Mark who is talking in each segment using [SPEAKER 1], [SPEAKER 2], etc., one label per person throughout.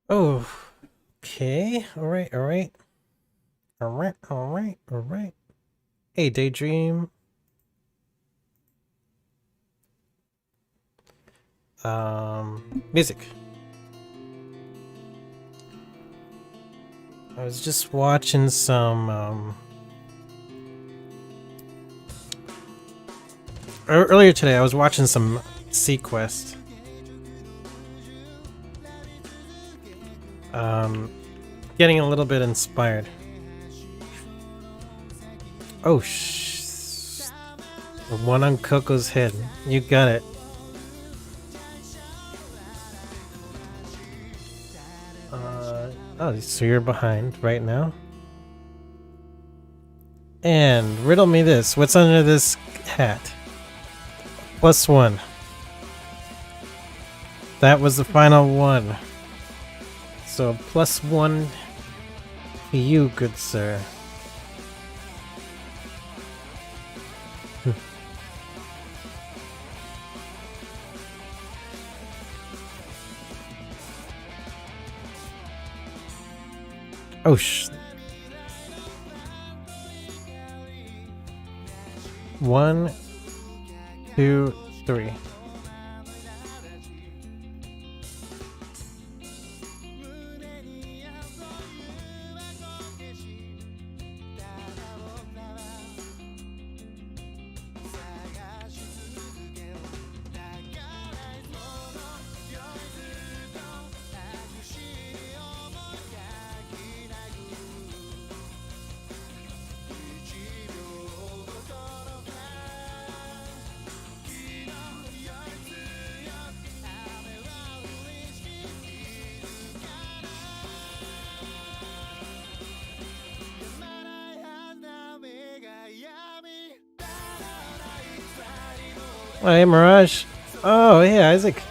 [SPEAKER 1] Oh, okay. All right, all right. All right, all right, all right. Hey, Daydream. Music. I was just watching some, earlier today I was watching some Sequest. Getting a little bit inspired. Oh, the one on Coco's head. You got it. Oh, so you're behind right now? And riddle me this. What's under this hat? +1. That was the final one. So +1 to you, good sir. Oh, 1, 2, 3. Oh, hey, Mirage. Oh, hey, Isaac.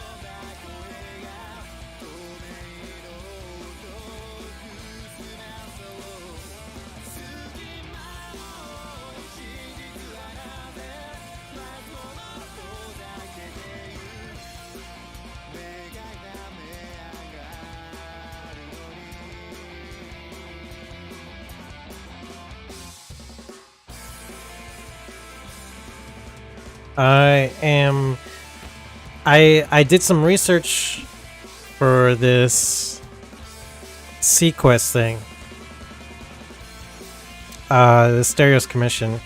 [SPEAKER 1] I did some research for this Sequest thing. The Stereos Commission.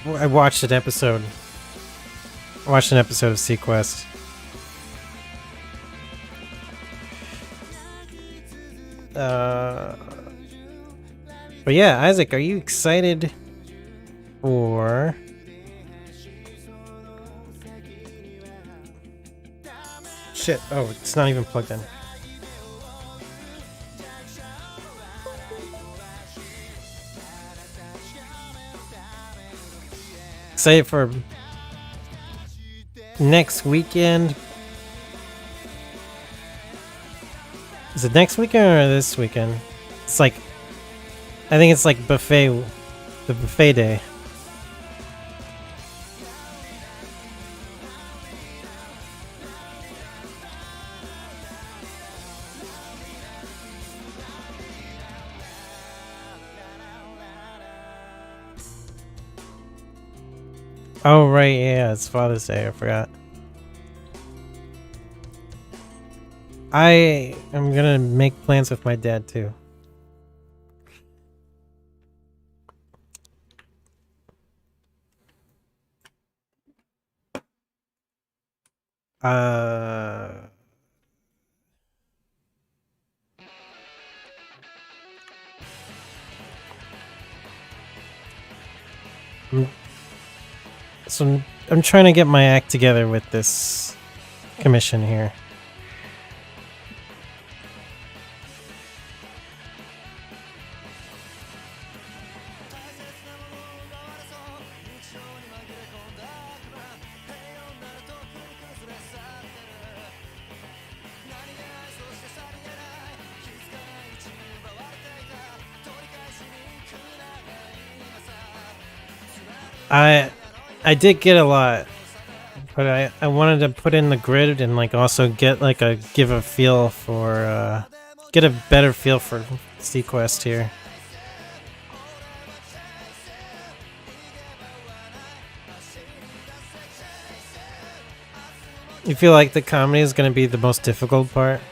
[SPEAKER 1] I watched an episode. I watched an episode of Sequest. But yeah, Isaac, are you excited for shit? Oh, it's not even plugged in. Excited for next weekend. Is it next weekend or this weekend? It's like, I think it's like buffet, the buffet day. Oh, right, yeah, it's Father's Day, I forgot. I am gonna make plans with my dad, too. I'm, so I'm trying to get my act together with this commission here. I did get a lot, but I wanted to put in the grid and like also get like a give a feel for get a better feel for Sequest here. You feel like the comedy is going to be the most difficult part?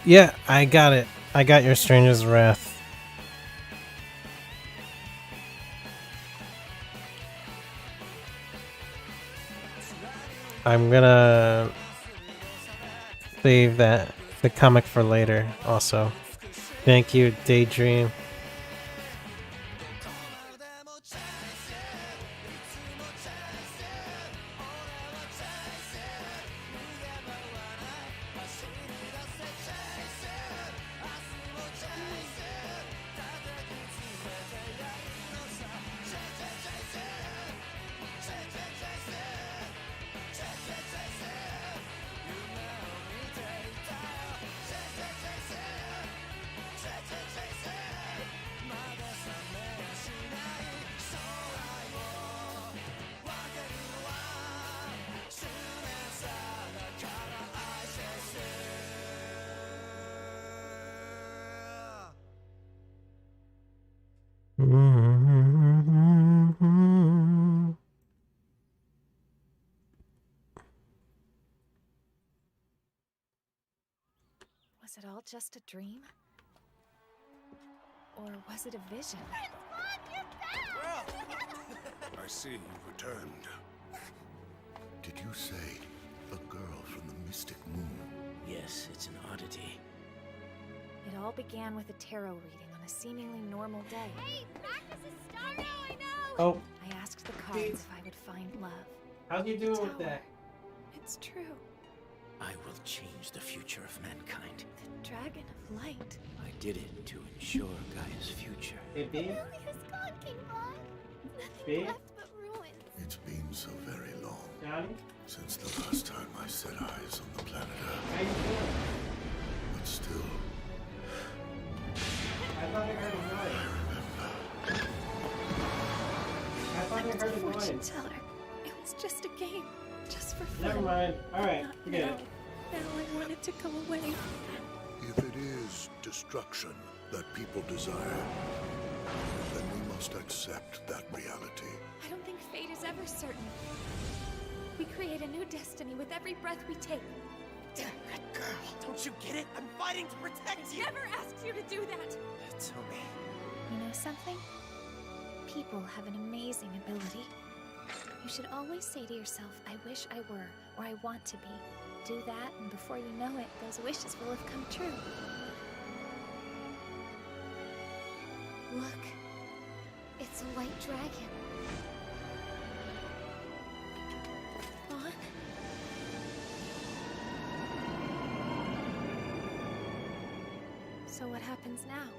[SPEAKER 1] Yeah, I got it. I got your Stranger's Wrath. I'm gonna save the comic for later also. Thank you, Daydream.
[SPEAKER 2] Was it all just a dream? Or was it a vision?
[SPEAKER 3] I see you've returned. Did you say a girl from the Mystic Moon?
[SPEAKER 4] Yes, it's an oddity.
[SPEAKER 2] It all began with a tarot reading on a seemingly normal day.
[SPEAKER 5] Hey, Magnus is star now, I know!
[SPEAKER 1] Oh,
[SPEAKER 2] I asked the cards if I would find love.
[SPEAKER 1] how you doing with that?
[SPEAKER 2] It's true.
[SPEAKER 4] I will change the future of mankind.
[SPEAKER 2] The Dragon of Light.
[SPEAKER 4] I did it to ensure Gaia's future.
[SPEAKER 1] Hey, B?
[SPEAKER 5] Lily is gone, King Vaughn. Nothing
[SPEAKER 1] Babe?
[SPEAKER 5] left but ruins.
[SPEAKER 3] It's been so very long
[SPEAKER 1] Johnny?
[SPEAKER 3] since the last time I set eyes on the planet Earth.
[SPEAKER 1] How you doing?
[SPEAKER 3] But still,
[SPEAKER 1] I thought I heard a noise. I thought I
[SPEAKER 2] I'm
[SPEAKER 1] heard
[SPEAKER 2] the
[SPEAKER 1] a
[SPEAKER 2] fortune
[SPEAKER 1] noise.
[SPEAKER 2] teller. It was just a game. Just for fun.
[SPEAKER 1] Never mind. Alright,
[SPEAKER 2] Not
[SPEAKER 1] forget
[SPEAKER 2] now.
[SPEAKER 1] it.
[SPEAKER 2] Now I want it to go away.
[SPEAKER 3] if it is destruction that people desire, then we must accept that reality.
[SPEAKER 5] I don't think fate is ever certain. We create a new destiny with every breath we take.
[SPEAKER 6] Damn that girl! Don't you get it? I'm fighting to protect you!
[SPEAKER 5] Never asked you to do that!
[SPEAKER 6] Tell me.
[SPEAKER 2] You know something? People have an amazing ability. You should always say to yourself, I wish I were, or I want to be. Do that, and before you know it, those wishes will have come true.
[SPEAKER 5] Look. It's a white dragon.
[SPEAKER 2] Vaughn? So what happens now?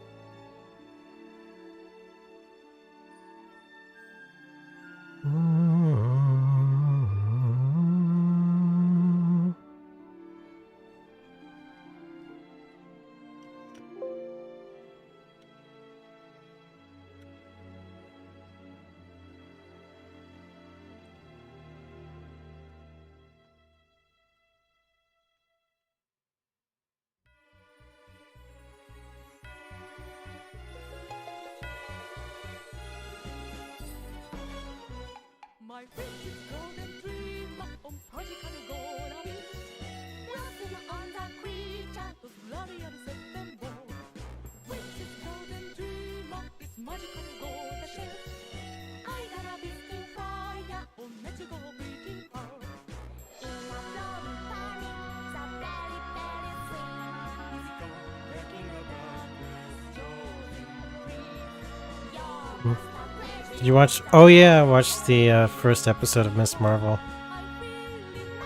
[SPEAKER 1] Did you watch? Oh yeah, I watched the first episode of Miss Marvel.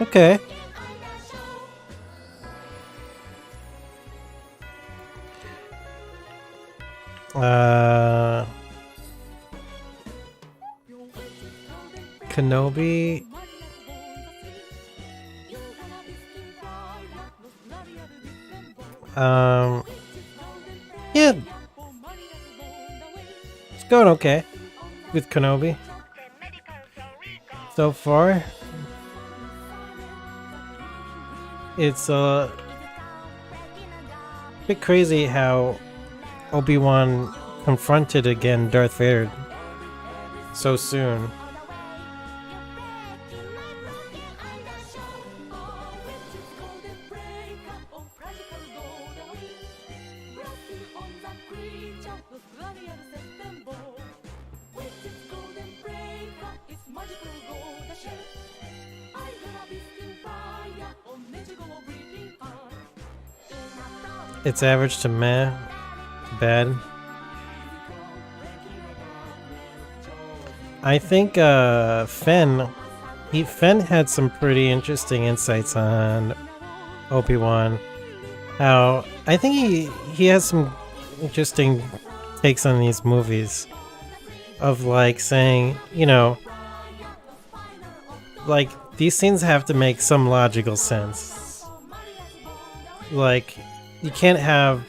[SPEAKER 1] Okay. Uh, Kenobi. Um, yeah, it's going okay with Kenobi so far. It's a bit crazy how Obi-Wan confronted again Darth Vader so soon. It's average to meh, bad. I think Fenn had some pretty interesting insights on Obi-Wan. How I think he has some interesting takes on these movies of like saying, you know, like these things have to make some logical sense. Like you can't have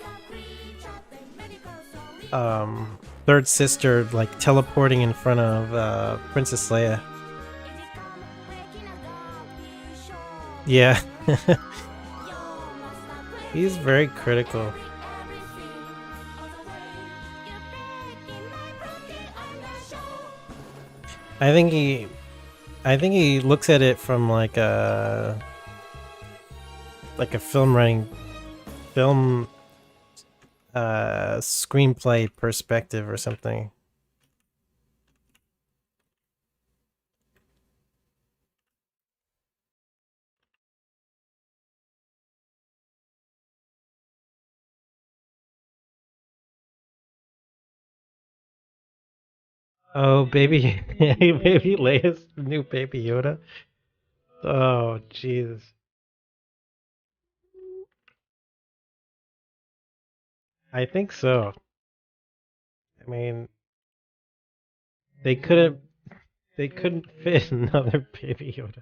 [SPEAKER 1] third sister like teleporting in front of Princess Leia. Yeah. He's very critical. I think he looks at it from like a film screenplay perspective or something. Oh, baby, baby Leia's the new baby Yoda. Oh, jeez. I think so. I mean, they couldn't they couldn't fit another baby Yoda.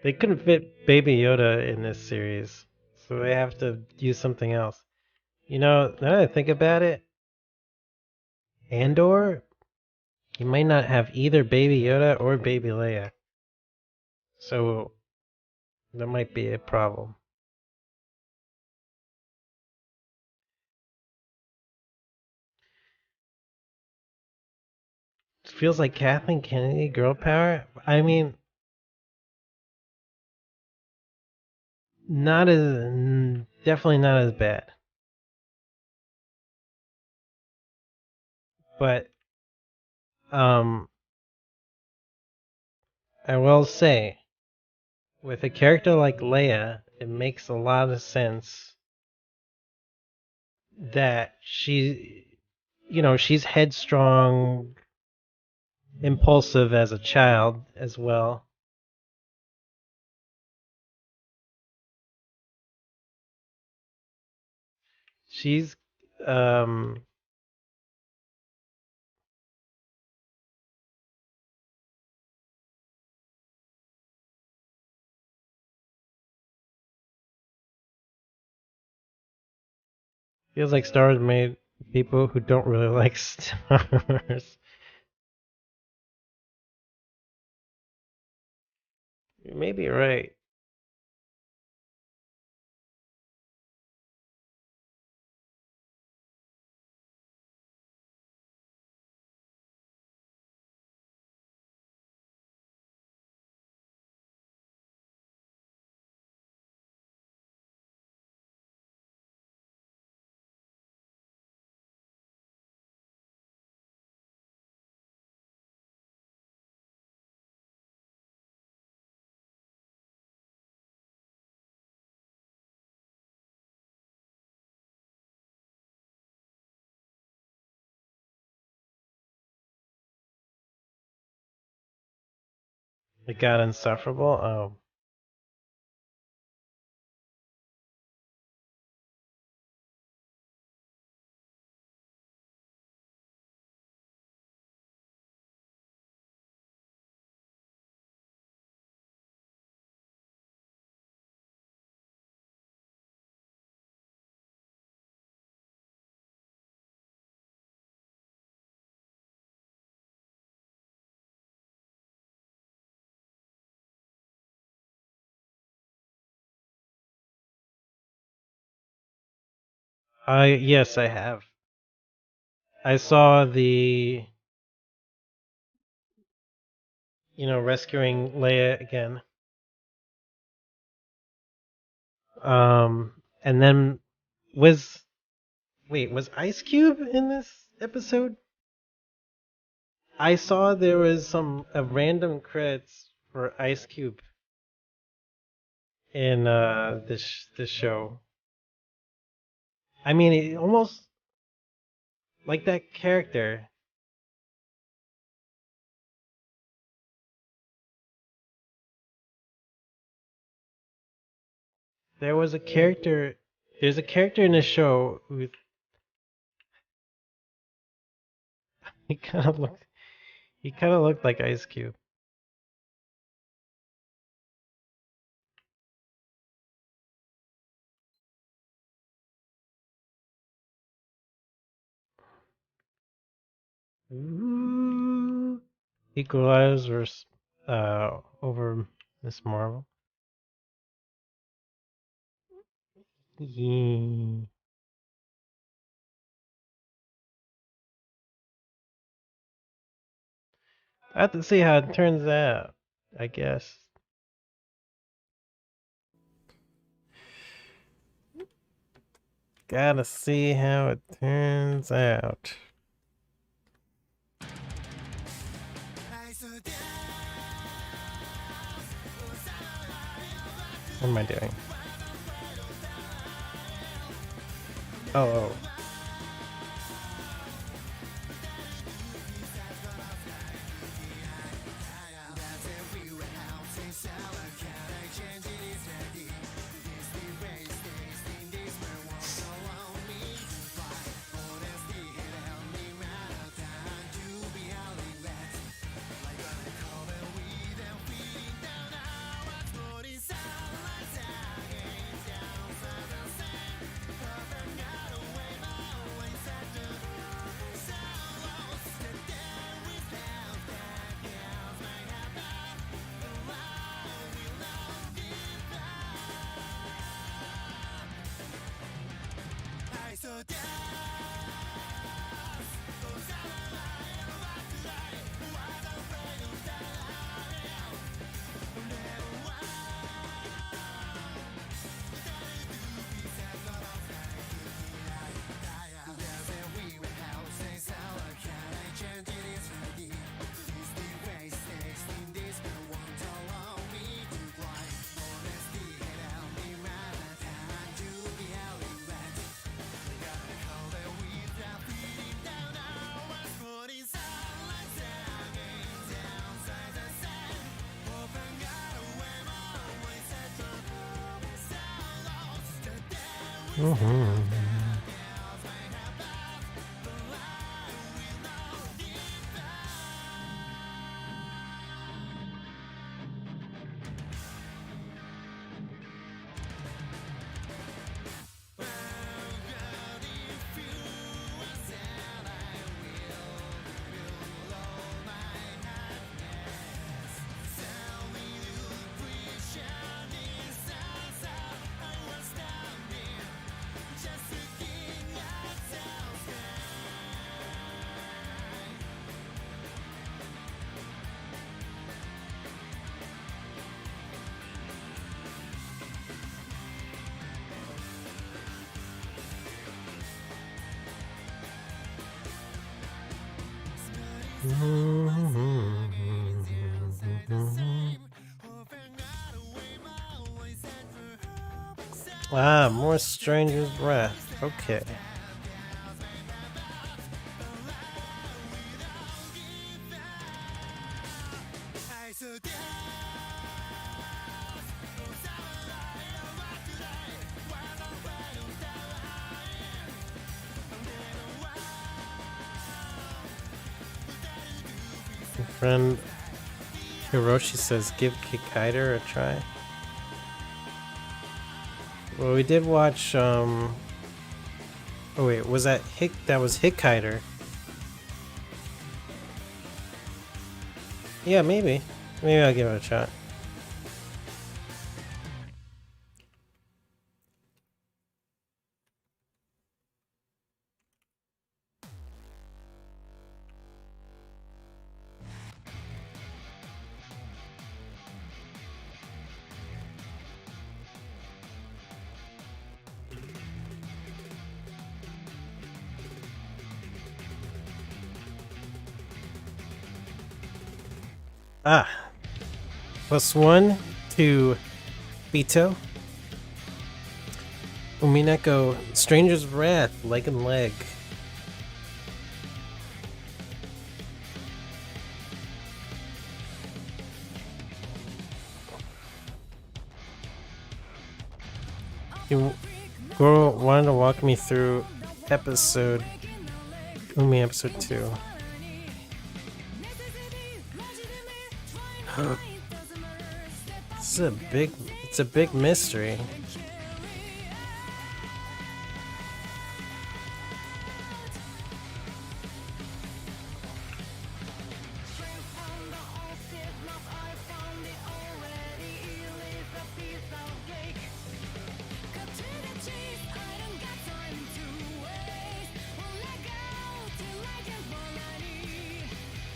[SPEAKER 1] They couldn't fit baby Yoda in this series, so they have to use something else. You know, now that I think about it, Andor, you might not have either baby Yoda or baby Leia, so that might be a problem. It feels like Kathleen Kennedy girl power. I mean, not as definitely not as bad, but um, I will say with a character like Leia, it makes a lot of sense that she's headstrong, impulsive as a child as well. She's um feels like Star Wars made people who don't really like Star Wars. You may be right. It got insufferable? Oh. Yes, I have. I saw the, rescuing Leia again. And then was was Ice Cube in this episode? I saw there was a random credits for Ice Cube in this show. I mean, it almost like that character. There was a character. There's a character in the show who he kind of looked. He kind of looked like Ice Cube. Ooh. Equalizer over Miss Marvel. Yeah. I have to see how it turns out, I guess. Gotta see how it turns out. What am I doing? Oh. Ah, more Stranger's Wrath. Okay. friend Hiroshi says give Kikaider a try. Well, we did watch, oh wait, was that that was Hikaider. Yeah, maybe. Maybe I'll give it a shot. Ah. +1 to Bito. Umineko, Stranger's Wrath, leg and leg. You Goro wanted to walk me through episode Umi episode 2. It's a big mystery.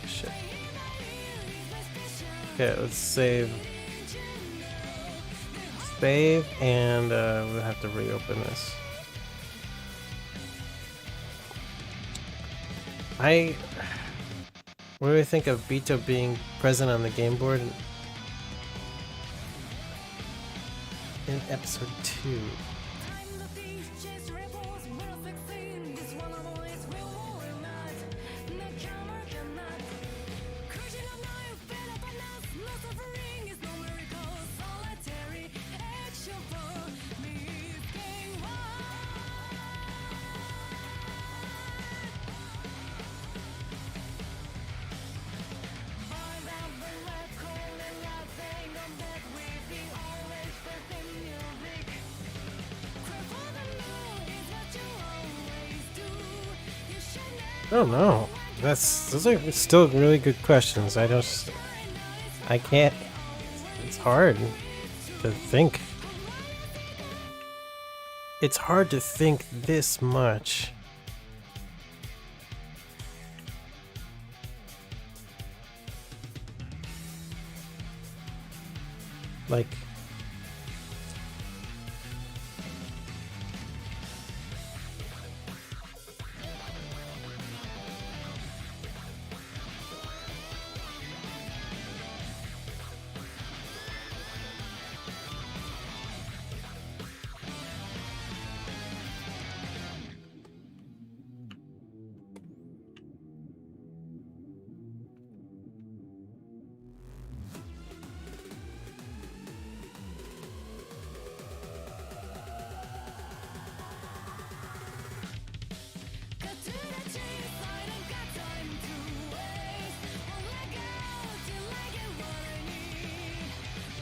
[SPEAKER 1] Shit. Okay, let's save. Save, and we'll have to reopen this. What do you think of Bito being present on the game board in episode 2? I don't know. Those are still really good questions. I can't. It's hard to think. It's hard to think this much. Like,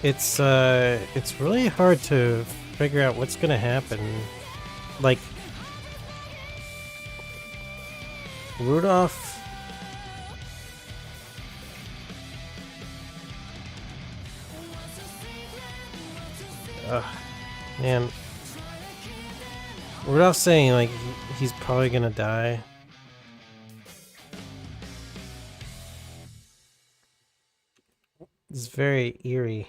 [SPEAKER 1] it's really hard to figure out what's gonna happen. Like, Rudolph. Man. Rudolph's saying, like, he's probably gonna die. It's very eerie.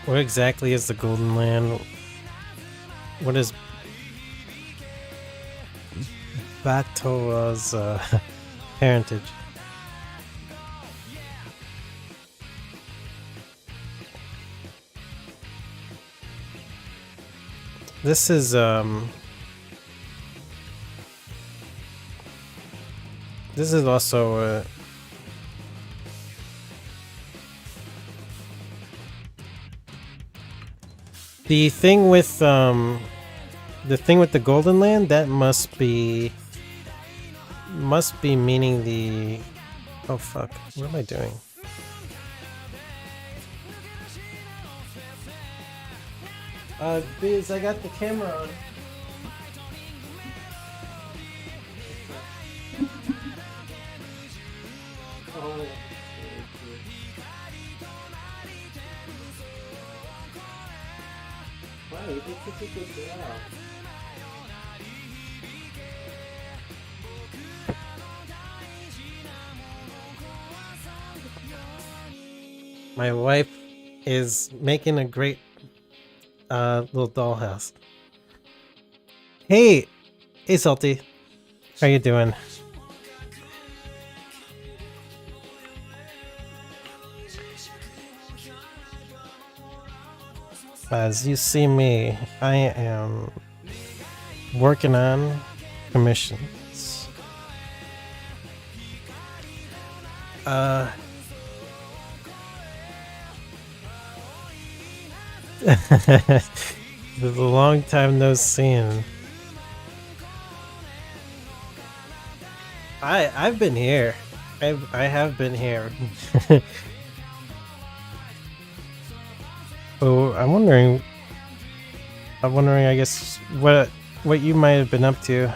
[SPEAKER 1] What exactly is the Golden Land? What is Batoa's parentage? This is also the thing with the Golden Land. That must be meaning the, oh fuck, what am I doing? Biz, I got the camera on. Oh. Wow, you did such a good job. My wife is making a great little dollhouse. Hey Salty, how you doing? As you see me, I am working on commissions. There's a long time no seen. I've been here. I have been here. Oh, I'm wondering, I guess what you might have been up to.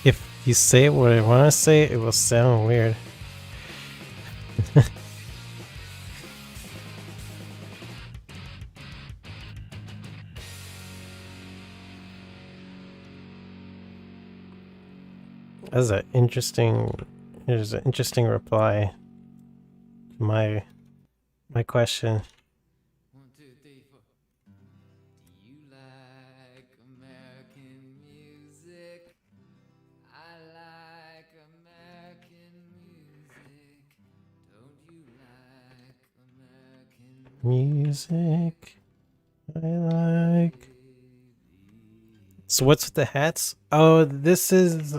[SPEAKER 1] If you say what I want to say, it will sound weird. That's an interesting. There's an interesting reply to my question.
[SPEAKER 7] 1, 2, 3, 4. Do you like American music? I like American music. Don't you like American
[SPEAKER 1] Music. I like. So what's with the hats? Oh, this is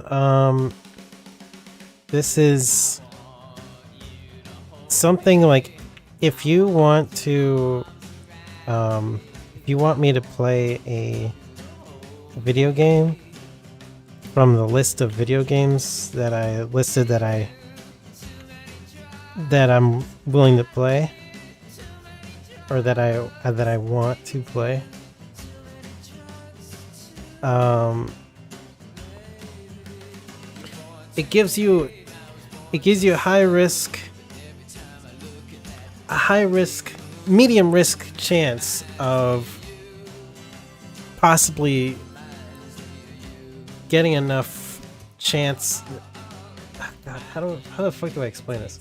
[SPEAKER 1] something like, if you want to if you want me to play a video game from the list of video games that I listed that I'm willing to play, or that I want to play, it gives you a high risk, medium risk chance of possibly getting enough chance. God, how the fuck do I explain this?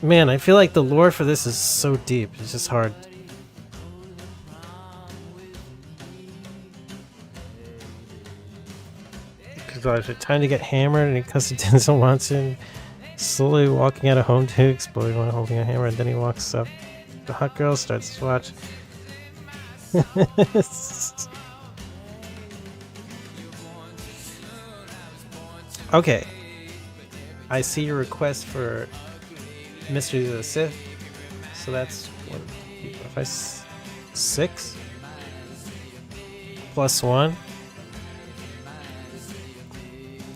[SPEAKER 1] Man, I feel like the lore for this is so deep. It's just hard. Because trying to get hammered, and because he doesn't want to, slowly walking out of home to explode while holding a hammer, and then he walks up. The hot girl starts to watch. Okay, I see your request for Mysteries of the Sith. So that's what, if I 6 plus 1.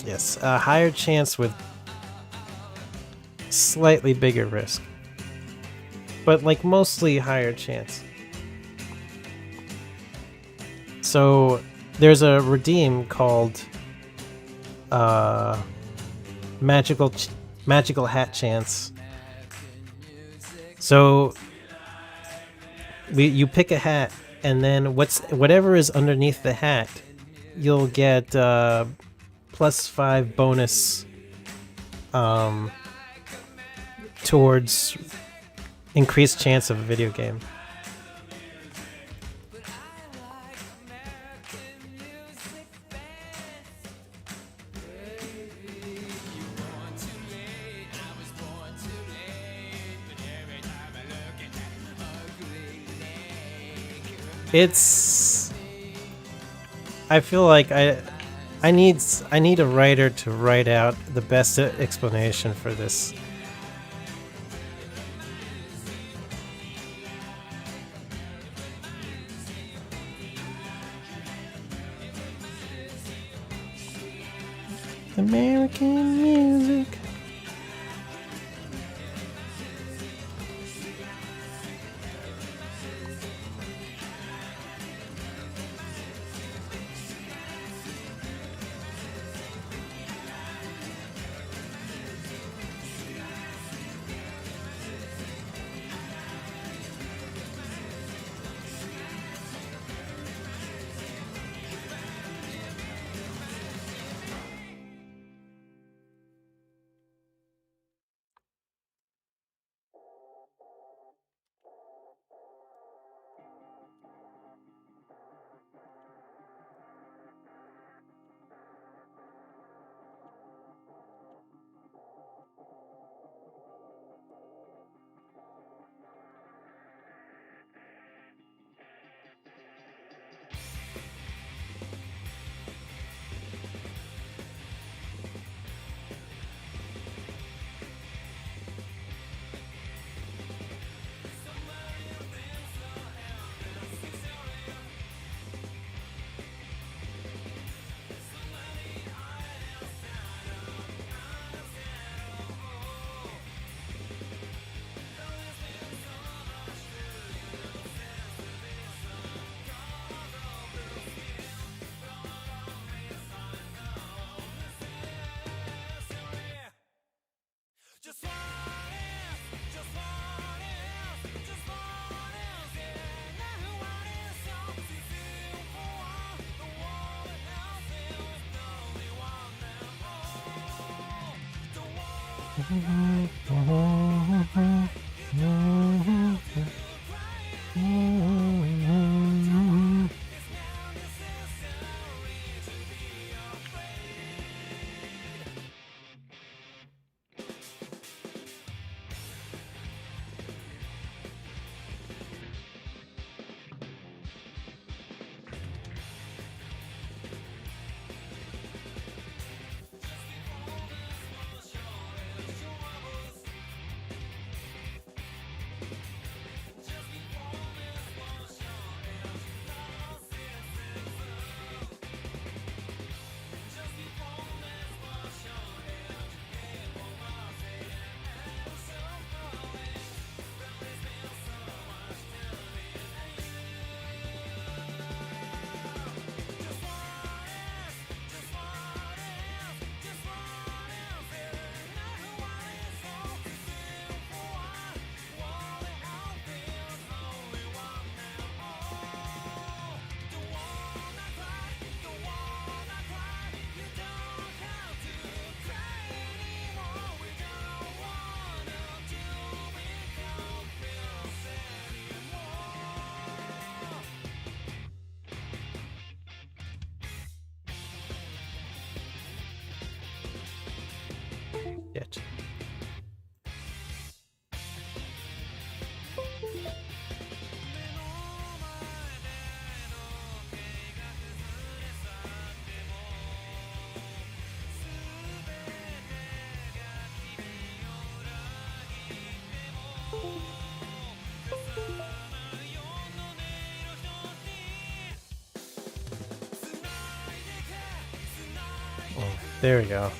[SPEAKER 1] Yes, a higher chance with slightly bigger risk, but like mostly higher chance. So there's a redeem called magical hat chance. So you pick a hat, and then whatever is underneath the hat, you'll get +5 bonus towards increased chance of a video game. I feel like I need a writer to write out the best explanation for this. American music. Shit. Oh, there we go.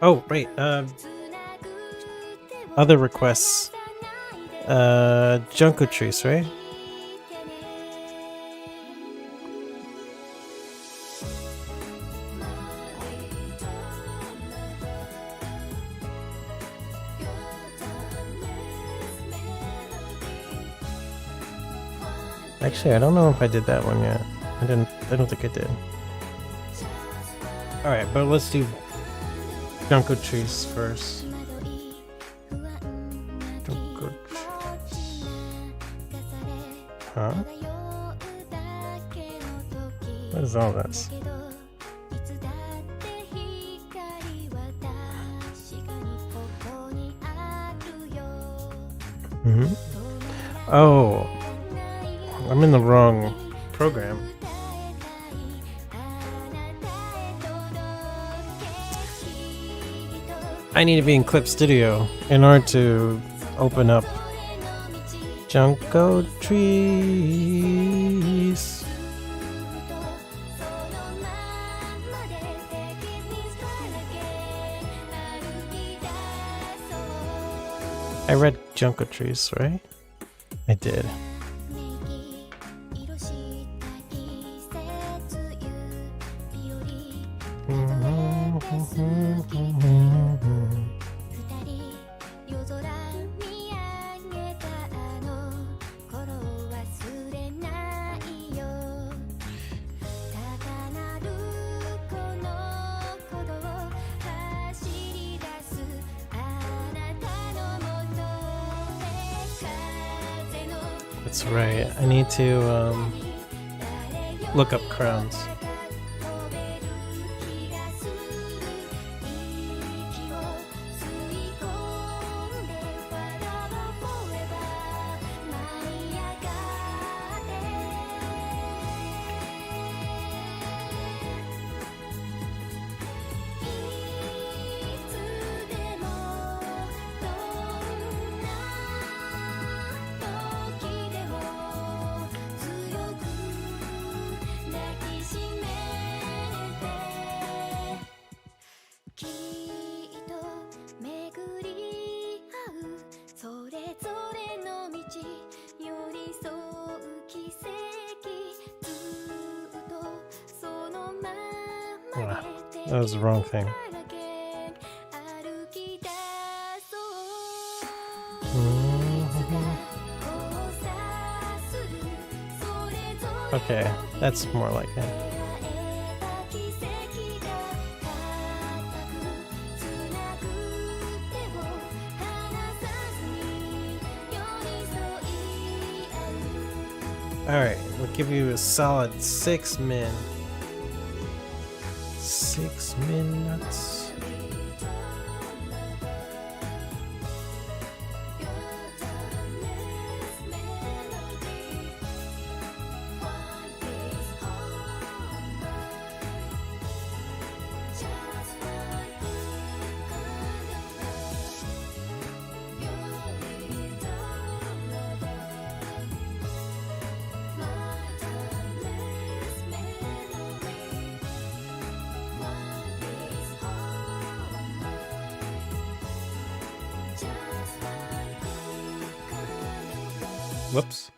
[SPEAKER 1] Oh, right. Other requests. Junko Trees, right? Actually, I don't know if I did that one yet. I don't think I did. Alright, but let's do Junko Trees first. Junko Trees. Huh? What is all this? Oh, I'm in the wrong program. I need to be in Clip Studio in order to open up Junko Trees. I read Junko Trees, right? I did. That's right. I need to look up crowns. That was the wrong thing. Okay, that's more like it. Alright, we'll give you a solid 6 min. 6 minutes. Whoops.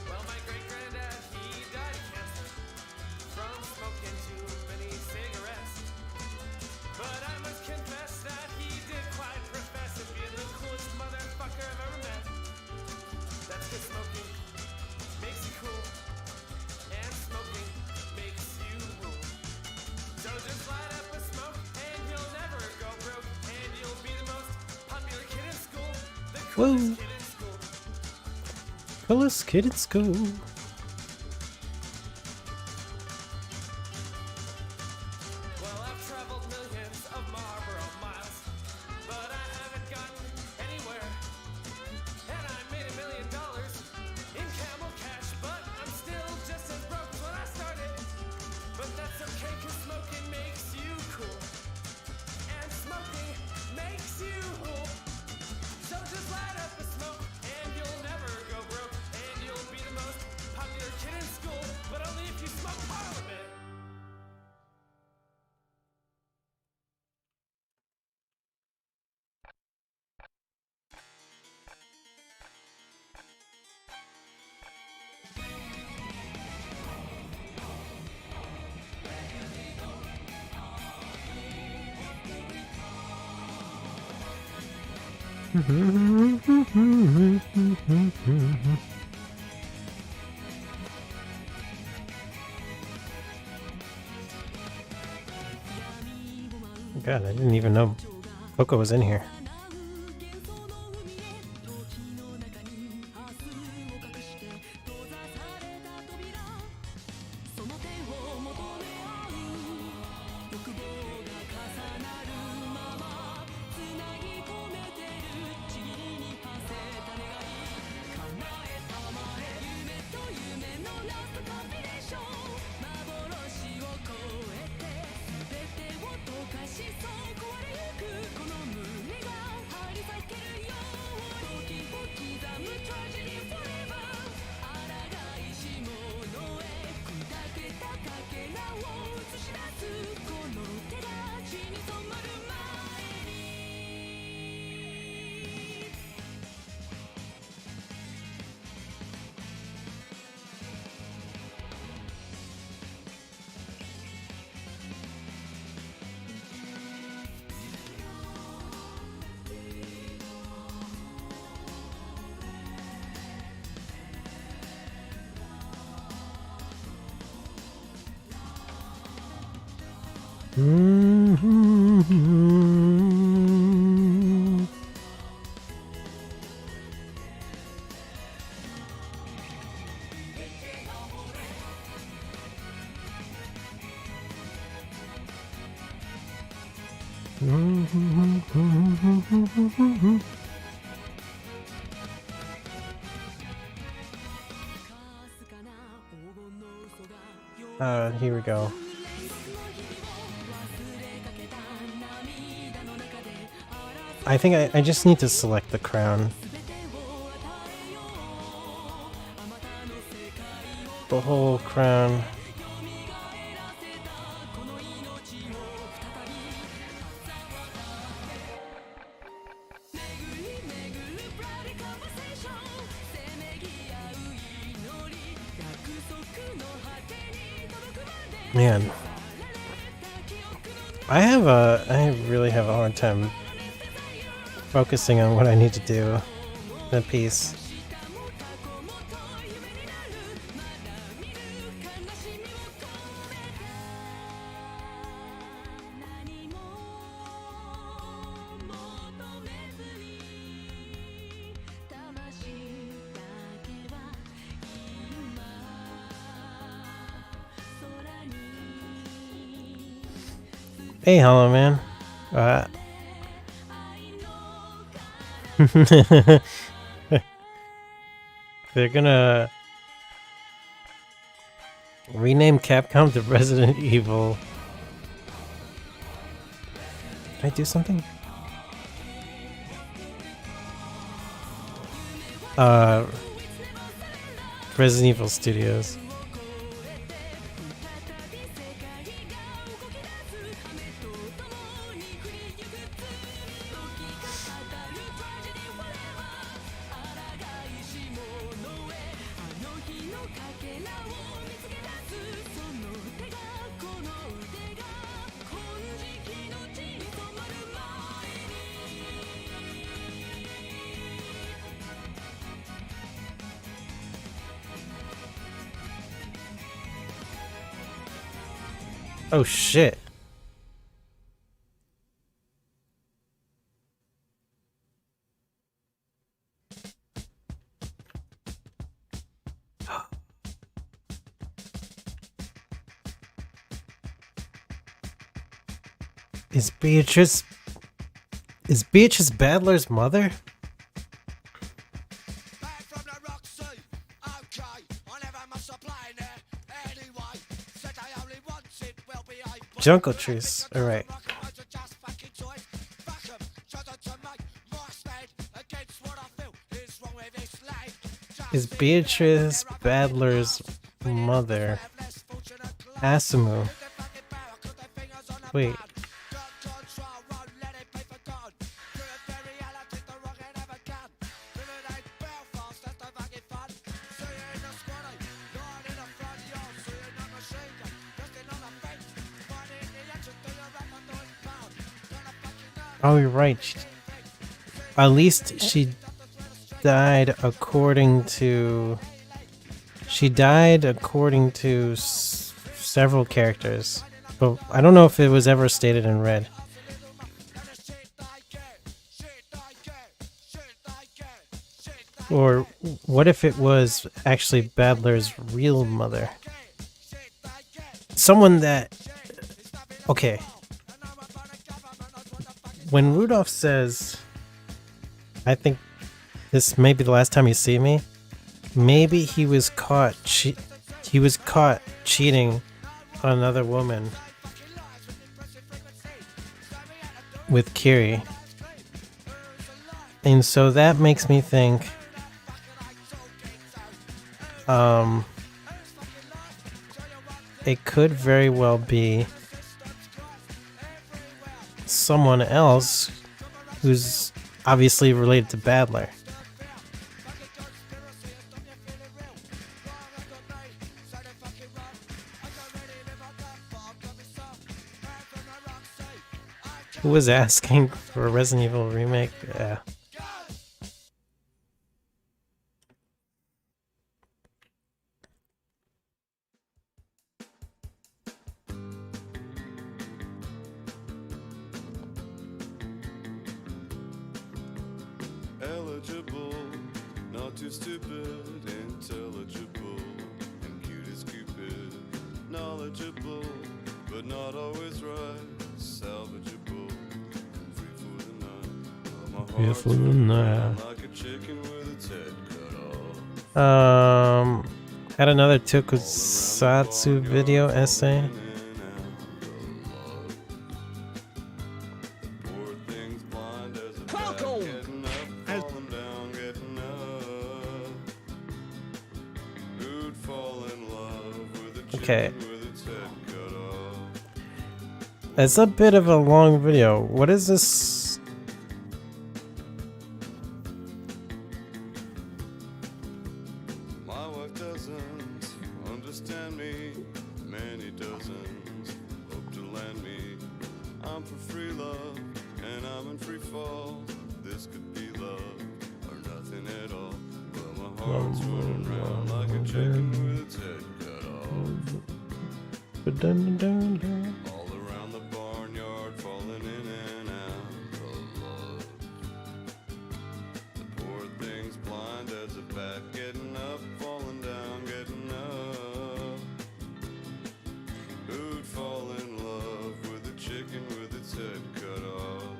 [SPEAKER 6] Well, my great-granddad, he died of cancer from smoking too many cigarettes. But I must confess that he did quite profess to be the coolest motherfucker I've ever met. That's 'cause smoking makes you cool, and smoking makes you rule. So just light up a smoke, and you'll never go broke, and you'll be the most popular kid in school, the coolest kid in school.
[SPEAKER 1] Coolest kid at school.
[SPEAKER 6] Well, I've traveled millions of Marlboro miles, but I haven't gotten anywhere. And I made $1 million in camel
[SPEAKER 1] God, I didn't even know Coco was in here. Here we go. I think I just need to select the crown. The whole crown. Man, I really have a hard time focusing on what I need to do in a piece. Hey, Hollow Man. They're gonna rename Capcom to Resident Evil. Can I do something? Resident Evil Studios. Oh shit. Is Beatrice Badler's mother? Jungle Truce, alright. Is Beatrice Badler's mother Asumu? Wait. Oh, you're right. at least she died according to several characters, but I don't know if it was ever stated in red. Or what if it was actually Badler's real mother? Someone that... Okay. When Rudolph says, I think this may be the last time you see me, maybe he was caught cheating on another woman with Kiri. And so that makes me think it could very well be someone else who's obviously related to Badler. Who was asking for a Resident Evil remake? Yeah.
[SPEAKER 8] Eligible, not too stupid, intelligible, and cute as Cupid. Knowledgeable, but not always right. Salvageable, and free for the night. My heart's running like a chicken with its head cut off.
[SPEAKER 1] Had another Tokusatsu video essay. Okay. It's a bit of a long video. What is this?
[SPEAKER 8] My wife doesn't understand me. Many dozens hope to land me. I'm for free love, and I'm in free fall. This could be love or nothing at all. But my heart's running round like a chicken with its head cut off. All around the barnyard, falling in and out of love. The poor thing's blind as a bat, getting up, falling down, getting up. Who'd fall in love with a chicken with its head cut off?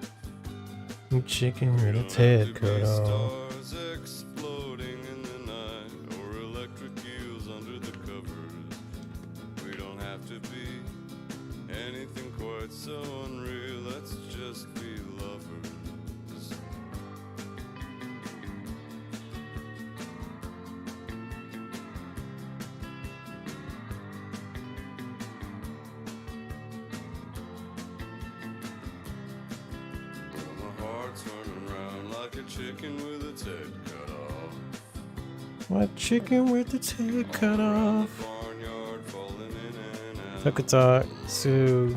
[SPEAKER 1] Chicken with its head cut off.
[SPEAKER 8] Stars exploding in the night, or electric eels under the covers. We don't have to be anything quite so unreal. Let's just be lovers. Well, my heart's running around like a chicken with its head cut off.
[SPEAKER 1] What chicken with its head cut off?
[SPEAKER 8] Barnyard falling in and out.
[SPEAKER 1] Tokusatsu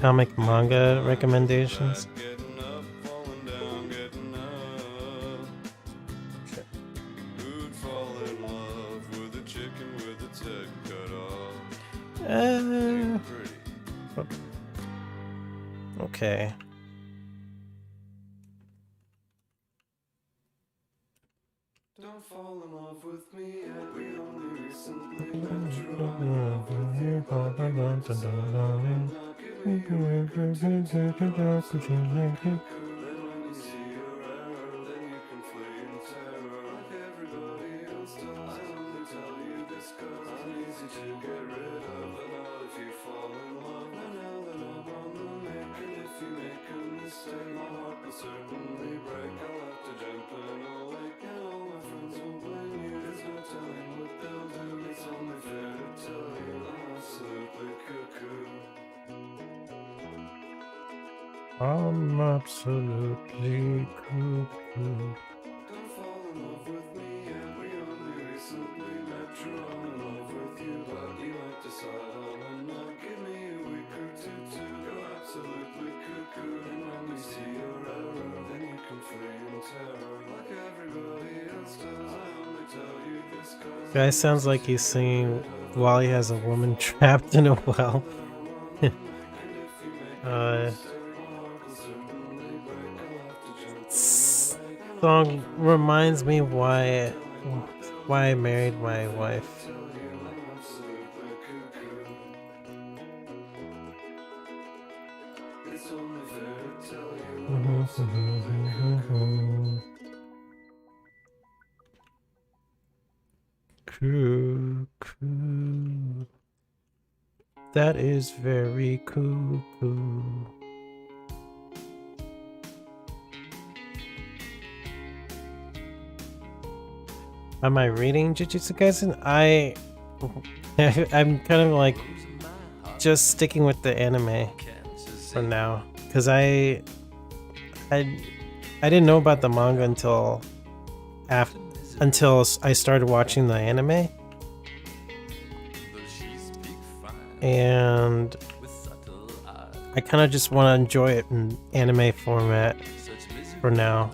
[SPEAKER 1] comic manga recommendations.
[SPEAKER 8] Getting up, falling down, getting up. Who'd fall in love with a chicken with its head cut off? Ain't pretty.
[SPEAKER 1] Okay.
[SPEAKER 8] Don't fall in love with me yet. We only recently met. True, I'm in love with you, but I want to know. Give me a good then when you see your error, then you can flee in terror like everybody else does. I only tell you this 'cause I'm easy to get rid of, but not if you fall in love. Now that I'm on the make, and if you make a mistake, my heart will certainly break. I'll have to jump in a lake, and all my friends will blame you. There's no telling what they'll do. It's only fair to tell you I'm absolutely cuckoo.
[SPEAKER 1] I'm absolutely cuckoo.
[SPEAKER 8] Don't fall in love with me yet. We only recently met. True, I'm in love with you, but you might decide on a nut. Give me a week or two to go absolutely cuckoo. And when we see your error,
[SPEAKER 1] Guy sounds like he's singing while he has a woman trapped in a well. uh, Song reminds me why I married my wife. Cool, cool. That is very cool. Am I reading Jujutsu Kaisen? I'm kind of like just sticking with the anime for now, because I didn't know about the manga until I started watching the anime, and I kind of just want to enjoy it in anime format for now.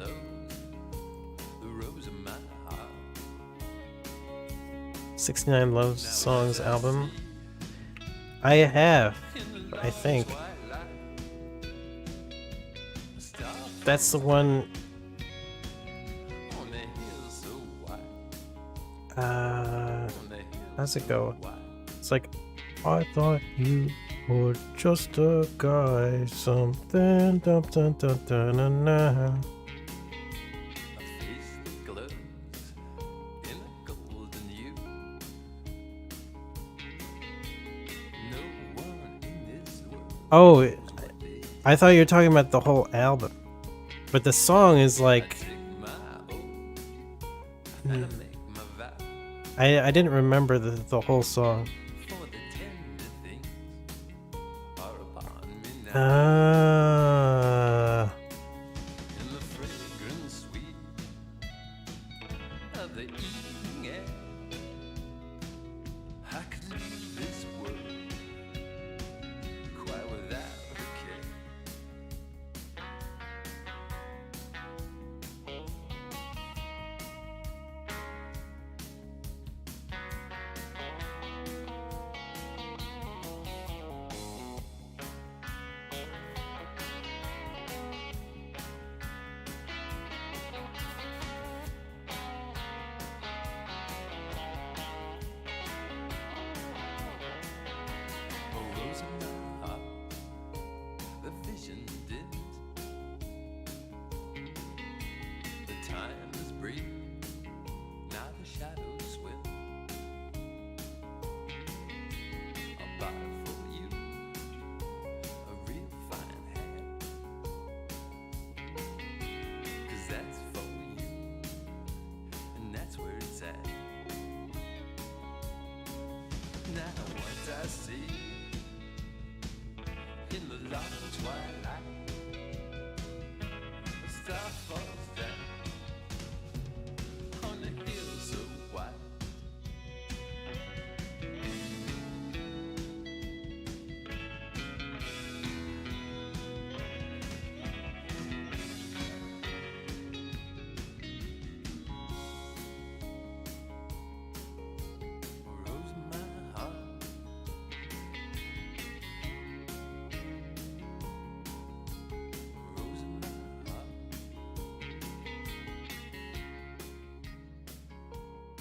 [SPEAKER 1] 69 Love Songs album. I have, I think. That's the one. How's it go? It's like, I thought you were just a guy, something, dun dun dun dun dun dun. Oh, I thought you were talking about the whole album, but the song is like, I didn't remember the whole song.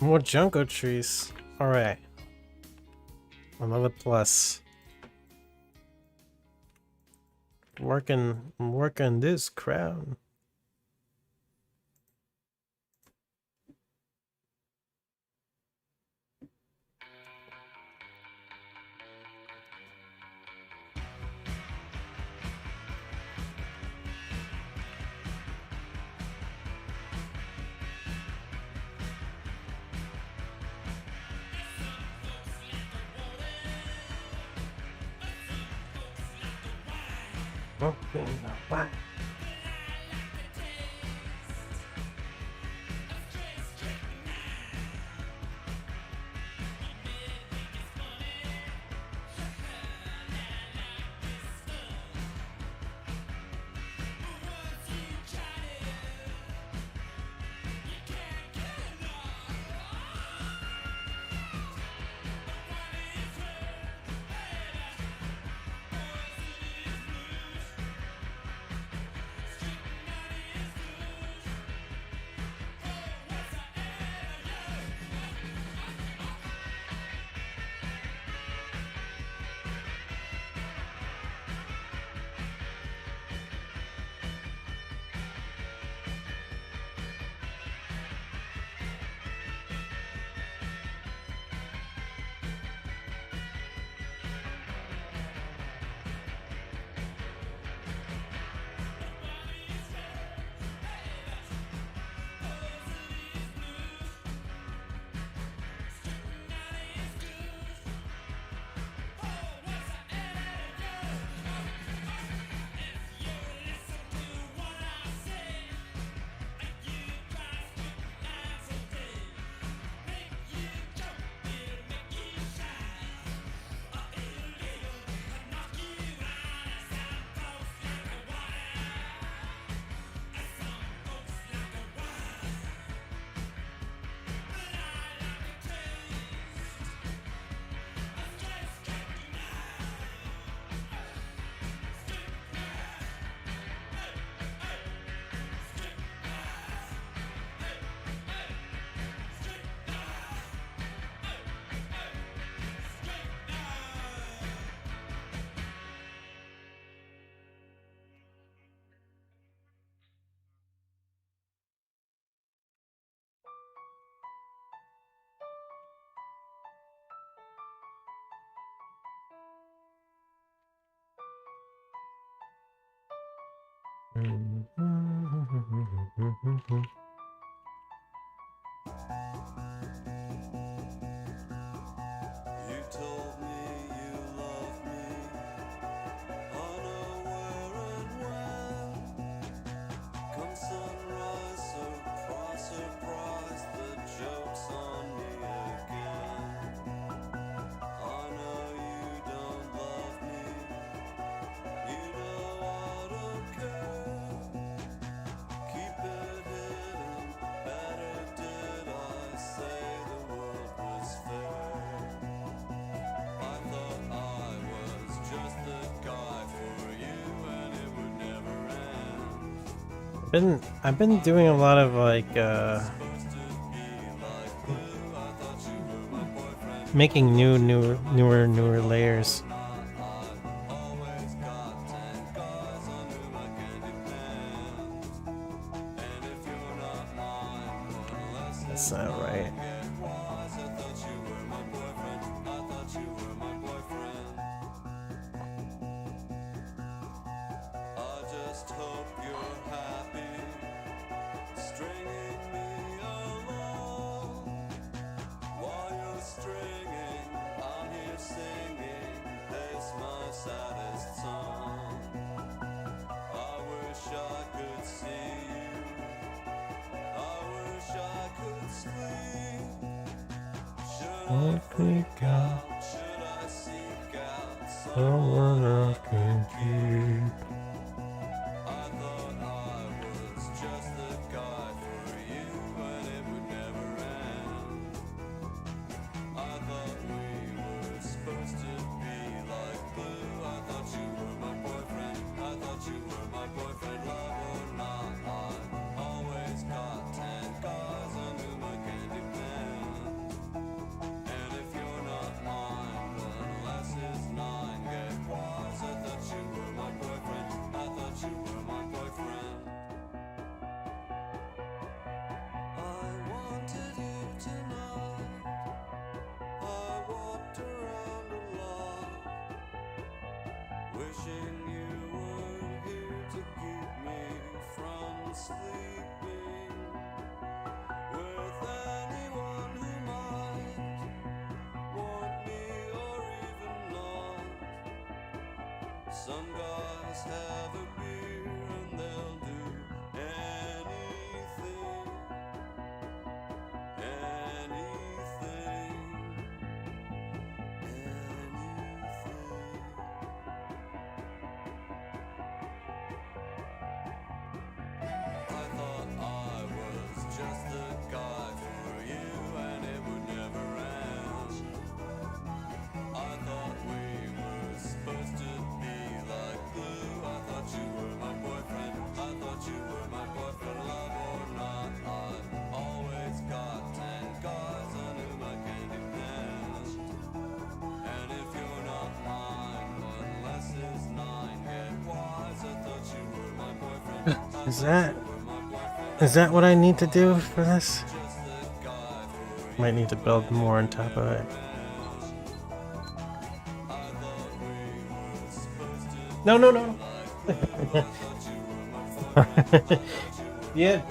[SPEAKER 1] More Junko trees. Alright. Another plus. I'm working this crown. Oh, why?
[SPEAKER 8] You told me you loved me, unaware and when. Come sunrise, surprise, surprise, the joke's on me again. I know you don't love me, you know I don't care. Keep it hidden, better did I say the world was fair. I thought I was just the guy for you and it would never end.
[SPEAKER 1] I've been doing a lot of like making newer layers.
[SPEAKER 8] Always got 10 guys under my candy pan. And if you're not mine, one less
[SPEAKER 1] That's not right.
[SPEAKER 8] get wise. I thought you were my boyfriend. I thought you were my boyfriend. I just hope you're happy, stringing me along. While you're stringing, I'm here singing. It's my saddest song. I wish I could see you. I wish I could sleep. Should I freak out? Should I seek out someone I can keep? I thought I was just the guy for you and it would never end. I thought we were supposed to be like glue. I thought you were my boyfriend. I thought you were my boyfriend. Love or not, I always got 10 guys under my candy pan. And if you're not mine, one less is 9. Get wise. I thought you were my boyfriend. I thought you were my boyfriend. I wanted you tonight. I walked around a lot, wishing you were here to keep me from sleeping with anyone who might want me or even not. Some guys have a beer and they'll do anything, anything. I thought I was just the guy for you and it would never end. I thought we were supposed to be like glue. I thought you were my boyfriend. I thought you were my boyfriend. Love or not, I've always got 10 guys under my candy pan. And if you're not mine, one less is 9. Get wise. I thought you were my boyfriend.
[SPEAKER 1] Is that what I need to do for this? Might need to build more on top of it. No. Yeah,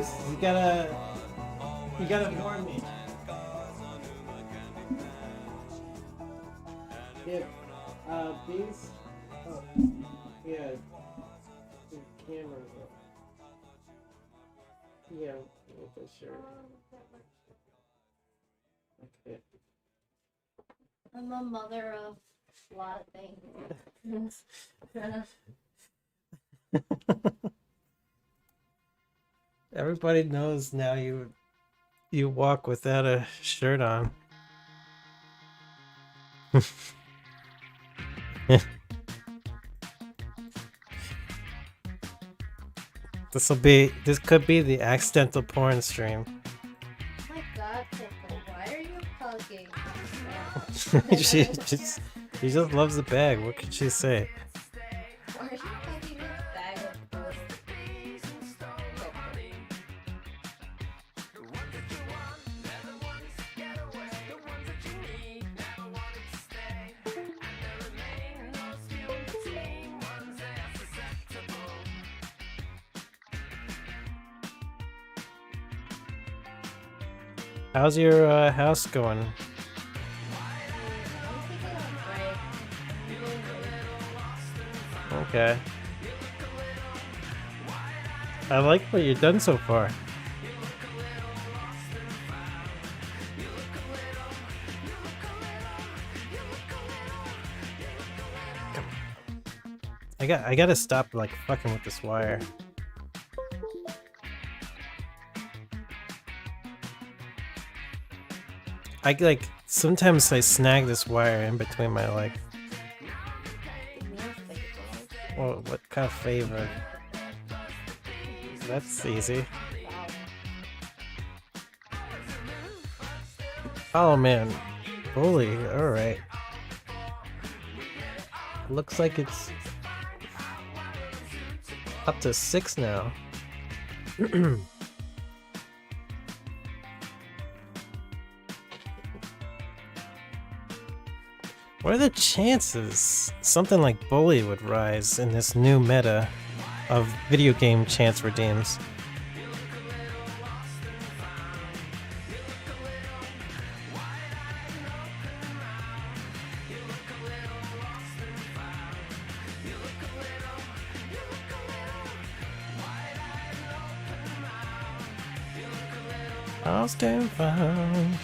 [SPEAKER 1] you gotta warn me. Yeah, these. Oh, yeah, the camera. Yeah, for sure. Okay.
[SPEAKER 9] I'm a mother of a lot of things.
[SPEAKER 1] Everybody knows now you walk without a shirt on. This could be the accidental porn stream.
[SPEAKER 9] Oh my god, Pickle, why are you hugging?
[SPEAKER 1] she just loves the bag. What could she say?
[SPEAKER 9] Why are you hugging this bag of food?
[SPEAKER 1] How's your house going?
[SPEAKER 9] I'm thinking of break. I'm doing great.
[SPEAKER 1] Okay. I like what you've done so far. I gotta stop like fucking with this wire. I like sometimes I snag this wire in between my leg. Well, what kind of favor? That's easy. Oh man, bully. All right. Looks like it's up to 6 now. What are the chances something like bully would rise in this new meta of video game chance redeems? I'll stand fine.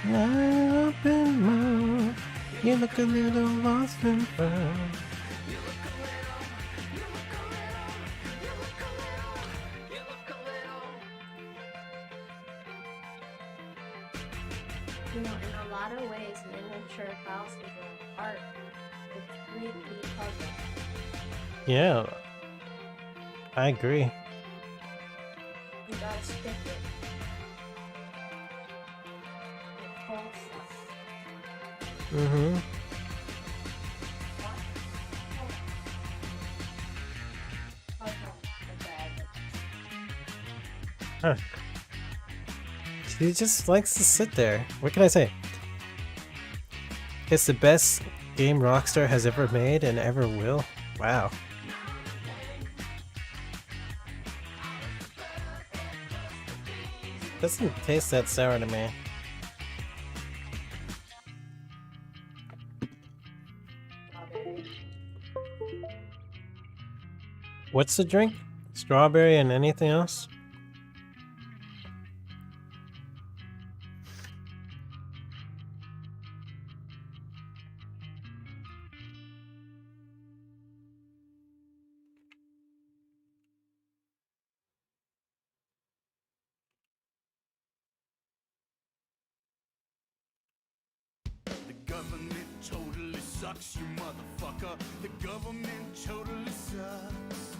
[SPEAKER 1] Up and move. You look a little lost and found.
[SPEAKER 9] You know, in a lot of ways, miniature house is an art. It's 3D puzzle.
[SPEAKER 1] Yeah, I agree.
[SPEAKER 9] You gotta stick it. It holds
[SPEAKER 1] Mm-hmm. Huh. She just likes to sit there. What can I say? It's the best game Rockstar has ever made and ever will. Wow. Doesn't taste that sour to me. What's the drink? Strawberry and anything else?
[SPEAKER 10] The government totally sucks, you motherfucker. The government totally sucks.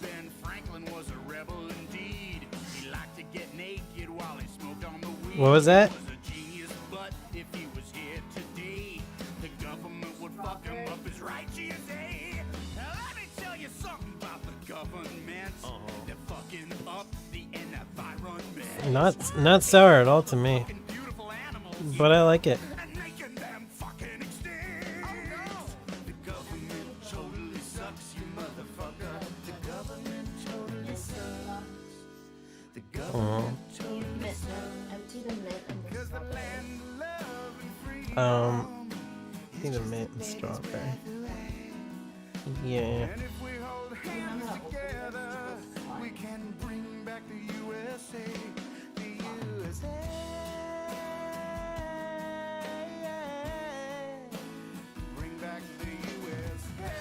[SPEAKER 10] Ben Franklin was a rebel indeed. He liked to get naked while he smoked on the weed.
[SPEAKER 1] What was that?
[SPEAKER 10] He was a genius, but if he was here today, the government would fuck him up his righteous day. Now let me tell you something about the government. They're fucking up the environment.
[SPEAKER 1] Not sour at all to me.
[SPEAKER 10] Fucking beautiful animals.
[SPEAKER 1] But I like it.
[SPEAKER 10] And making them fucking extinct. The government totally sucks, you motherfucker. The government totally sucks. The government totally sucks.
[SPEAKER 9] empty the mint and the
[SPEAKER 10] Cause the
[SPEAKER 9] strawberry.
[SPEAKER 10] land of love and freedom.
[SPEAKER 1] I need a mint and strawberry. Yeah.
[SPEAKER 10] And if we hold hands together, we can bring back the USA. The USA. Bring back the USA.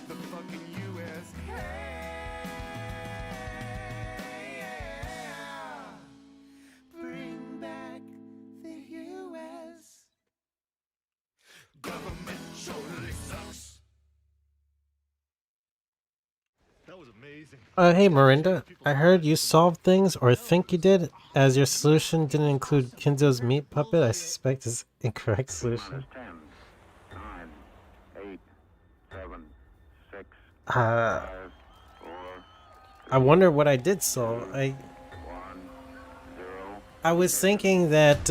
[SPEAKER 10] The fucking USA. Bring back the US. Government totally sucks.
[SPEAKER 8] That was amazing.
[SPEAKER 1] Hey Marinda, I heard you solved things, or think you did, as your solution didn't include Kinzo's meat puppet. I suspect is incorrect solution.
[SPEAKER 11] 10, 9, 8, 7, 6,
[SPEAKER 1] Uh,
[SPEAKER 11] 5, 4,
[SPEAKER 1] I wonder what I did solve.
[SPEAKER 11] 1, 0.
[SPEAKER 1] I was thinking that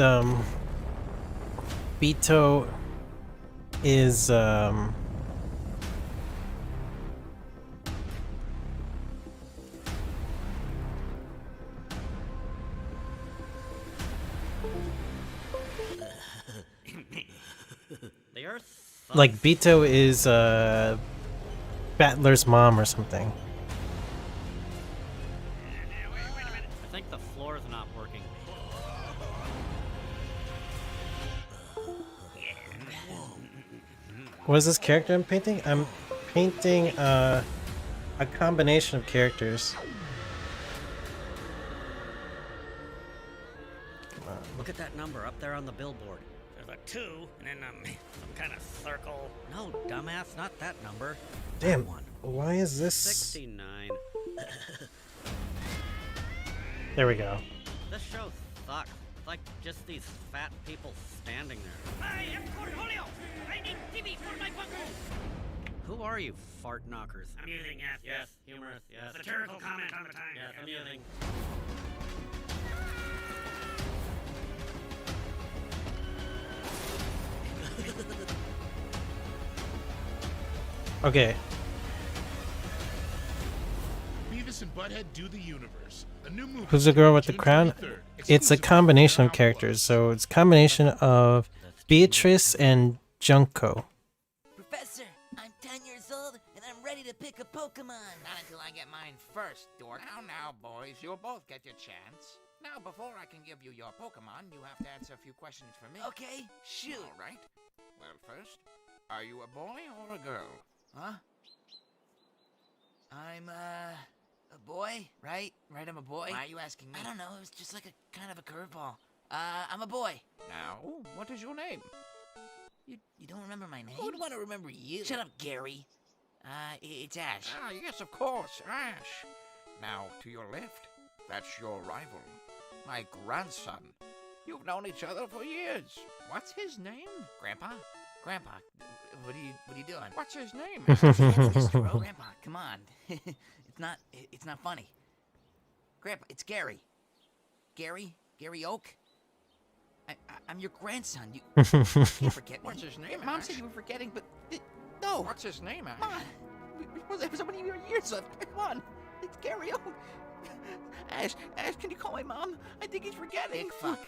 [SPEAKER 1] Beto is
[SPEAKER 12] The Earth sucks.
[SPEAKER 1] Like Beto is Battler's mom or something.
[SPEAKER 12] I think the floor's not working.
[SPEAKER 1] What is this character I'm painting? I'm painting a combination of characters.
[SPEAKER 12] Look at that number up there on the billboard. There's a 2 and then some kind of circle. No, dumbass, not that number.
[SPEAKER 1] Damn,
[SPEAKER 12] That one.
[SPEAKER 1] why is this?
[SPEAKER 12] 69.
[SPEAKER 1] There we go.
[SPEAKER 12] This show sucks. It's like just these fat people standing there. I am Cornholio. I need TV for my bunker. Who are you, fart knockers? Amusing, yes. Humorous, yes. Satirical comment on the time. Yes, amusing.
[SPEAKER 1] Okay.
[SPEAKER 13] Beavis and Butthead Do the Universe. A new movie.
[SPEAKER 1] Who's the girl with the
[SPEAKER 13] June
[SPEAKER 1] crown?
[SPEAKER 13] 23rd,
[SPEAKER 1] It's a
[SPEAKER 13] exclusive
[SPEAKER 1] combination
[SPEAKER 13] on
[SPEAKER 1] of characters, so it's a combination of Beatrice and Junko.
[SPEAKER 14] Professor, I'm 10 years old and I'm ready to pick a Pokemon.
[SPEAKER 15] Not until I get mine first, dork. Now, boys, you'll both get your chance. Now, before I can give you your Pokemon, you have to answer a few questions for me.
[SPEAKER 14] Okay, shoot.
[SPEAKER 15] All right. Well, first, are you a boy or a girl?
[SPEAKER 14] Huh? I'm, a boy, right? Right, I'm a boy?
[SPEAKER 15] Why are you asking me?
[SPEAKER 14] I don't know, it was just like a kind of a curveball. I'm a boy.
[SPEAKER 15] Now, what is your name?
[SPEAKER 14] You don't remember my name?
[SPEAKER 15] Who would want to remember you?
[SPEAKER 14] Shut up, Gary. It's Ash.
[SPEAKER 15] Ah, yes, of course, Ash. Now, to your left, that's your rival, my grandson. You've known each other for years. What's his name?
[SPEAKER 14] Grandpa? Grandpa, what are you doing?
[SPEAKER 15] What's his name?
[SPEAKER 14] Grandpa, come on. it's not funny. Grandpa, it's Gary. Gary Oak? I'm your grandson. You can't forget me.
[SPEAKER 15] What's his name,
[SPEAKER 14] Mom
[SPEAKER 15] Ash?
[SPEAKER 14] said you were forgetting, but no.
[SPEAKER 15] What's his name, Ash?
[SPEAKER 14] Come on. We supposed to have so many more years left. Come on. It's Gary Oak. Ash, can you call my mom? I think he's forgetting.
[SPEAKER 15] Dick fuck.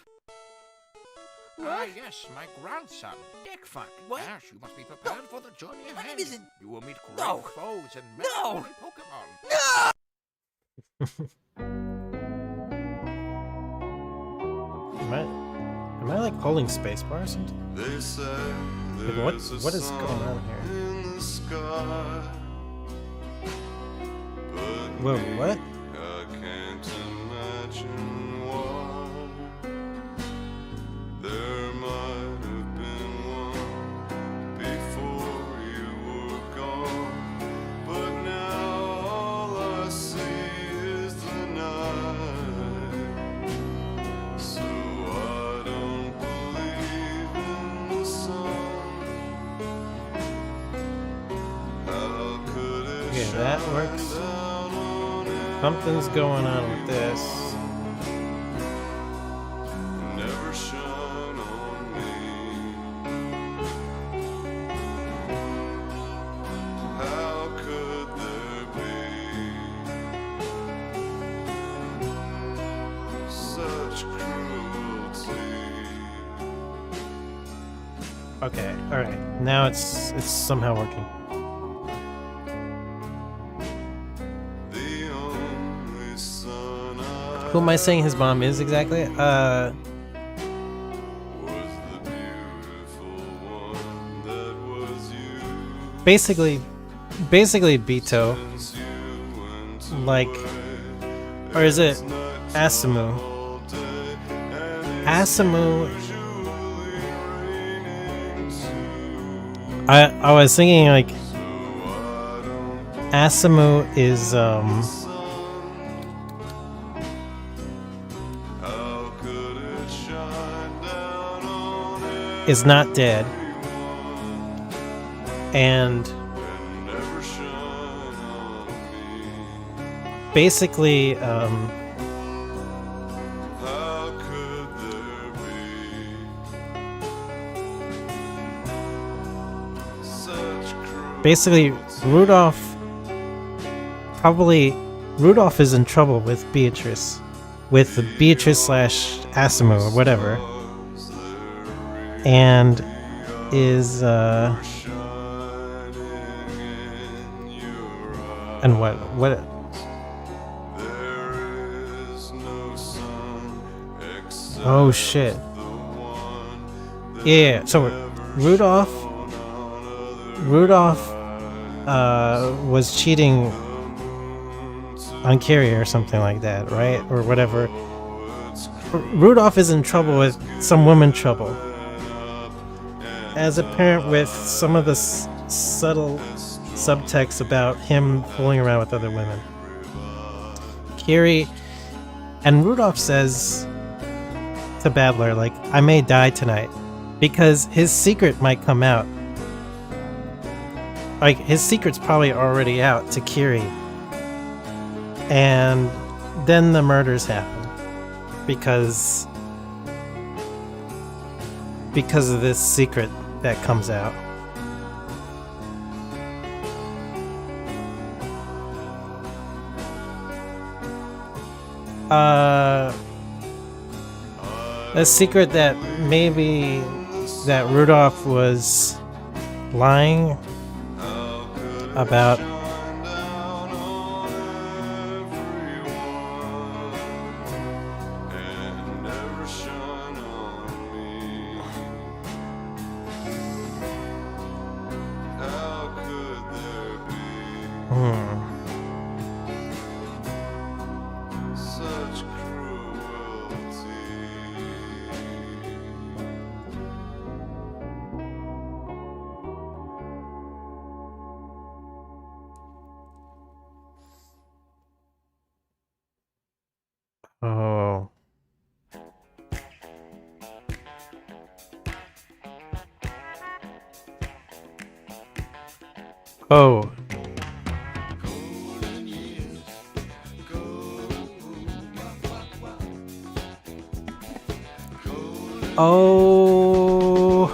[SPEAKER 14] What?
[SPEAKER 15] Ah, yes, my grandson, Dick Fuck.
[SPEAKER 14] What?
[SPEAKER 15] Ash, you must be prepared for the journey
[SPEAKER 14] My
[SPEAKER 15] ahead.
[SPEAKER 14] name isn't...
[SPEAKER 15] You will meet great
[SPEAKER 14] No.
[SPEAKER 15] foes and many
[SPEAKER 14] No.
[SPEAKER 15] holy Pokemon.
[SPEAKER 1] Am I like holding spacebar or something?
[SPEAKER 8] They say
[SPEAKER 1] Like, what is going on here?
[SPEAKER 8] in the sky. But
[SPEAKER 1] Whoa,
[SPEAKER 8] me,
[SPEAKER 1] what?
[SPEAKER 8] I can't imagine why. There might have been one before you were gone, but now all I see is the night. So I don't believe in the sun. How could it
[SPEAKER 1] Okay, that
[SPEAKER 8] shine
[SPEAKER 1] works.
[SPEAKER 8] down on
[SPEAKER 1] Something's going on with this.
[SPEAKER 8] never shine on me? How could there be such cruelty?
[SPEAKER 1] Okay, alright. Now it's somehow working.
[SPEAKER 8] The only son I
[SPEAKER 1] Who am I saying his mom is exactly?
[SPEAKER 8] was the beautiful one that was you.
[SPEAKER 1] Basically Beto.
[SPEAKER 8] Since you went
[SPEAKER 1] Like,
[SPEAKER 8] away,
[SPEAKER 1] or is it
[SPEAKER 8] it's nighttime
[SPEAKER 1] Asamu?
[SPEAKER 8] all day, and
[SPEAKER 1] Asamu.
[SPEAKER 8] it's usually raining too.
[SPEAKER 1] I was thinking like
[SPEAKER 8] So I don't
[SPEAKER 1] Asamu is
[SPEAKER 8] How could it shine down on
[SPEAKER 1] is not dead, and
[SPEAKER 8] and never shine on me?
[SPEAKER 1] basically
[SPEAKER 8] How could there be such cruelty?
[SPEAKER 1] basically Rudolph is in trouble with Beatrice slash Asamu or whatever.
[SPEAKER 8] Was there
[SPEAKER 1] and is and what oh shit. Yeah, so Rudolph was cheating on Carrie or something like that, right? Or whatever. Rudolph is in trouble with some woman trouble. As a parent, with some of the subtle subtext about him fooling around with other women. Carrie and Rudolph says to Badler, like, I may die tonight, because his secret might come out. Like, his secret's probably already out to Kiri. And then the murders happen. Because of this secret that comes out. A secret that maybe that Rudolph was lying about. Oh. Oh.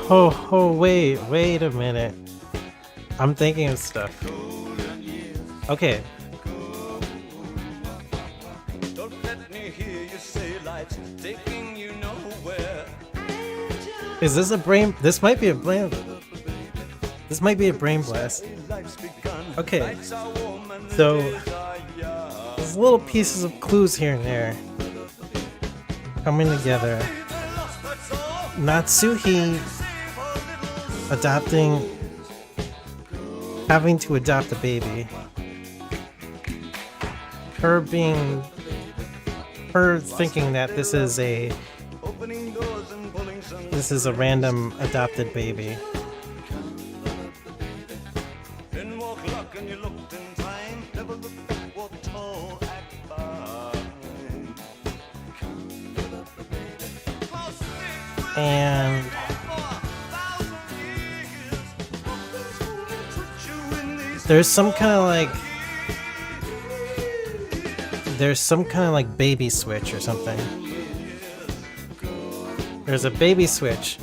[SPEAKER 1] Oh, wait a minute. I'm thinking of stuff. Okay. Is this a brain? This might be a brain. This might be a brain blast. Okay. So there's little pieces of clues here and there coming together. Natsuhi having to adopt a baby. Her thinking that this is a random adopted baby. And there's some kind of like baby switch or something. There's a baby switch.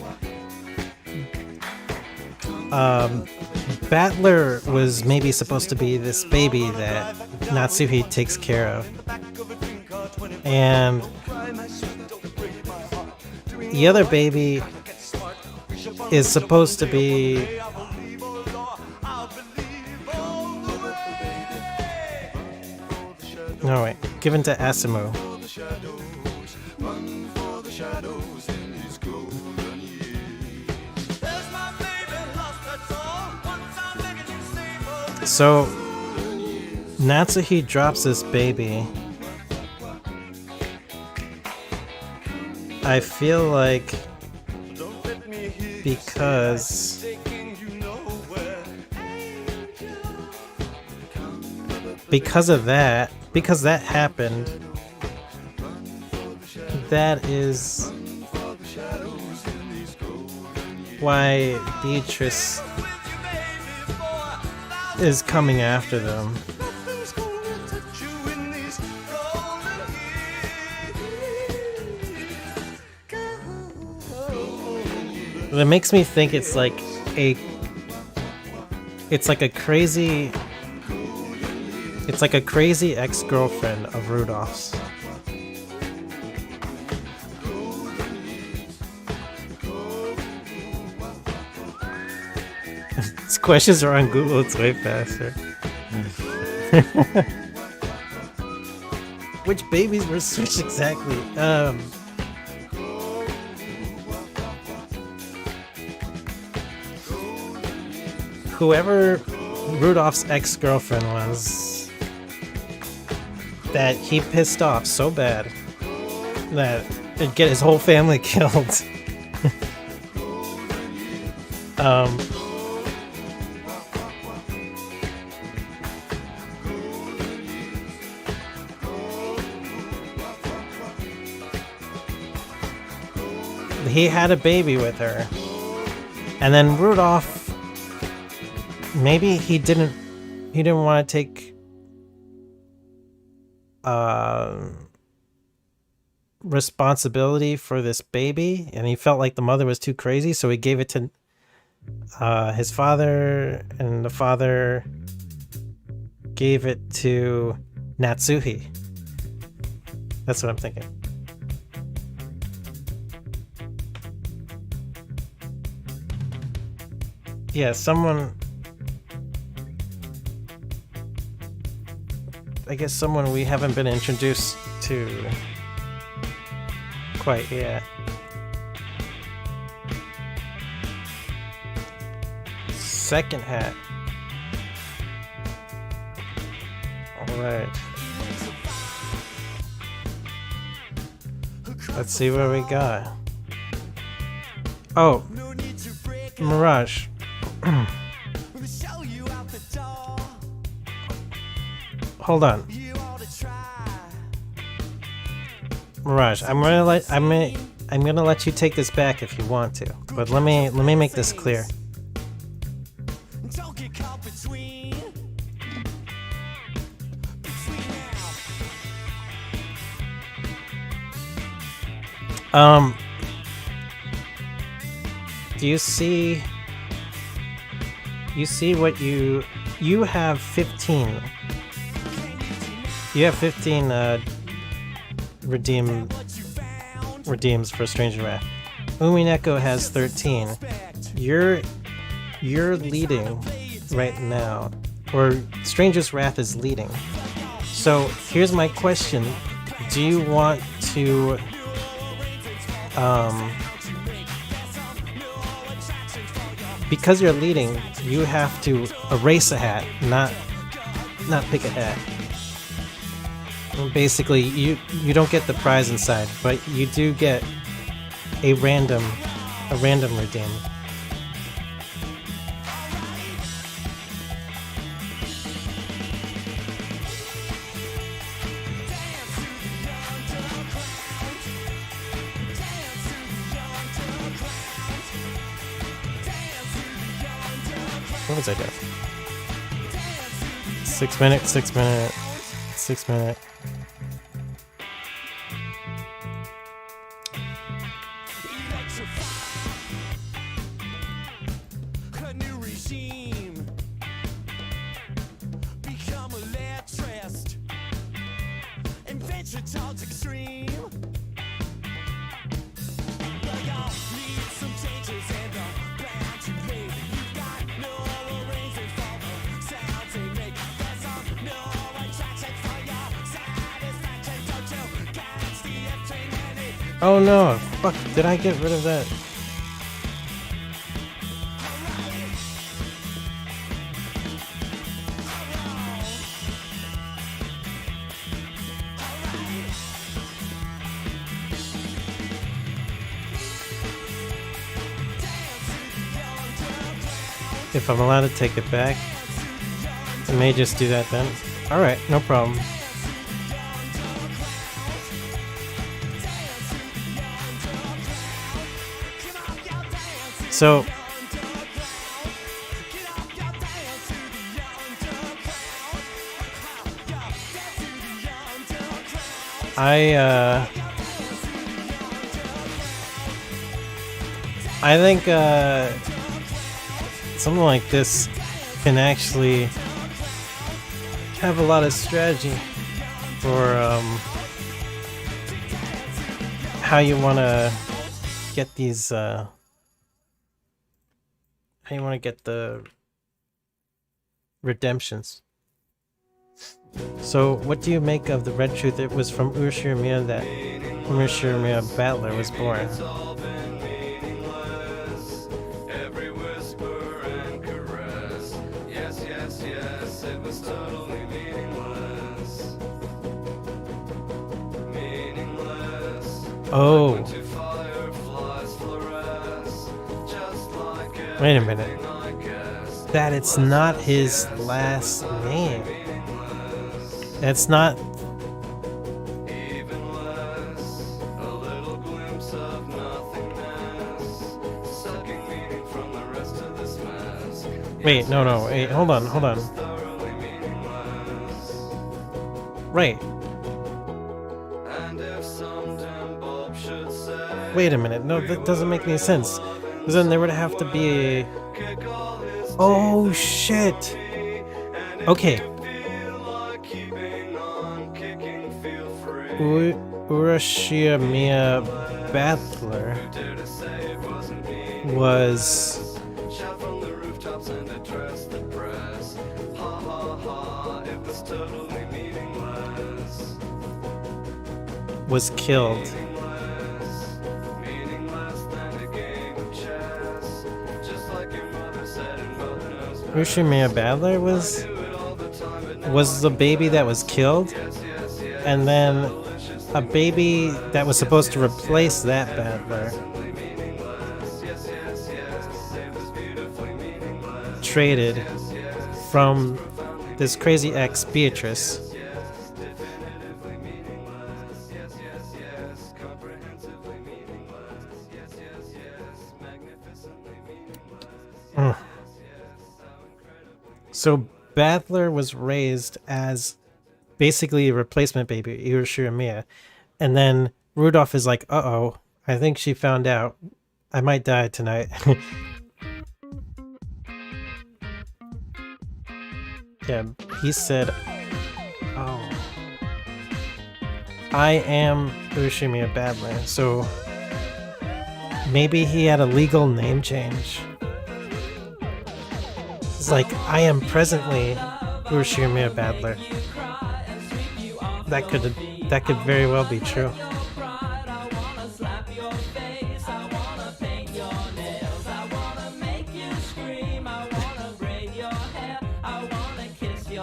[SPEAKER 1] Battler was maybe supposed to be this baby that Natsuhi takes care of. And the other baby is supposed to be no wait, given to Asimu. So Natsuhi drops this baby. I feel like because that happened, that is why Beatrice is coming after them. It makes me think it's like a crazy ex-girlfriend of Rudolph's. These questions are on Google, it's way faster. Which babies were switched exactly? Whoever Rudolph's ex-girlfriend was, that he pissed off so bad that it'd get his whole family killed. He had a baby with her, and then Rudolph, maybe he didn't want to take responsibility for this baby, and he felt like the mother was too crazy, so he gave it to his father, and the father gave it to Natsuhi. That's what I'm thinking. Yeah, I guess someone we haven't been introduced to quite yet. Second hat. Alright. Let's see what we got. Oh, Mirage. Hold on, Mirage. I'm gonna let you take this back if you want to, but let me make this clear. Do you see? You see what you have 15. You have 15 redeems for Stranger Wrath. Umineko has 13. You're leading right now, or Stranger's Wrath is leading. So here's my question: do you want to because you're leading, you have to erase a hat, not pick a hat. Basically, you don't get the prize inside, but you do get a random redeem. What was I doing? 6 minutes, 6 minutes, 6 minutes. Oh no, fuck, did I get rid of that? If I'm allowed to take it back, I may just do that then. Alright, no problem. So I think something like this can actually have a lot of strategy for how you want to get these I want to get the redemptions. So, what do you make of the red truth? It was from Urashiramiya that Urashiramiya Battler was born.
[SPEAKER 8] Every whisper and caress. Yes, yes, yes, it was totally meaningless. Meaningless.
[SPEAKER 1] Oh.
[SPEAKER 8] When two fireflies fluoresce, just like
[SPEAKER 1] Wait a minute.
[SPEAKER 8] everything I guessed.
[SPEAKER 1] That it's not his last name. That's not.
[SPEAKER 8] Even less, a little glimpse of nothingness, sucking meaning from the rest of this mess.
[SPEAKER 1] Wait, no, wait, hold on.
[SPEAKER 8] Thoroughly meaningless.
[SPEAKER 1] Right.
[SPEAKER 8] And if some dim bulb should say,
[SPEAKER 1] Wait a minute. No, that doesn't make any sense. Because then there would have to be a.
[SPEAKER 8] kick all his
[SPEAKER 1] Oh shit. Okay.
[SPEAKER 8] keeping on kicking, feel free.
[SPEAKER 1] Urashiramiya Battler
[SPEAKER 8] Dare to say it wasn't me.
[SPEAKER 1] was
[SPEAKER 8] Shout from the rooftops and address the press. Ha ha ha, it was totally meaningless.
[SPEAKER 1] killed.
[SPEAKER 8] Meaningless than a game of chess. Just like your mother said, and mother knows best.
[SPEAKER 1] Urashiramiya Battler was the baby that was killed, and then a baby that was supposed to replace that Battler traded from this crazy ex Beatrice. So Battler was raised as basically a replacement baby, Urashiramiya, and then Rudolph is like, "Uh-oh, I think she found out. I might die tonight." Yeah, he said, "Oh, I am Urashiramiya Battler." So maybe he had a legal name change. It's like, I am presently Urashiramiya Battler. That could very well be true.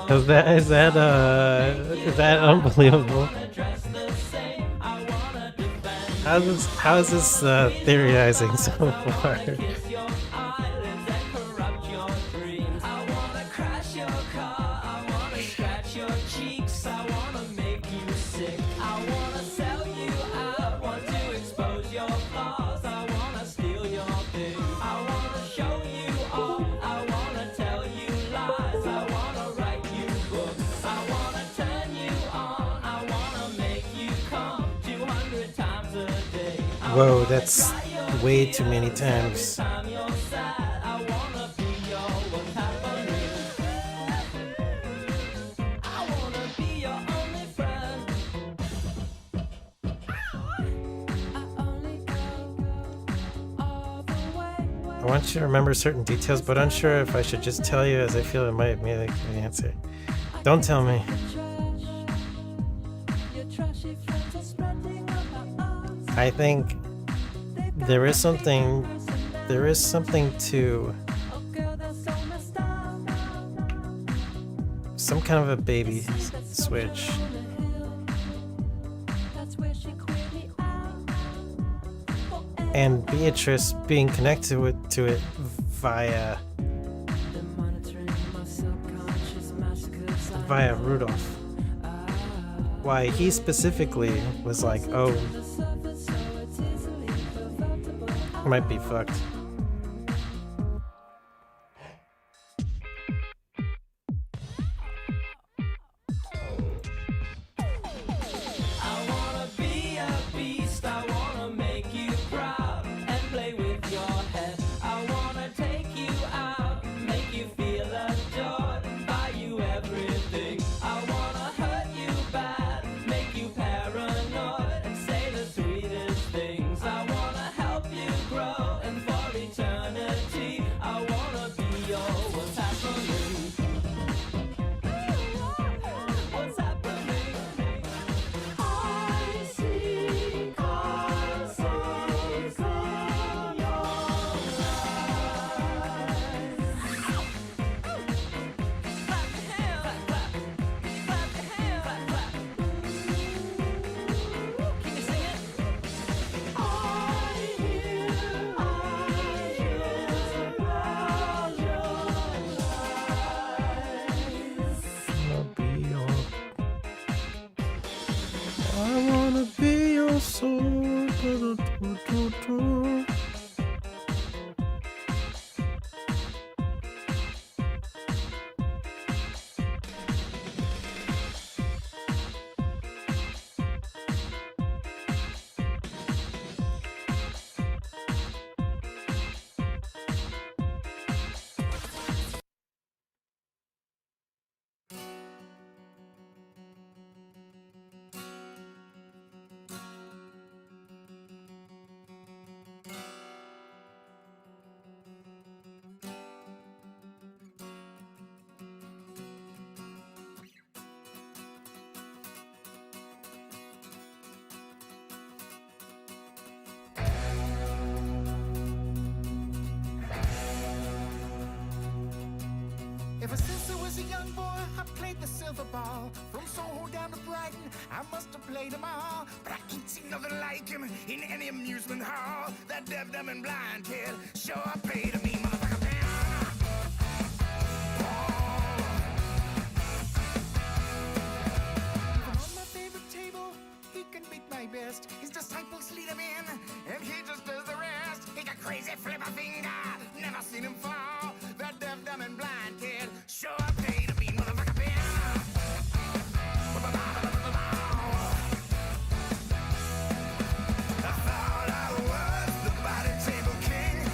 [SPEAKER 1] Is that unbelievable? How is this theorizing so far? Whoa, that's way too many times. I want you to remember certain details, but unsure if I should just tell you as I feel it might make the answer. Don't tell me. I think there is something to some kind of a baby switch. And Beatrice being connected to it via Rudolph. Why he specifically was like, oh, might be fucked.
[SPEAKER 10] was a young boy, I played the silver ball. From Soho down to Brighton, I must have played them all. But I ain't seen nothing like him in any amusement hall. That deaf, dumb, and blind kid sure paid to me, motherfucker. On my favorite table, he can beat my best. His disciples lead him in, and he just does the rest. He got crazy flipper finger, never seen him fall. That deaf, dumb, and blind kid sure paid to me, motherfucker.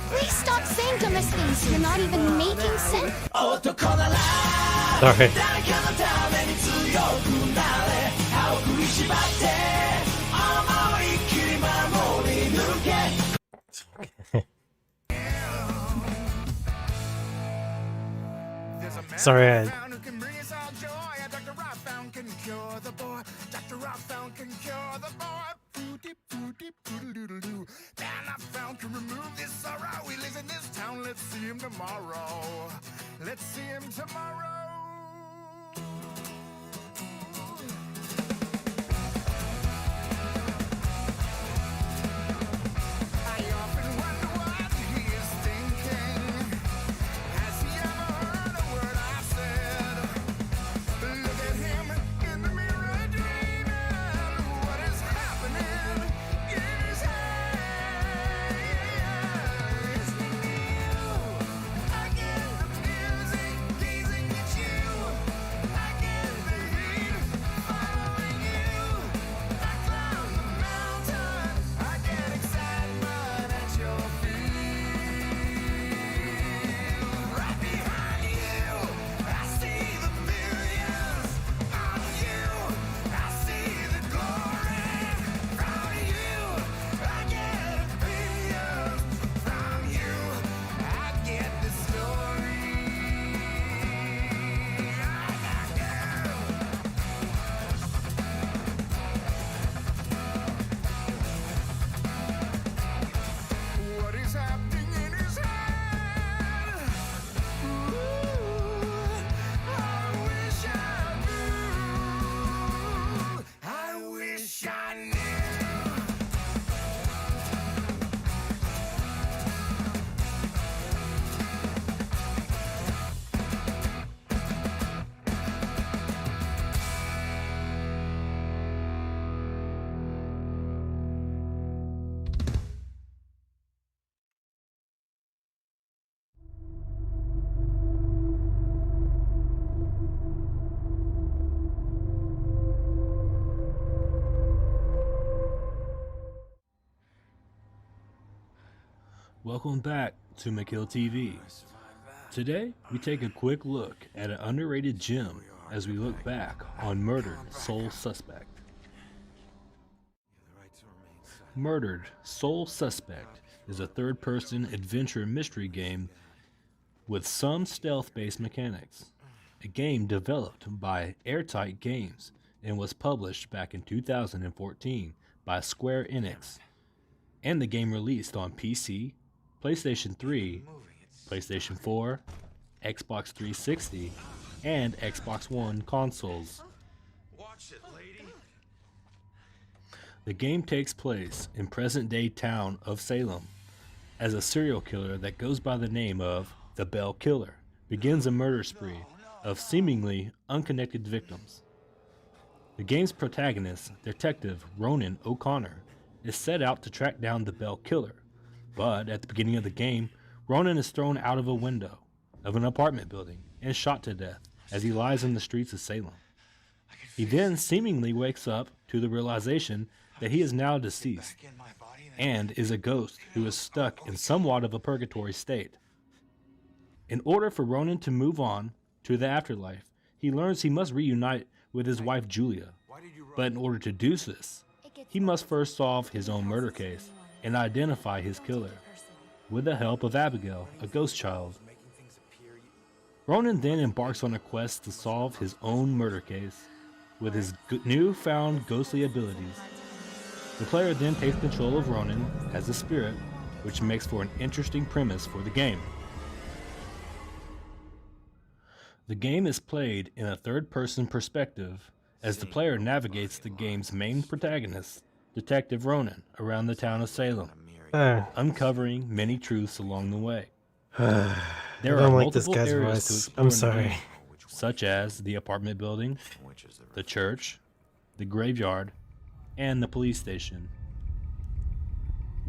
[SPEAKER 16] Please stop saying dumbass things. You're not even making sense.
[SPEAKER 1] Sorry. Sorry, I...
[SPEAKER 10] Let's see him tomorrow. Let's see him tomorrow. I often wonder what he is thinking. Has he ever heard a word I said? Look at him in the mirror dreaming. What is happening in his head? It's new. I get the music gazing at you. I get the heat following you. I climb the mountain. I get excitement at your feet. Right behind you, I see the millions. On you, I see the glory. From you, I get opinions. From you, I get the story. What is happening in his head? Ooh, I wish I knew. I wish I knew.
[SPEAKER 17] Welcome back to McKill TV. Today, we take a quick look at an underrated gem as we look back on Murdered Soul Suspect. Murdered Soul Suspect is a third-person adventure mystery game with some stealth-based mechanics. A game developed by Airtight Games and was published back in 2014 by Square Enix, and the game released on PC, PlayStation 3, PlayStation 4, Xbox 360, and Xbox One consoles. The game takes place in present-day town of Salem, as a serial killer that goes by the name of the Bell Killer begins a murder spree of seemingly unconnected victims. The game's protagonist, Detective Ronan O'Connor, is set out to track down the Bell Killer, but at the beginning of the game, Ronan is thrown out of a window of an apartment building and shot to death as he lies in the streets of Salem. He then seemingly wakes up to the realization that he is now deceased and is a ghost who is stuck in somewhat of a purgatory state. In order for Ronan to move on to the afterlife, he learns he must reunite with his wife Julia, but in order to do this, he must first solve his own murder case and identify his killer, with the help of Abigail, a ghost child. Ronan then embarks on a quest to solve his own murder case with his newfound ghostly abilities. The player then takes control of Ronan as a spirit, which makes for an interesting premise for the game. The game is played in a third-person perspective as the player navigates the game's main protagonist, Detective Ronan, around the town of Salem, uncovering many truths along the way.
[SPEAKER 1] I
[SPEAKER 17] There
[SPEAKER 1] don't
[SPEAKER 17] are
[SPEAKER 1] like this
[SPEAKER 17] multiple
[SPEAKER 1] guy's
[SPEAKER 17] areas to
[SPEAKER 1] voice.
[SPEAKER 17] explore
[SPEAKER 1] I'm
[SPEAKER 17] in the
[SPEAKER 1] sorry.
[SPEAKER 17] game, such as the apartment building, the church, the graveyard, and the police station.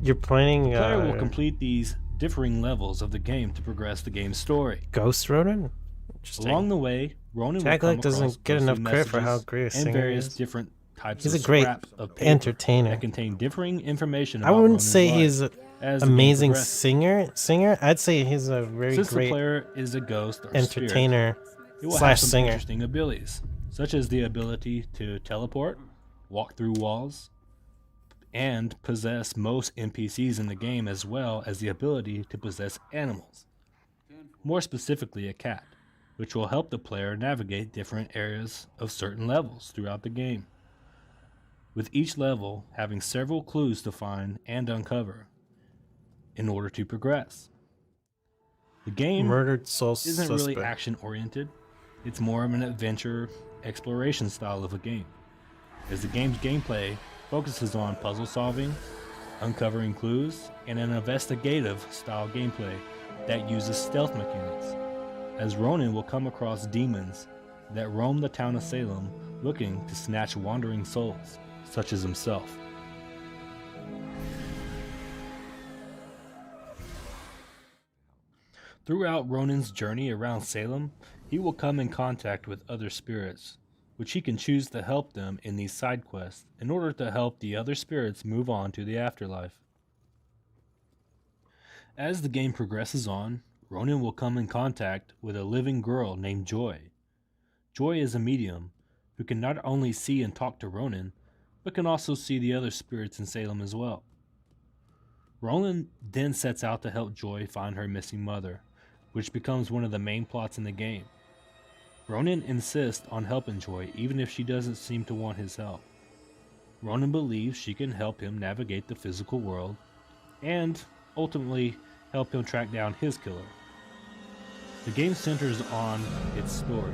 [SPEAKER 1] You're playing
[SPEAKER 17] The player will complete these differing levels of the game to progress the game's story.
[SPEAKER 1] Ghost Ronan? Interesting.
[SPEAKER 17] Along the way, Ronan
[SPEAKER 1] Jack
[SPEAKER 17] will come
[SPEAKER 1] Black doesn't
[SPEAKER 17] across
[SPEAKER 1] get enough
[SPEAKER 17] ghostly
[SPEAKER 1] credit for how
[SPEAKER 17] messages
[SPEAKER 1] great a
[SPEAKER 17] and
[SPEAKER 1] singer he
[SPEAKER 17] various
[SPEAKER 1] is.
[SPEAKER 17] different types
[SPEAKER 1] He's
[SPEAKER 17] of
[SPEAKER 1] a great
[SPEAKER 17] scraps of paper
[SPEAKER 1] entertainer.
[SPEAKER 17] that contain differing information
[SPEAKER 1] I
[SPEAKER 17] about
[SPEAKER 1] wouldn't
[SPEAKER 17] Ronan's
[SPEAKER 1] say
[SPEAKER 17] life
[SPEAKER 1] he's an
[SPEAKER 17] as the game
[SPEAKER 1] amazing
[SPEAKER 17] progresses.
[SPEAKER 1] singer. I'd say he's a very
[SPEAKER 17] Since the
[SPEAKER 1] great
[SPEAKER 17] player is a ghost or
[SPEAKER 1] entertainer
[SPEAKER 17] spirit, it will
[SPEAKER 1] /
[SPEAKER 17] have some
[SPEAKER 1] singer.
[SPEAKER 17] interesting abilities, such as the ability to teleport, walk through walls, and possess most NPCs in the game, as well as the ability to possess animals, more specifically a cat, which will help the player navigate different areas of certain levels throughout the game, with each level having several clues to find and uncover in order to progress. The game
[SPEAKER 1] Murdered Soul
[SPEAKER 17] isn't really
[SPEAKER 1] Suspect.
[SPEAKER 17] action-oriented. It's more of an adventure exploration style of a game, as the game's gameplay focuses on puzzle solving, uncovering clues, and an investigative style gameplay that uses stealth mechanics, as Ronan will come across demons that roam the town of Salem looking to snatch wandering souls, such as himself. Throughout Ronan's journey around Salem, he will come in contact with other spirits, which he can choose to help them in these side quests in order to help the other spirits move on to the afterlife. As the game progresses on, Ronan will come in contact with a living girl named Joy. Joy is a medium who can not only see and talk to Ronan, but can also see the other spirits in Salem as well. Ronan then sets out to help Joy find her missing mother, which becomes one of the main plots in the game. Ronan insists on helping Joy even if she doesn't seem to want his help. Ronan believes she can help him navigate the physical world and ultimately help him track down his killer. The game centers on its story,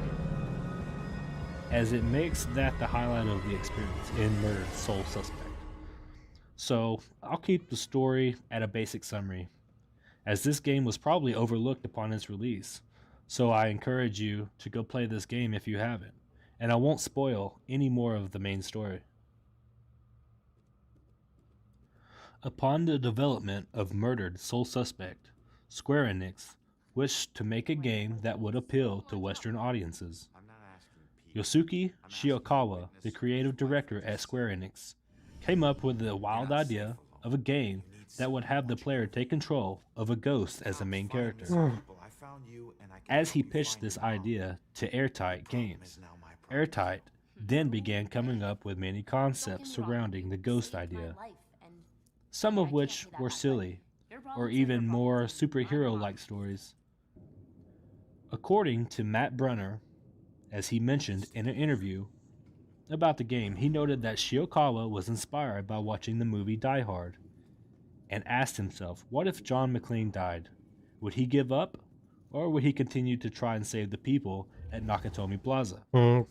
[SPEAKER 17] as it makes that the highlight of the experience in Murdered Soul Suspect. So I'll keep the story at a basic summary, as this game was probably overlooked upon its release, so I encourage you to go play this game if you haven't, and I won't spoil any more of the main story. Upon the development of Murdered Soul Suspect, Square Enix wished to make a game that would appeal to Western audiences. Yosuke Shiokawa, the creative director at Square Enix, came up with the wild idea of a game that would have the player take control of a ghost as a main character. As he pitched this idea to Airtight Games, Airtight then began coming up with many concepts surrounding the ghost idea, some of which were silly, or even more superhero-like stories. According to Matt Brunner, as he mentioned in an interview about the game, he noted that Shiokawa was inspired by watching the movie Die Hard, and asked himself, what if John McClane died? Would he give up, or would he continue to try and save the people at Nakatomi Plaza,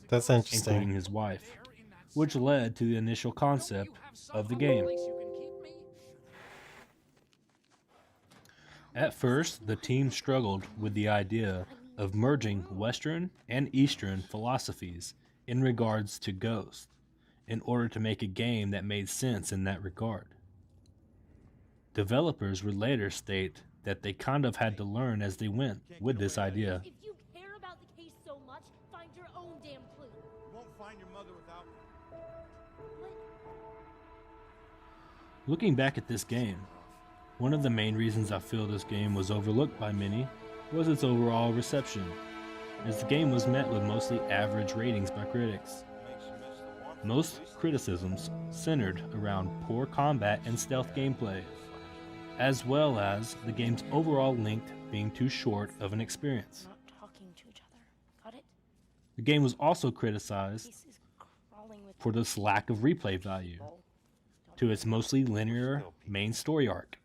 [SPEAKER 1] That's interesting.
[SPEAKER 17] including his wife, which led to the initial concept of the game. At first, the team struggled with the idea of merging Western and Eastern philosophies in regards to ghosts, in order to make a game that made sense in that regard. Developers would later state that they kind of had to learn as they went with this idea.
[SPEAKER 18] If you care about the case so much, find your own damn clue.
[SPEAKER 10] You won't find your mother without me.
[SPEAKER 17] Looking back at this game, one of the main reasons I feel this game was overlooked by many was its overall reception, as the game was met with mostly average ratings by critics. Most criticisms centered around poor combat and stealth gameplay, as well as the game's overall length being too short of an experience.
[SPEAKER 18] Talking to each other. Got it?
[SPEAKER 17] The game was also criticized for this lack of replay value to its mostly linear main story arc.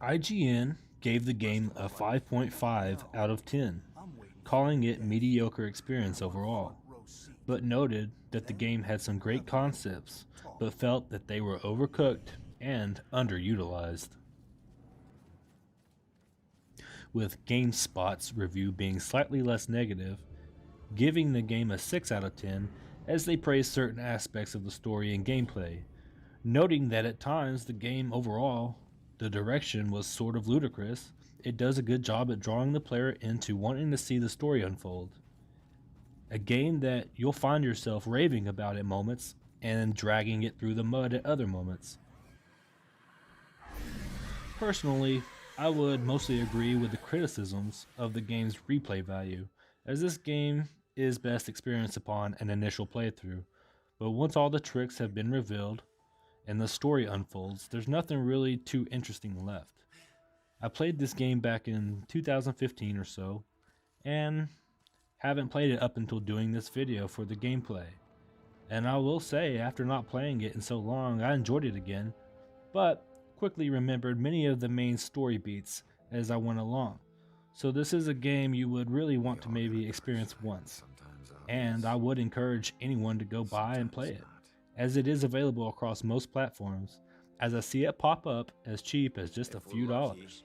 [SPEAKER 17] IGN gave the game a 5.5 out of 10, calling it mediocre experience overall, but noted that the game had some great concepts, but felt that they were overcooked and underutilized. With GameSpot's review being slightly less negative, giving the game a 6 out of 10 as they praise certain aspects of the story and gameplay, noting that at times the game overall, the direction was sort of ludicrous. It does a good job at drawing the player into wanting to see the story unfold. A game that you'll find yourself raving about at moments and dragging it through the mud at other moments. Personally, I would mostly agree with the criticisms of the game's replay value, as this game is best experienced upon an initial playthrough, but once all the tricks have been revealed and the story unfolds, there's nothing really too interesting left. I played this game back in 2015 or so, and haven't played it up until doing this video for the gameplay. And I will say, after not playing it in so long, I enjoyed it again, but quickly remembered many of the main story beats as I went along. So this is a game you would really want to maybe experience once, and I would encourage anyone to go buy and play it, as it is available across most platforms, as I see it pop up as cheap as just a few dollars.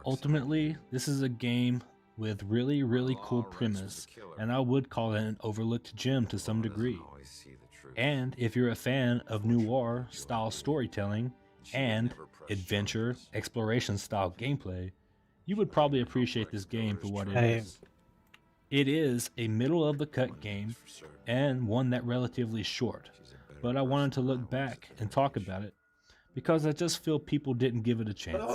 [SPEAKER 17] Ultimately, this is a game with really cool premise, and I would call it an overlooked gem to some degree. And if you're a fan of noir style storytelling and adventure exploration style gameplay, you would probably appreciate this game for what it is. It is a middle of the cut game and one that relatively short, but I wanted to look back and talk about it because I just feel people didn't give it a chance.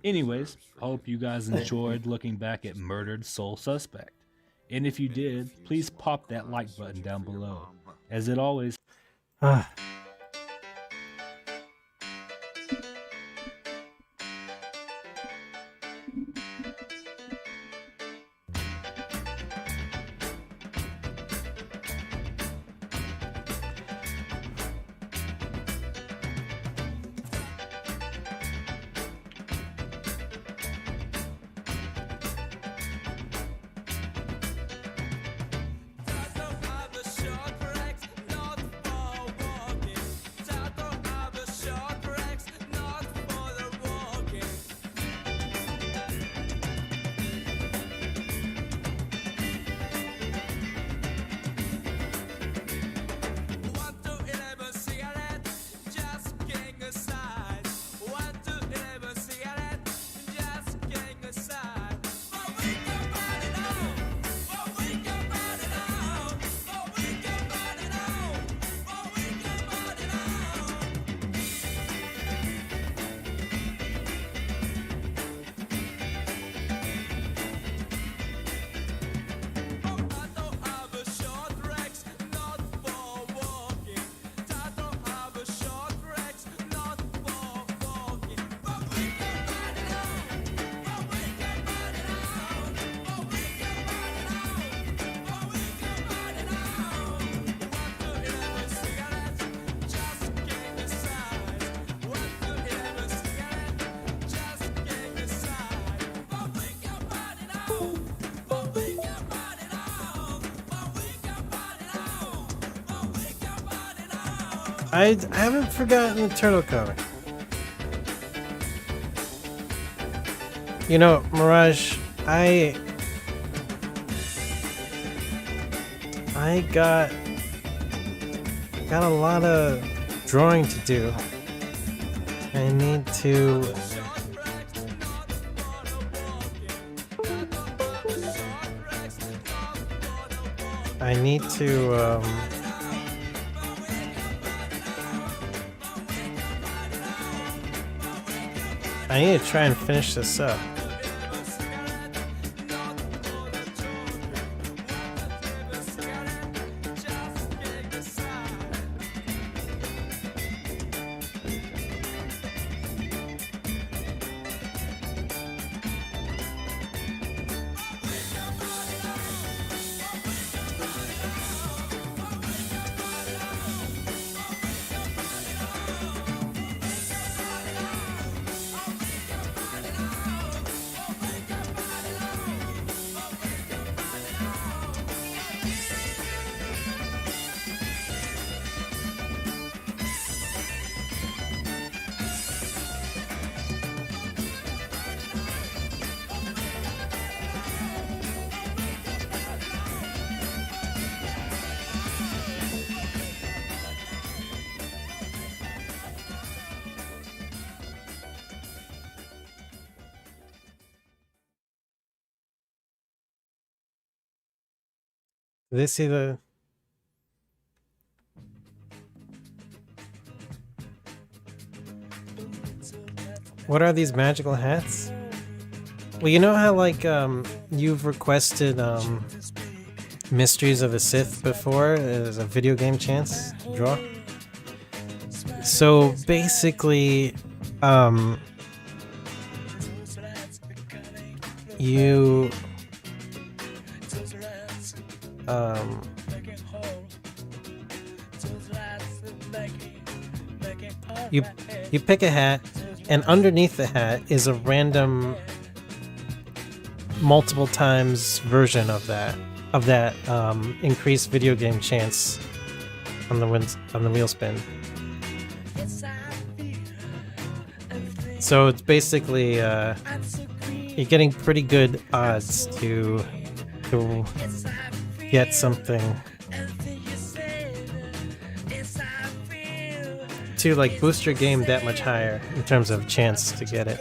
[SPEAKER 17] Anyways, I hope you guys enjoyed looking back at Murdered Soul Suspect. And if you did, please pop that like button down below. As it always...
[SPEAKER 1] I haven't forgotten the turtle comic. You know, Mirage, I got a lot of drawing to do. I need to I need to try and finish this up. Did they see the... What are these magical hats? Well, you know how, like, you've requested, Mysteries of the Sith before as a video game chance to draw? So, basically, you... You pick a hat, and underneath the hat is a random multiple times version of that increased video game chance on the wheel spin. So it's basically you're getting pretty good odds to get something, to like boost your game that much higher in terms of chance to get it.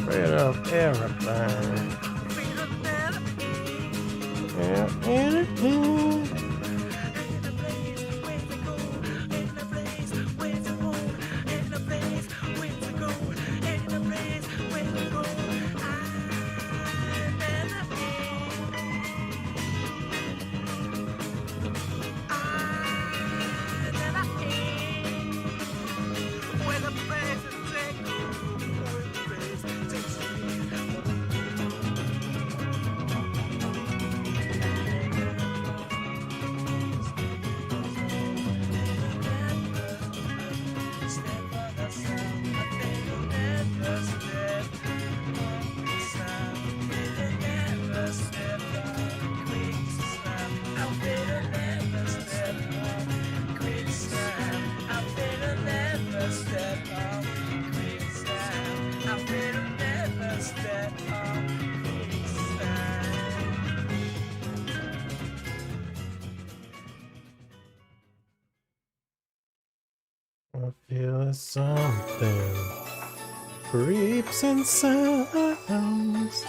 [SPEAKER 1] Right off everything. I feel something creeps and sounds.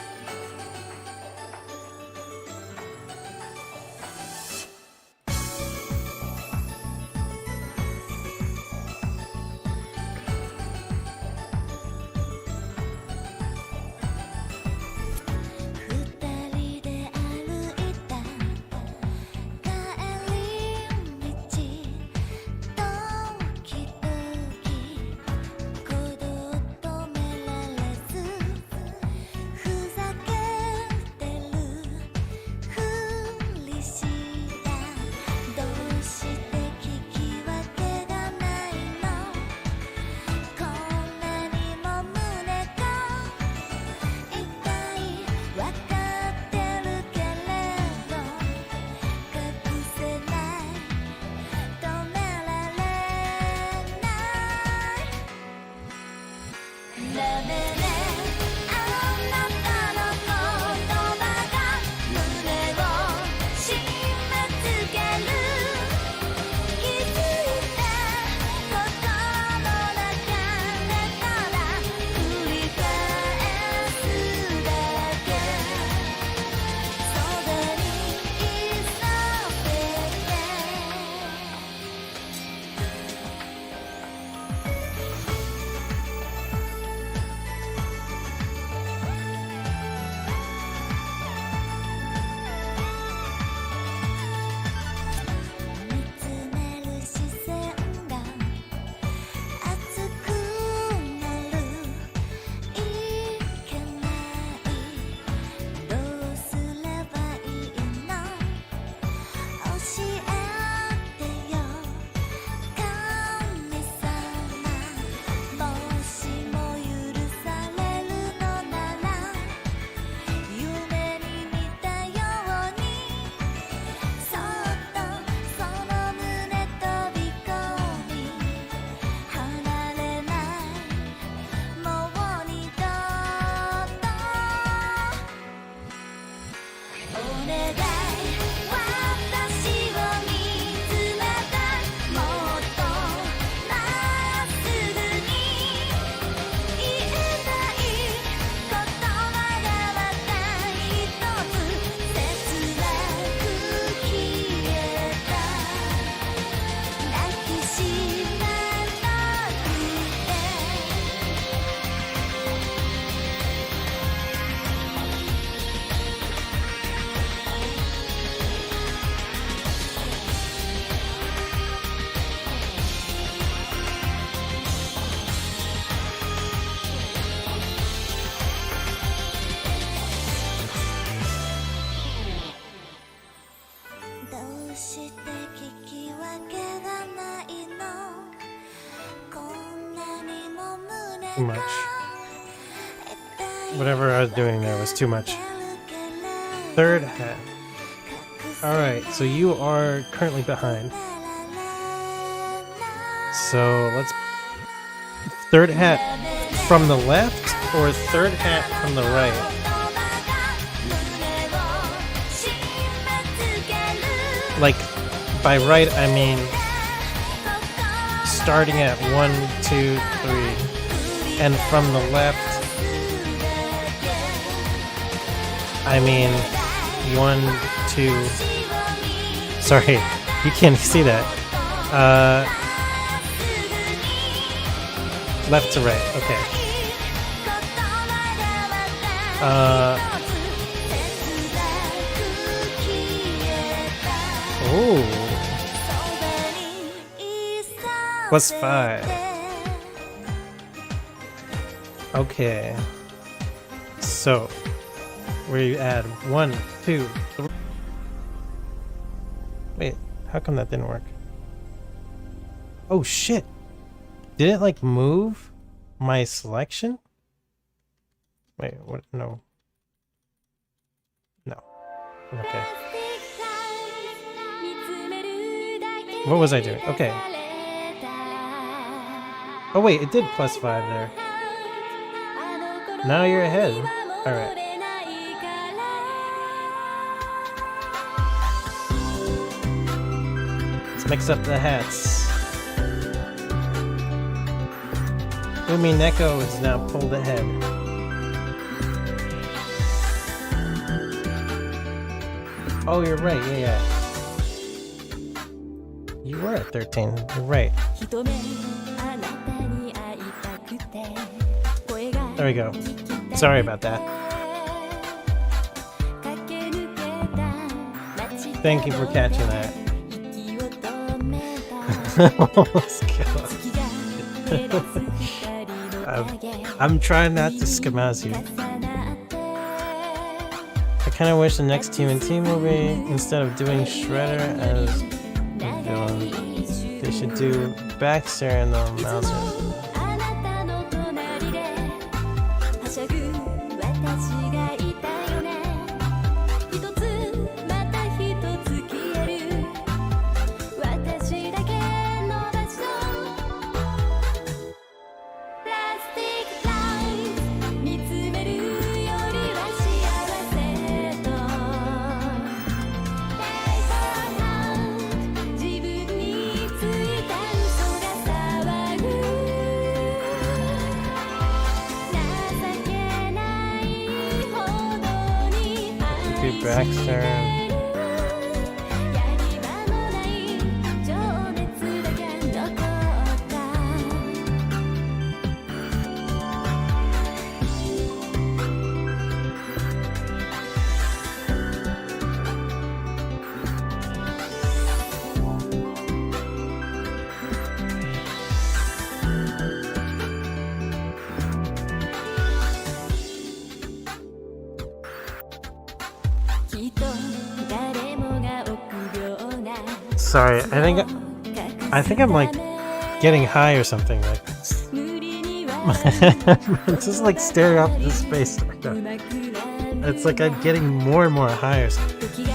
[SPEAKER 1] too much. Whatever I was doing there was too much. Third hat. Alright, so you are currently behind. So let's... Third hat from the left or third hat from the right? Like, by right I mean starting at 1, 2, 3. And from the left I mean 1, 2. Sorry, you can't see that. Left to right, okay. Ooh. +5. Okay. So, where you add 1, 2, 3. Wait, how come that didn't work? Oh shit! Did it like move my selection? Wait, what? No. No. Okay. What was I doing? Okay. Oh wait, it did +5 there. Now you're ahead. Alright. Let's mix up the hats. Umi Neko is now pulled ahead. Oh, you're right. Yeah. You were at 13. You're right. There we go. Sorry about that. Thank you for catching that. Almost killed. I'm trying not to schmaz you. I kind of wish the next TMNT movie, instead of doing Shredder as the villain, they should do Baxter and the Mouser. Baxter. Sorry, I think I'm like getting high or something. Like I'm just like staring off into space. It's like I'm getting more and more high or something.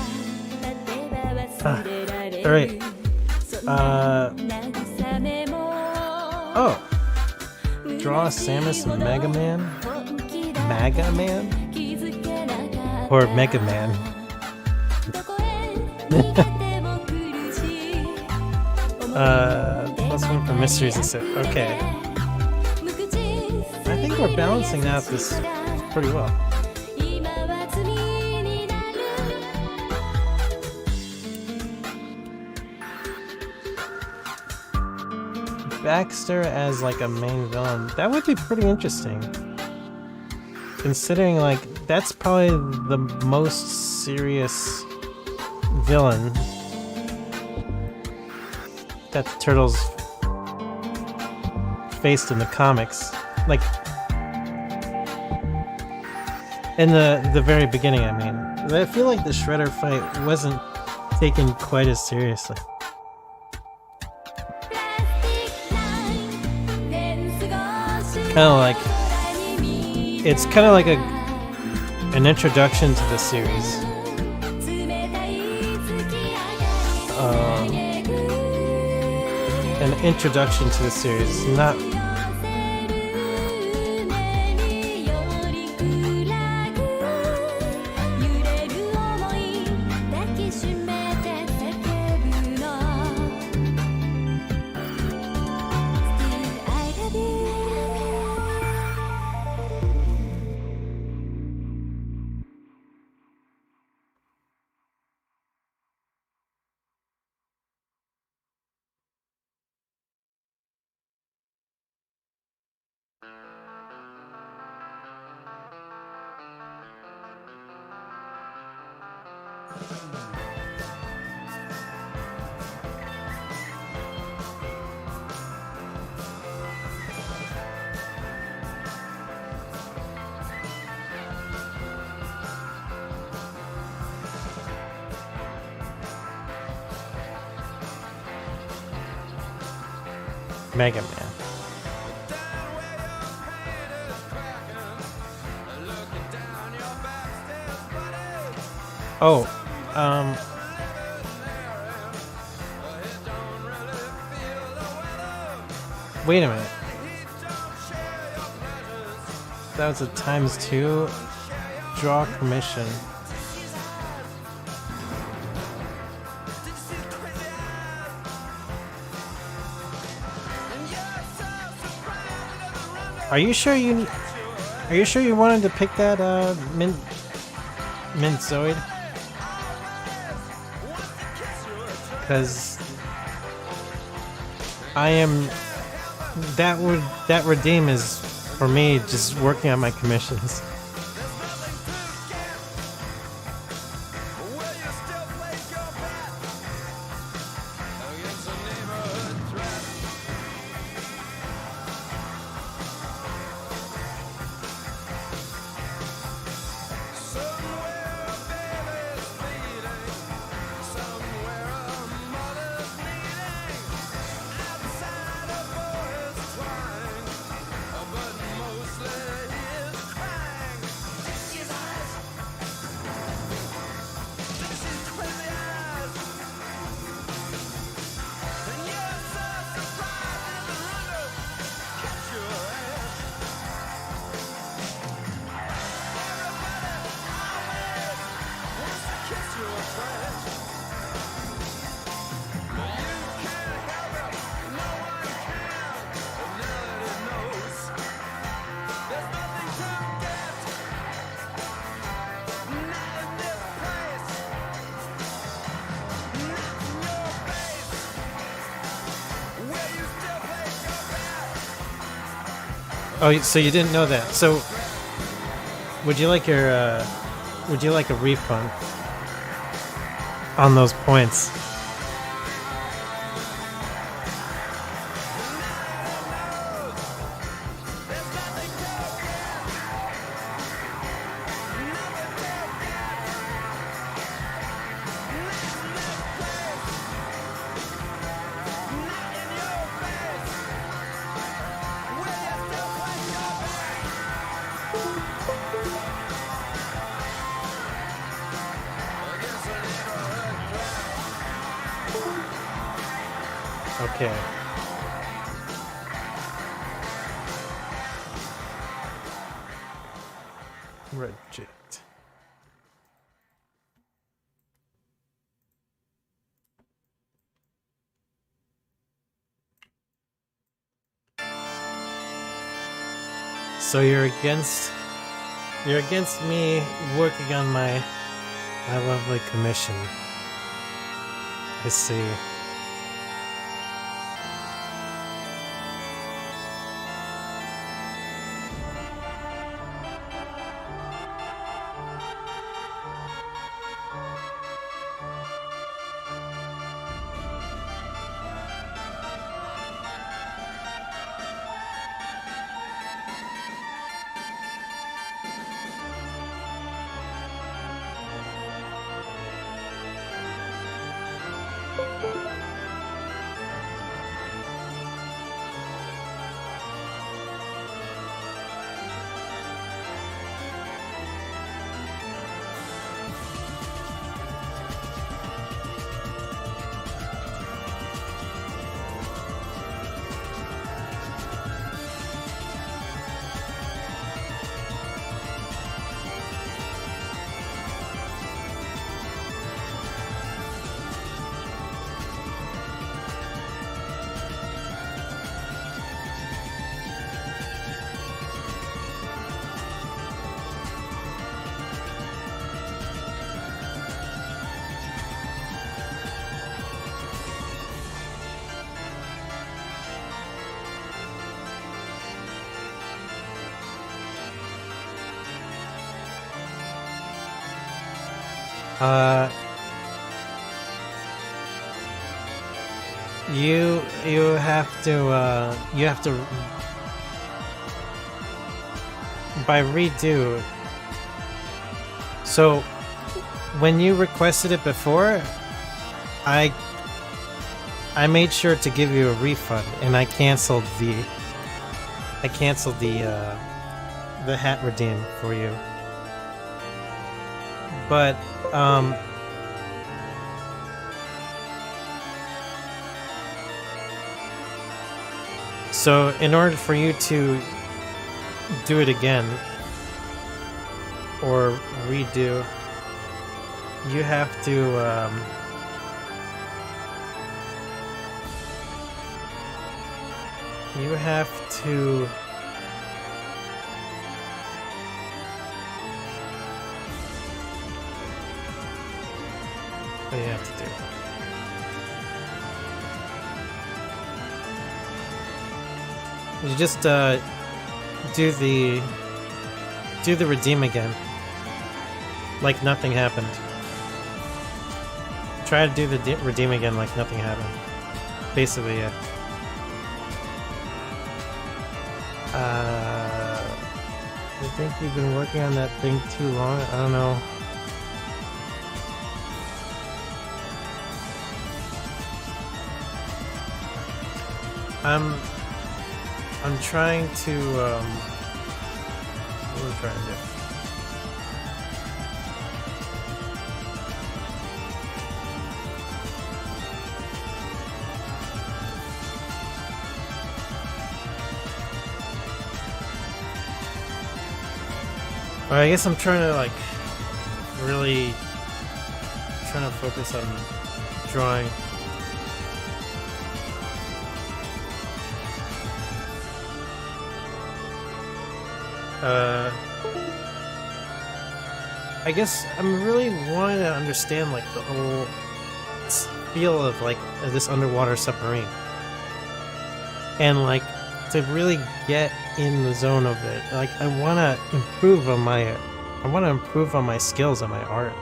[SPEAKER 1] All right. Oh, draw Samus Mega Man, or Mega Man. +1 for mysteries and stuff. Okay. I think we're balancing out this pretty well. Baxter as like a main villain. That would be pretty interesting. Considering like that's probably the most serious villain that the Turtles faced in the comics. Like in the very beginning, I mean. I feel like the Shredder fight wasn't taken quite as seriously. it's kind of like an introduction to the series. An introduction to the series, not. Mega Man. Oh, wait a minute. That was a ×2 draw commission. Are you sure you wanted to pick that Minzoid? Because that redeem is for me just working on my commissions. Oh, so you didn't know that. So, would you like a refund on those points? Okay. Reject. So you're against me working on my lovely commission. I see. Uh, you have to by redo. So when you requested it before, I made sure to give you a refund, and I canceled the hat redeem for you. But so in order for you to do it again or redo, you have to what do you have to do? You just do the redeem again, like nothing happened. Try to do the redeem again like nothing happened. Basically, yeah. I think you've been working on that thing too long. I don't know. I'm trying to what am I trying to do? Well, I guess I'm trying to like really trying to focus on drawing. I guess I'm really wanting to understand like the whole feel of like this underwater submarine, and like to really get in the zone of it. Like I want to improve on my skills and my art.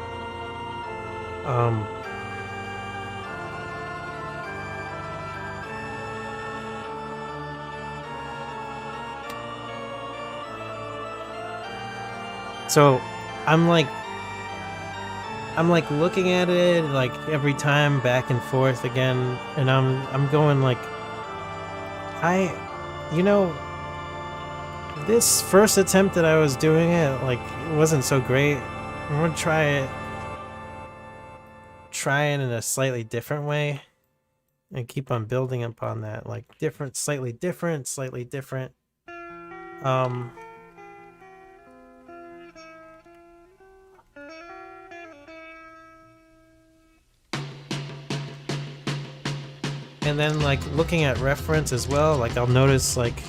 [SPEAKER 1] So I'm like looking at it like every time back and forth again, and I'm going like, you know, this first attempt that I was doing it, like, it wasn't so great. I'm gonna try it in a slightly different way and keep on building upon that, like slightly different. And then like looking at reference as well, like I'll notice like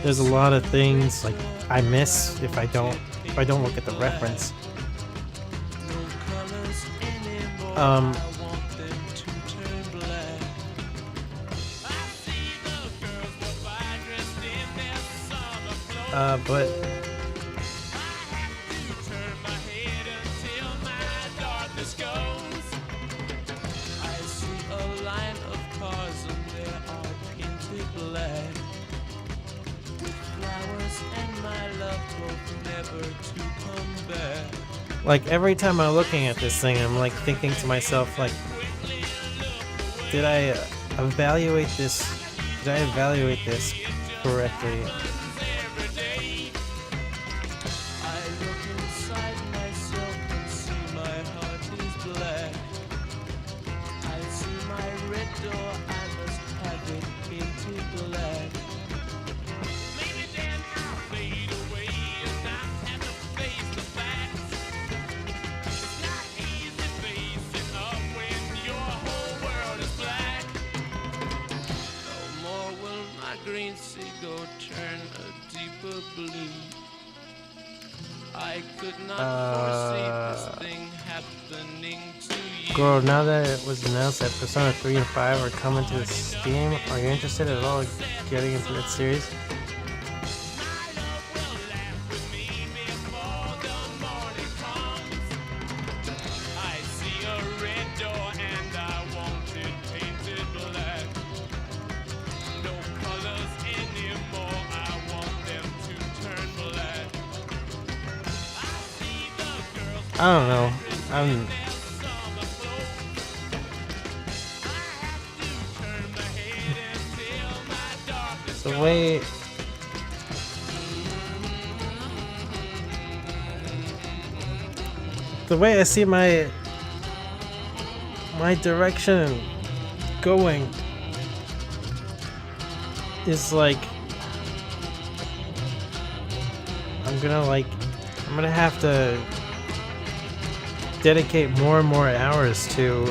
[SPEAKER 1] there's a lot of things like I miss if I don't look at the reference. But like every time I'm looking at this thing, I'm like thinking to myself, like, did I evaluate this correctly?
[SPEAKER 6] Green seagull turn a deeper blue. I could not foresee this thing happening to you.
[SPEAKER 1] Girl, now that it was announced that Persona 3 and 5 are coming to Steam, are you interested at all in getting into that series? I don't know. I'm the way I see my direction going is like I'm gonna have to dedicate more and more hours to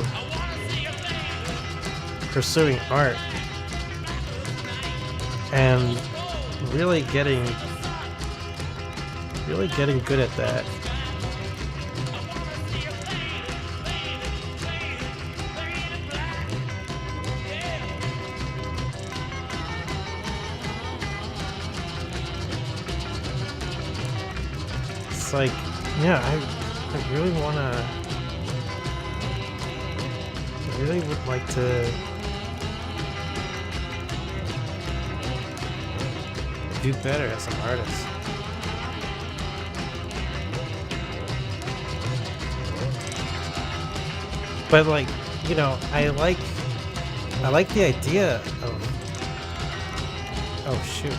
[SPEAKER 1] pursuing art and really getting good at that. It's like, yeah, I really wanna, I really would like to do better as an artist. But like, you know, I like the idea of, oh shoot,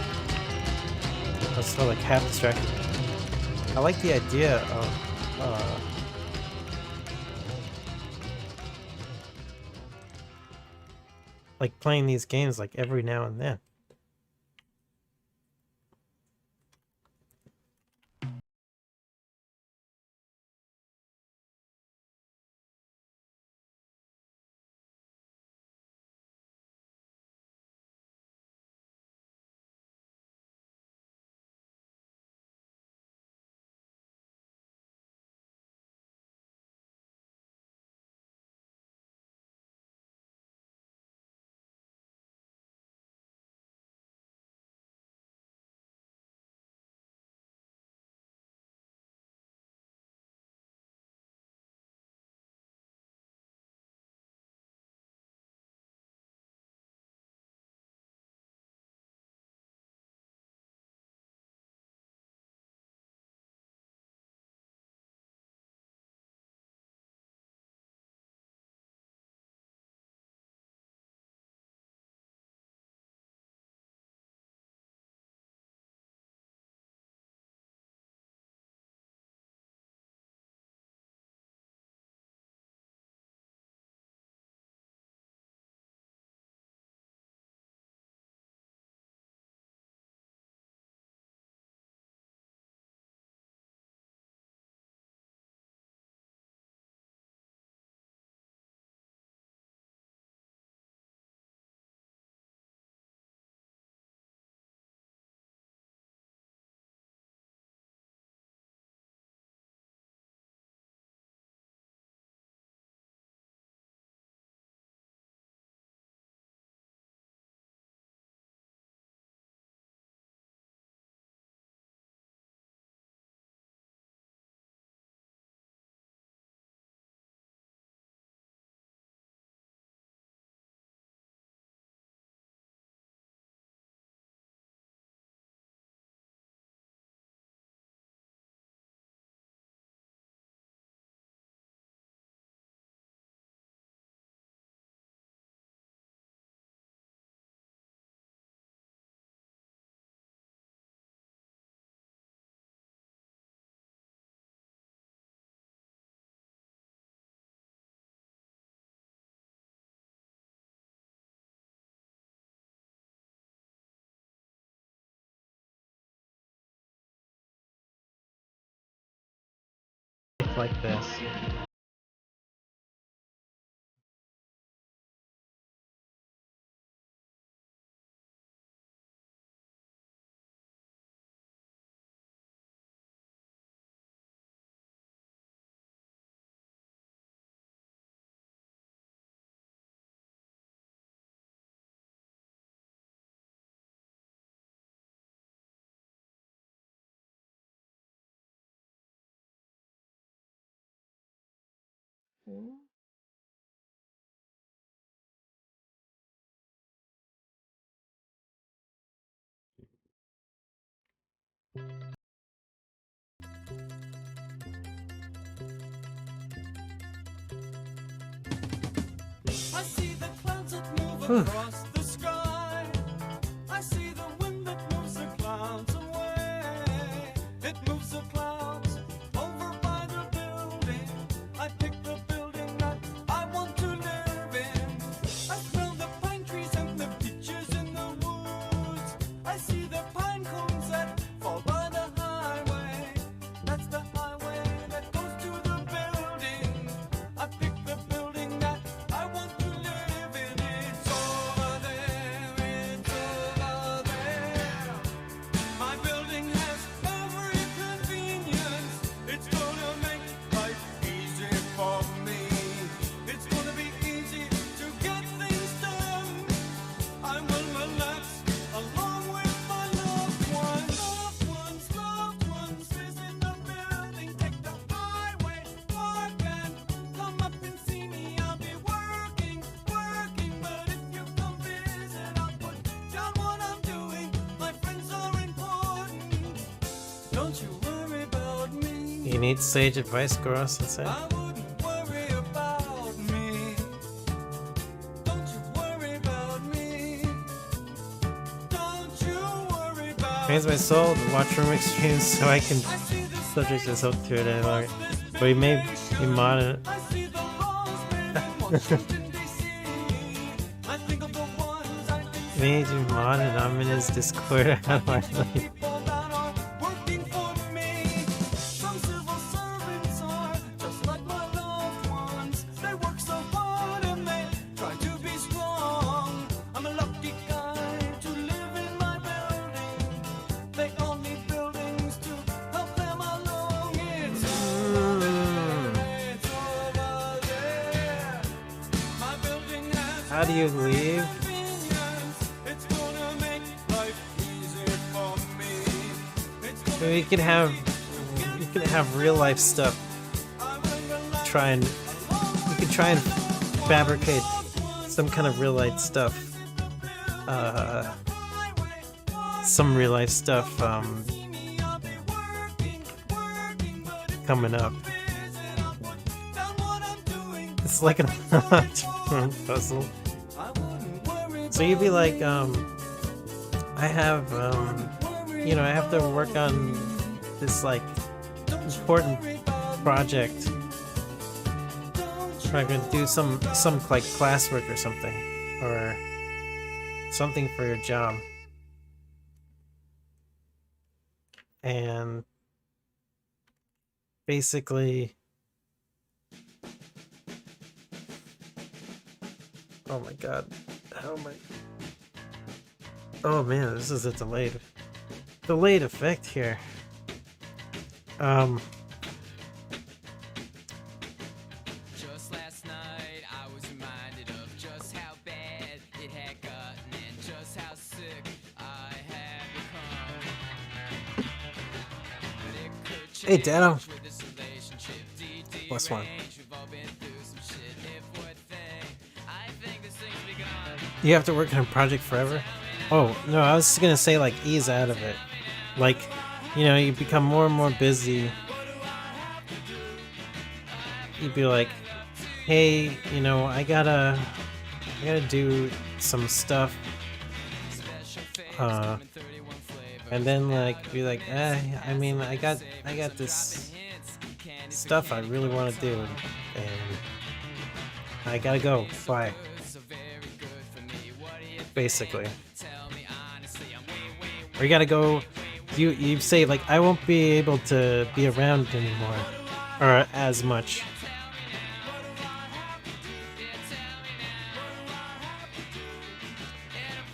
[SPEAKER 1] I was still like half distracted. I like the idea of like playing these games like every now and then. Like this.
[SPEAKER 6] across the sky. I see the wind that moves the clouds away. It moves the clouds over by the building. I pick the building that I want to live in. I smell the pine trees and the peaches in the woods. I see the pine cones that fall by the highway. That's the highway that goes to the building. I pick the building that I want to live in. It's over there, it's over there. My building has every convenience. It's gonna make life easy for me. It's gonna be easy to get things done. I will relax along with my loved ones. Loved ones, visit the building. Take the highway, park and come up and see me. I'll be working. But if you come visit, I'll put down what I'm doing. My friends are important. Don't you worry about me.
[SPEAKER 1] You need sage advice, Gross, that's it.
[SPEAKER 6] I wouldn't worry about me. Don't you worry about me. Don't you worry about
[SPEAKER 1] Praise my soul to watch remix streams so I can subject this hope to it anymore. But he may be modded. He may be modded. I'm in his Discord. How do I leave?
[SPEAKER 6] working for me. Some civil servants are just like my loved ones. They work so hard and they try to be strong. I'm a lucky guy to live in my building. They all need buildings to help them along. It's over there. My building has
[SPEAKER 1] How do you leave?
[SPEAKER 6] it's gonna make life easier for me. It's gonna
[SPEAKER 1] You can have real life stuff. You can try and fabricate some kind of real life stuff. Some real life stuff coming up. It's like a puzzle. So you'd be like, I have, I have to work on this like important project. I'm gonna do some like classwork or something for your job, and basically, oh my god, oh man, this is a delayed effect here.
[SPEAKER 7] Just last night, I was reminded of just how bad it had gotten and just how sick I had become. But it could
[SPEAKER 1] Hey, Dano.
[SPEAKER 7] change with this relationship.
[SPEAKER 1] Plus one.
[SPEAKER 7] We've all been through some shit. If one thing, I think this thing's begun.
[SPEAKER 1] You have to work on a project forever? Oh, no, I was just gonna say, like, ease out of it. Like, you become more and more busy. You'd be like, hey, I gotta do some stuff. And then, like, be like, I mean, I got this stuff I really want to do, and I gotta go. Bye. Basically. Or you gotta go, you say, like, I won't be able to be around anymore, or as much.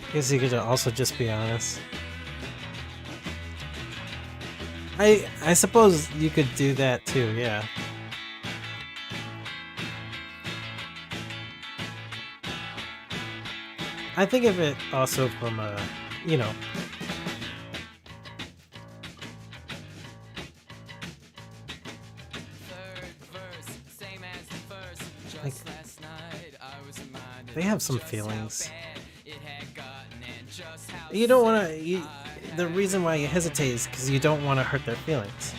[SPEAKER 1] I guess you could also just be honest. I suppose you could do that too, yeah. I think of it also from a, like, they have some feelings. You don't want to. The reason why you hesitate is because you don't want to hurt their feelings.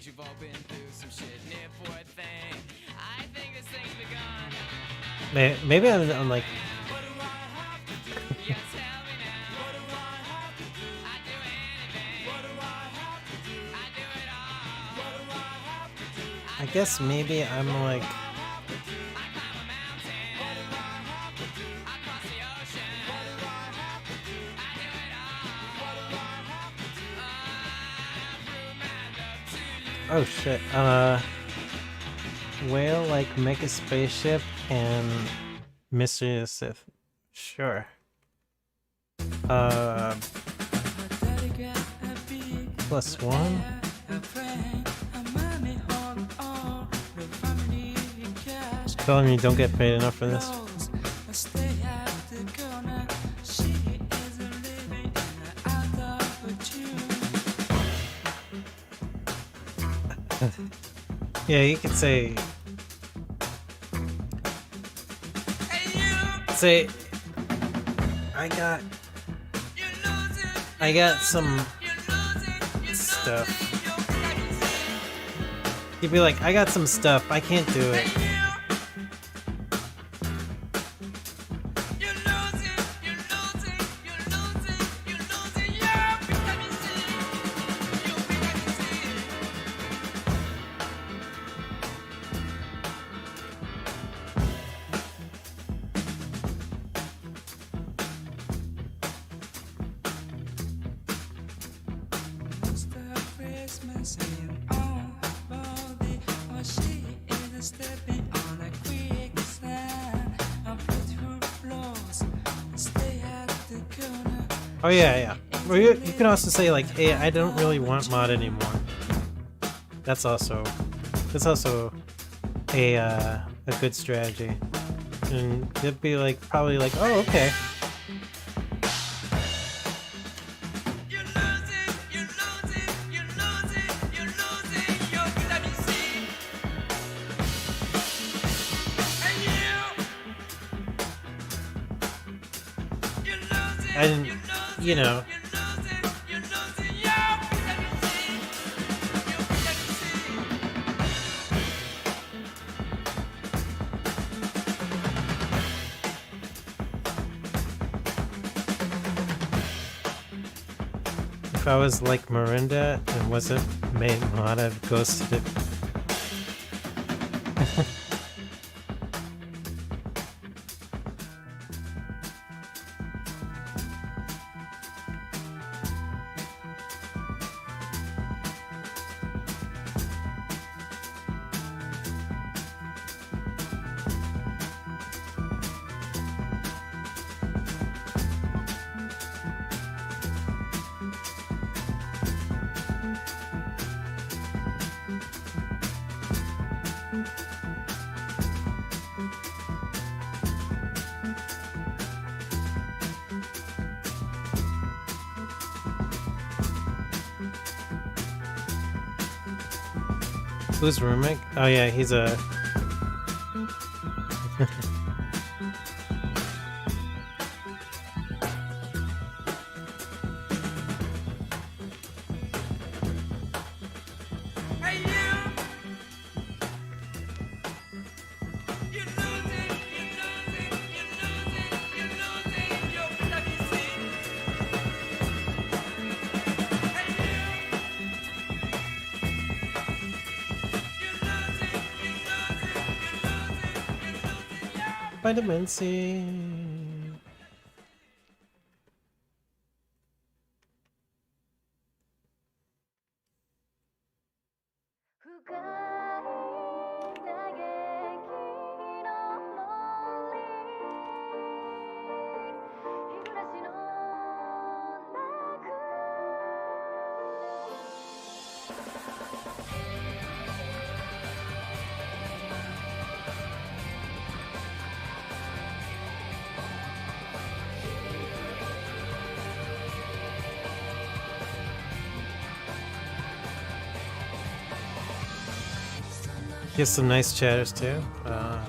[SPEAKER 7] You've all been through some shit. And if one thing, I think this thing's begun.
[SPEAKER 1] Maybe I'm like. I guess maybe I'm like. Oh shit. Whale like make a spaceship and Mystery of the Sith. Sure. +1. Tell him you don't get paid enough for this. Yeah, you could say I got some stuff. You'd be like, I got some stuff, I can't do it. Oh yeah, yeah. Or you can also say like, hey, I don't really want mod anymore. That's also a good strategy. And it'd be like probably like, oh okay. And you know. If I was like Mirinda and wasn't made mod, I've ghosted it. Who's roommate? Oh yeah, he's a... Vitamin C. He has some nice chatters too. Oh.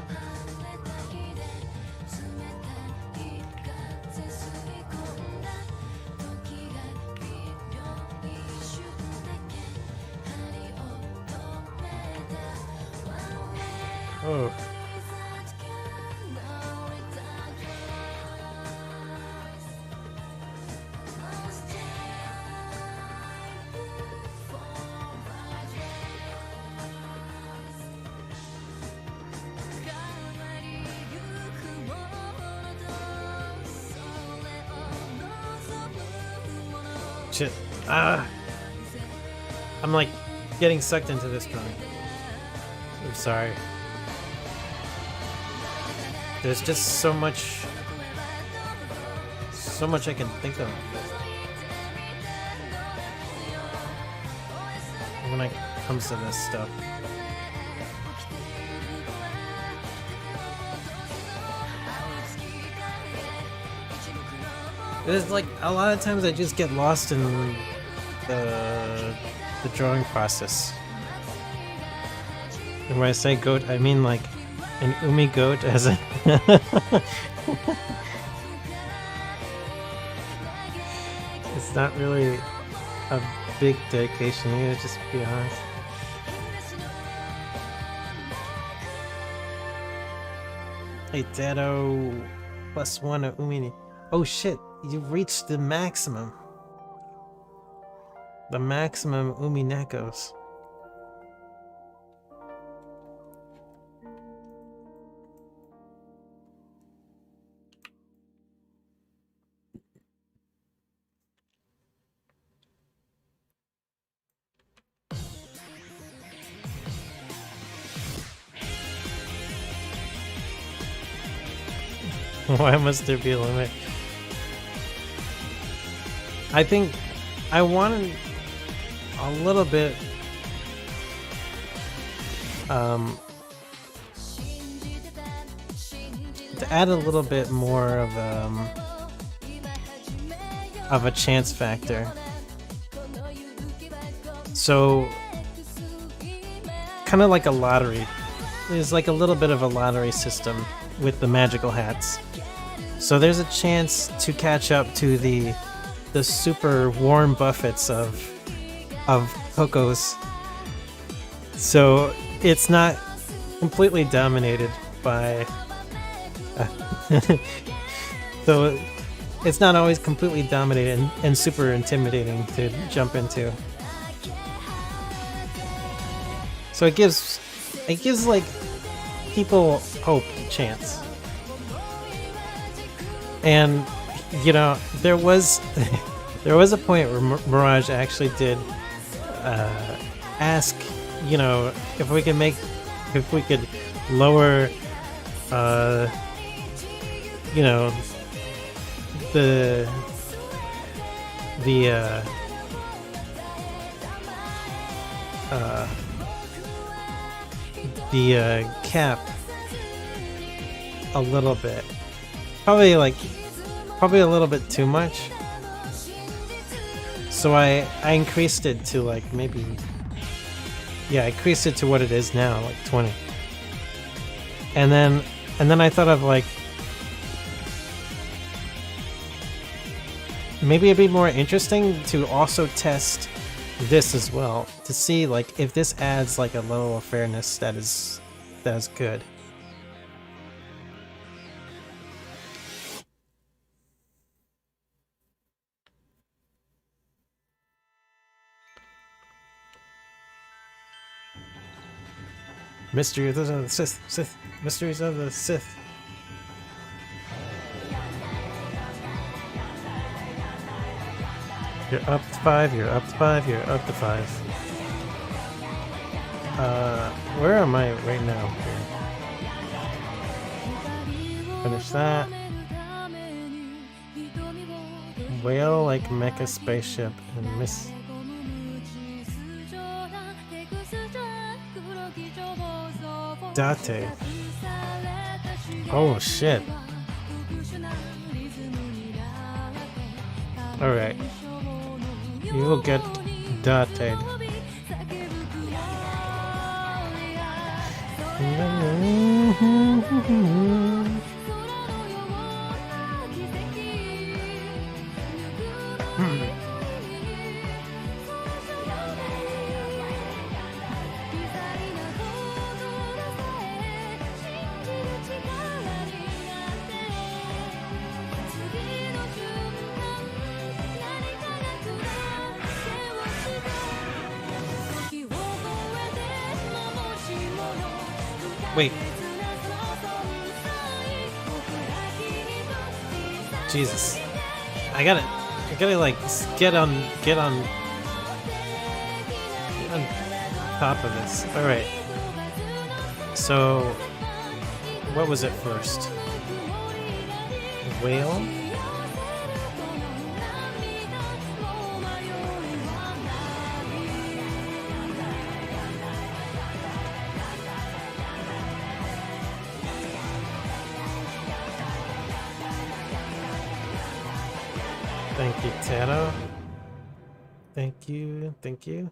[SPEAKER 1] shit. Ah! I'm like getting sucked into this drawing. I'm sorry. There's just so much I can think of when it comes to this stuff. There's like a lot of times I just get lost in the drawing process. And when I say goat, I mean like an umi goat as a It's not really a big dedication here, just to be honest. Hey Dado, +1 of umi. Oh shit, you've reached the maximum. The maximum umi nekos. Why must there be a limit? I think I wanted a little bit to add a little bit more of a chance factor. So kind of like a lottery. There's like a little bit of a lottery system with the magical hats. So there's a chance to catch up to the super Warren Buffetts of Cocos. So it's not completely dominated by so it's not always completely dominated and super intimidating to jump into. So it gives like people hope, chance. And you know, there was a point where Mirage actually did ask, you know, if we could lower you know, the cap a little bit. Probably a little bit too much. So I increased it to like maybe, yeah, I increased it to what it is now, like 20. And then I thought of like, maybe it'd be more interesting to also test this as well, to see like if this adds like a level of fairness that is good. Mysteries of the Sith. Mysteries of the Sith. You're up to 5, you're up to 5, you're up to 5. Where am I right now? Finish that. Whale like mecha spaceship and miss. Date. Oh shit. Alright. You will get dated. Wait. Jesus. I got it. I gotta like get on top of this. All right. So, what was it first? Whale. Thank you, Tano. Thank you, thank you.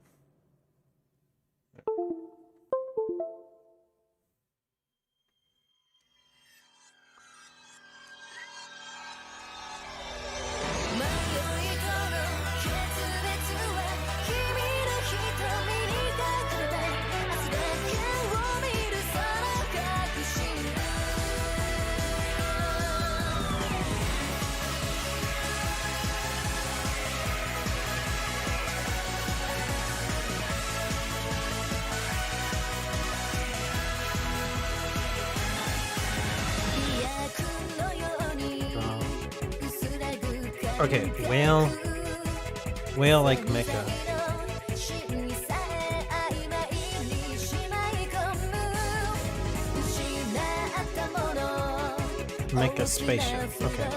[SPEAKER 1] Okay, whale like mecha. Mecha spaceship. Okay.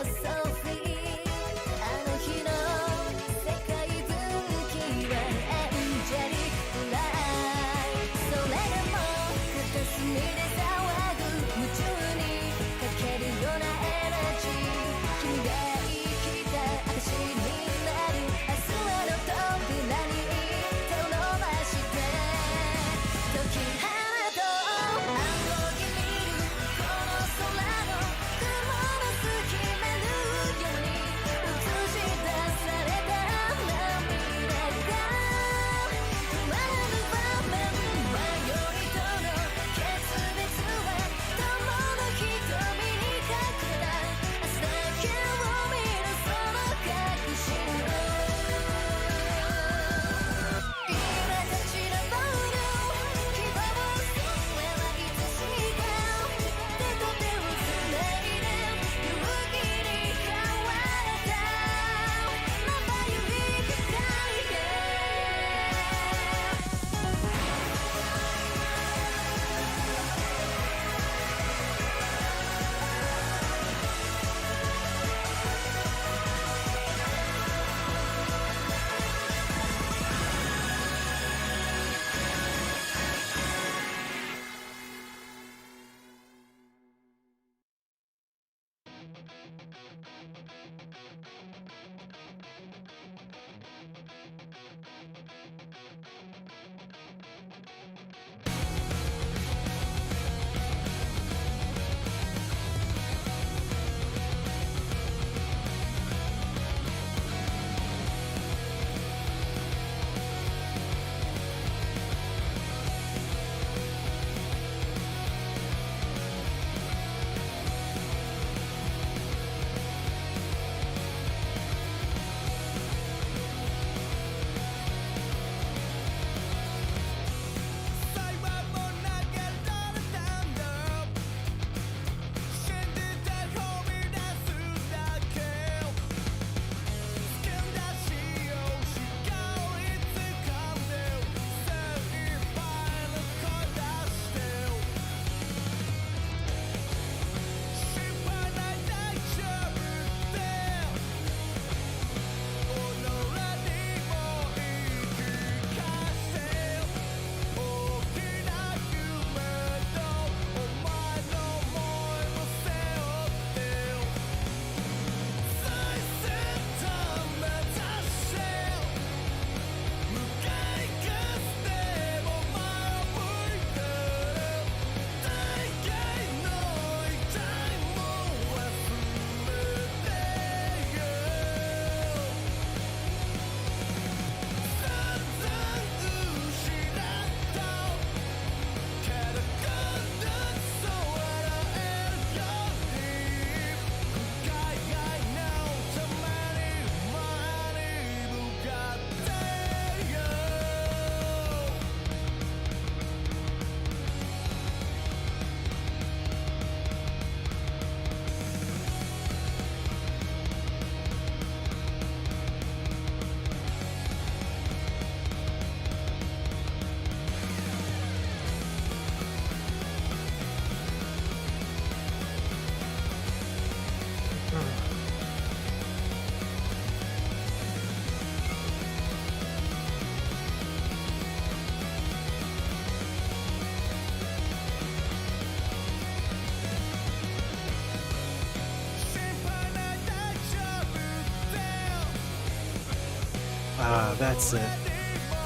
[SPEAKER 1] Ah, that's it.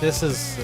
[SPEAKER 1] This is...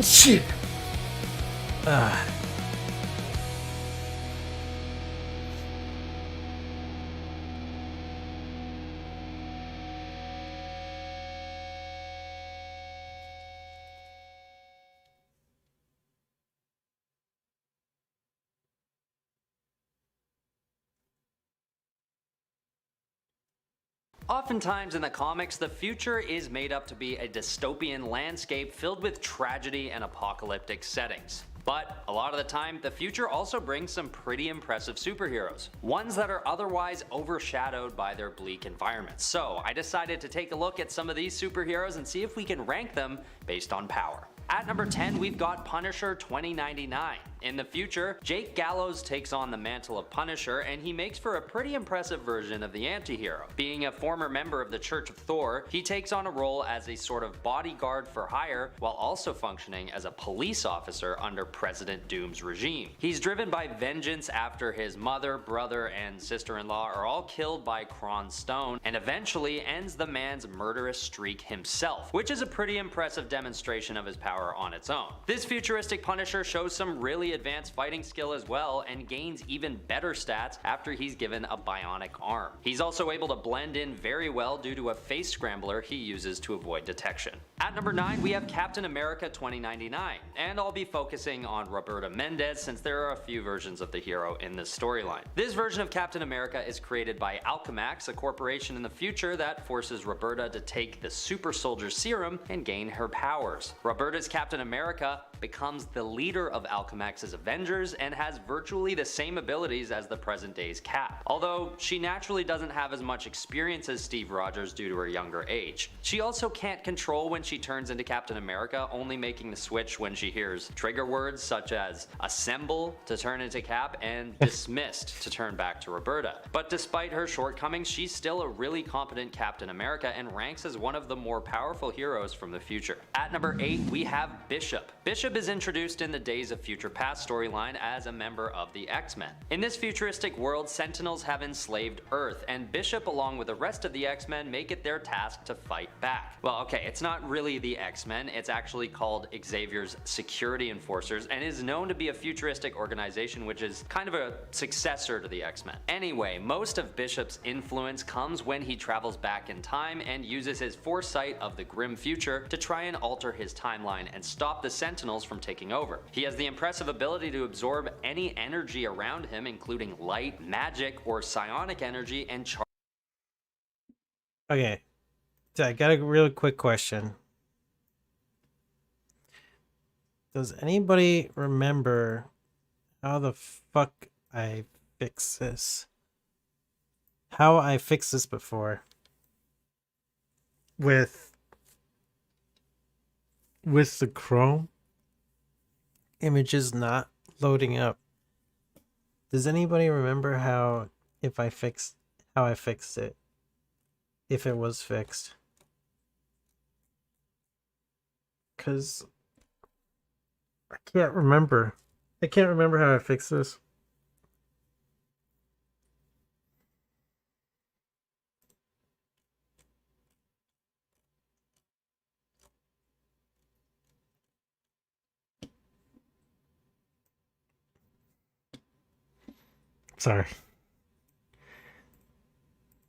[SPEAKER 1] Shit. Ah.
[SPEAKER 19] Oftentimes in the comics, the future is made up to be a dystopian landscape filled with tragedy and apocalyptic settings. But a lot of the time, the future also brings some pretty impressive superheroes, ones that are otherwise overshadowed by their bleak environments. So I decided to take a look at some of these superheroes and see if we can rank them based on power. At number 10, we've got Punisher 2099. In the future, Jake Gallows takes on the mantle of Punisher, and he makes for a pretty impressive version of the anti-hero. Being a former member of the Church of Thor, he takes on a role as a sort of bodyguard for hire, while also functioning as a police officer under President Doom's regime. He's driven by vengeance after his mother, brother, and sister-in-law are all killed by Kron Stone, and eventually ends the man's murderous streak himself, which is a pretty impressive demonstration of his power on its own. This futuristic Punisher shows some really advanced fighting skill as well, and gains even better stats after he's given a bionic arm. He's also able to blend in very well due to a face scrambler he uses to avoid detection. At number 9, we have Captain America 2099, and I'll be focusing on Roberta Mendez since there are a few versions of the hero in this storyline. This version of Captain America is created by Alchemax, a corporation in the future that forces Roberta to take the super soldier serum and gain her powers. Roberta's Captain America becomes the leader of Alchemax's Avengers and has virtually the same abilities as the present day's Cap, although she naturally doesn't have as much experience as Steve Rogers due to her younger age. She also can't control when she turns into Captain America, only making the switch when she hears trigger words such as assemble to turn into Cap and dismissed to turn back to Roberta. But despite her shortcomings, she's still a really competent Captain America and ranks as one of the more powerful heroes from the future. At number 8, we have Bishop. Bishop is introduced in the Days of Future Past storyline as a member of the X-Men. In this futuristic world, Sentinels have enslaved Earth, and Bishop along with the rest of the X-Men make it their task to fight back. Well, okay, it's not really the X-Men, it's actually called Xavier's Security Enforcers, and is known to be a futuristic organization which is kind of a successor to the X-Men. Anyway, most of Bishop's influence comes when he travels back in time and uses his foresight of the grim future to try and alter his timeline and stop the Sentinels from taking over. He has the impressive ability to absorb any energy around him, including light, magic, or psionic energy, and charge.
[SPEAKER 1] Okay, so I got a real quick question. Does anybody remember how the fuck I fixed this? How I fixed this before? With the Chrome images not loading up. Does anybody remember how I fixed it? If it was fixed? Cause I can't remember. I can't remember how I fixed this. Sorry.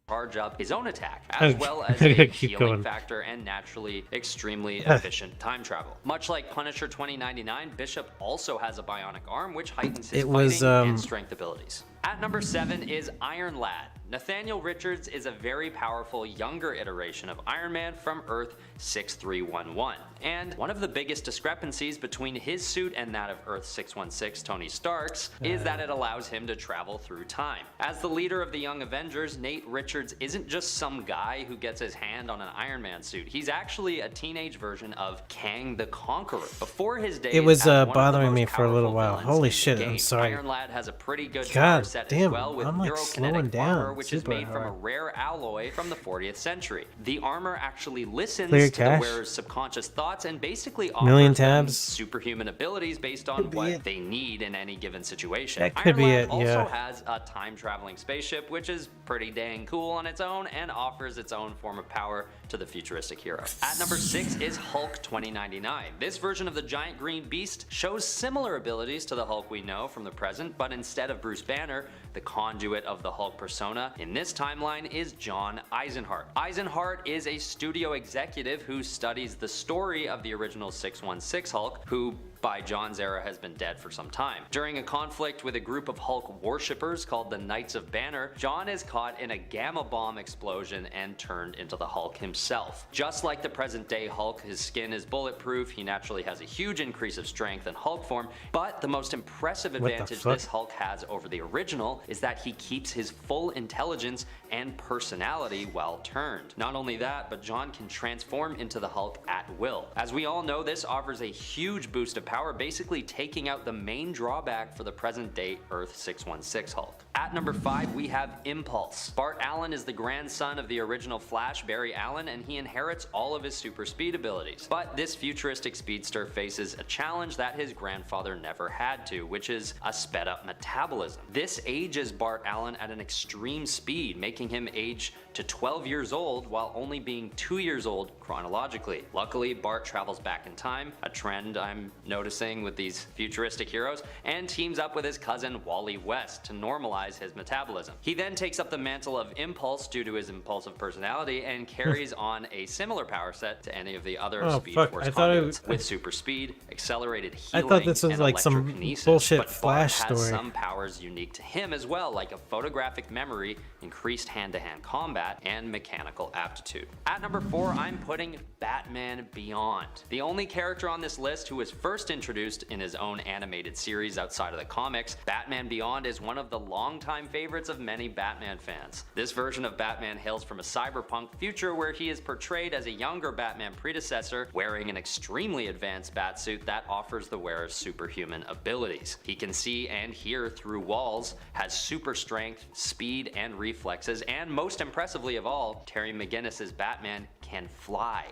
[SPEAKER 19] Charge up his own attack, as well as
[SPEAKER 1] I
[SPEAKER 19] a
[SPEAKER 1] keep
[SPEAKER 19] healing
[SPEAKER 1] going.
[SPEAKER 19] factor and naturally extremely efficient time travel. Much like Punisher 2099, Bishop also has a bionic arm, which heightens his
[SPEAKER 1] It was,
[SPEAKER 19] fighting and strength abilities. At number 7 is Iron Lad. Nathaniel Richards is a very powerful younger iteration of Iron Man from Earth 6311. And one of the biggest discrepancies between his suit and that of Earth 616, Tony Stark's, is that it allows him to travel through time. As the leader of the Young Avengers, Nate Richards isn't just some guy who gets his hand on an Iron Man suit. He's actually a teenage version of Kang the Conqueror. Before his days,
[SPEAKER 1] It was
[SPEAKER 19] as one of the
[SPEAKER 1] bothering
[SPEAKER 19] most
[SPEAKER 1] me for a little
[SPEAKER 19] powerful
[SPEAKER 1] while.
[SPEAKER 19] villains
[SPEAKER 1] Holy
[SPEAKER 19] in the
[SPEAKER 1] shit, I'm
[SPEAKER 19] game,
[SPEAKER 1] sorry.
[SPEAKER 19] Iron Lad has a pretty good
[SPEAKER 1] God
[SPEAKER 19] power set
[SPEAKER 1] damn,
[SPEAKER 19] as well, with
[SPEAKER 1] I'm like slowing
[SPEAKER 19] neurokinetic
[SPEAKER 1] down
[SPEAKER 19] armor, which is
[SPEAKER 1] super
[SPEAKER 19] made from a
[SPEAKER 1] hard.
[SPEAKER 19] rare alloy from the 40th century. The armor actually listens
[SPEAKER 1] Clear
[SPEAKER 19] to the
[SPEAKER 1] cache?
[SPEAKER 19] wearer's subconscious thoughts and basically
[SPEAKER 1] Million
[SPEAKER 19] offers them
[SPEAKER 1] tabs?
[SPEAKER 19] superhuman abilities based on
[SPEAKER 1] Could be
[SPEAKER 19] what
[SPEAKER 1] it.
[SPEAKER 19] they need in any given situation.
[SPEAKER 1] That could
[SPEAKER 19] Iron
[SPEAKER 1] be
[SPEAKER 19] Lad
[SPEAKER 1] it,
[SPEAKER 19] also
[SPEAKER 1] yeah.
[SPEAKER 19] has a time-traveling spaceship, which is pretty dang cool on its own and offers its own form of power to the futuristic hero. At number 6 is Hulk 2099. This version of the giant green beast shows similar abilities to the Hulk we know from the present, but instead of Bruce Banner, the conduit of the Hulk persona in this timeline is John Eisenhart. Eisenhart is a studio executive who studies the story of the original 616 Hulk, who by John's era has been dead for some time. During a conflict with a group of Hulk worshippers called the Knights of Banner, John is caught in a gamma bomb explosion and turned into the Hulk himself. Just like the present day Hulk, his skin is bulletproof, he naturally has a huge increase of strength in Hulk form, but the most impressive
[SPEAKER 1] What the
[SPEAKER 19] advantage
[SPEAKER 1] fuck?
[SPEAKER 19] this Hulk has over the original is that he keeps his full intelligence and personality while turned. Not only that, but John can transform into the Hulk at will. As we all know, this offers a huge boost of power, basically taking out the main drawback for the present day Earth 616 Hulk. At number 5, we have Impulse. Bart Allen is the grandson of the original Flash, Barry Allen, and he inherits all of his super speed abilities. But this futuristic speedster faces a challenge that his grandfather never had to, which is a sped up metabolism. This ages Bart Allen at an extreme speed, making him age to 12 years old while only being 2 years old chronologically. Luckily, Bart travels back in time, a trend I'm noticing with these futuristic heroes, and teams up with his cousin Wally West to normalize his metabolism. He then takes up the mantle of Impulse due to his impulsive personality and carries on a similar power set to any of the other
[SPEAKER 1] Oh,
[SPEAKER 19] Speed
[SPEAKER 1] fuck,
[SPEAKER 19] Force
[SPEAKER 1] I thought it
[SPEAKER 19] conduits,
[SPEAKER 1] was-
[SPEAKER 19] with super speed, accelerated
[SPEAKER 1] I
[SPEAKER 19] healing,
[SPEAKER 1] thought this was
[SPEAKER 19] and
[SPEAKER 1] like some
[SPEAKER 19] electrokinesis,
[SPEAKER 1] bullshit
[SPEAKER 19] but Bart
[SPEAKER 1] Flash
[SPEAKER 19] has
[SPEAKER 1] story.
[SPEAKER 19] some powers unique to him as well, like a photographic memory, increased hand-to-hand combat, and mechanical aptitude. At number 4, I'm putting Batman Beyond. The only character on this list who was first introduced in his own animated series outside of the comics, Batman Beyond is one of the longtime favorites of many Batman fans. This version of Batman hails from a cyberpunk future where he is portrayed as a younger Batman predecessor, wearing an extremely advanced batsuit that offers the wearer's superhuman abilities. He can see and hear through walls, has super strength, speed, and reflexes, and most impressively of all, Terry McGinnis's Batman can fly.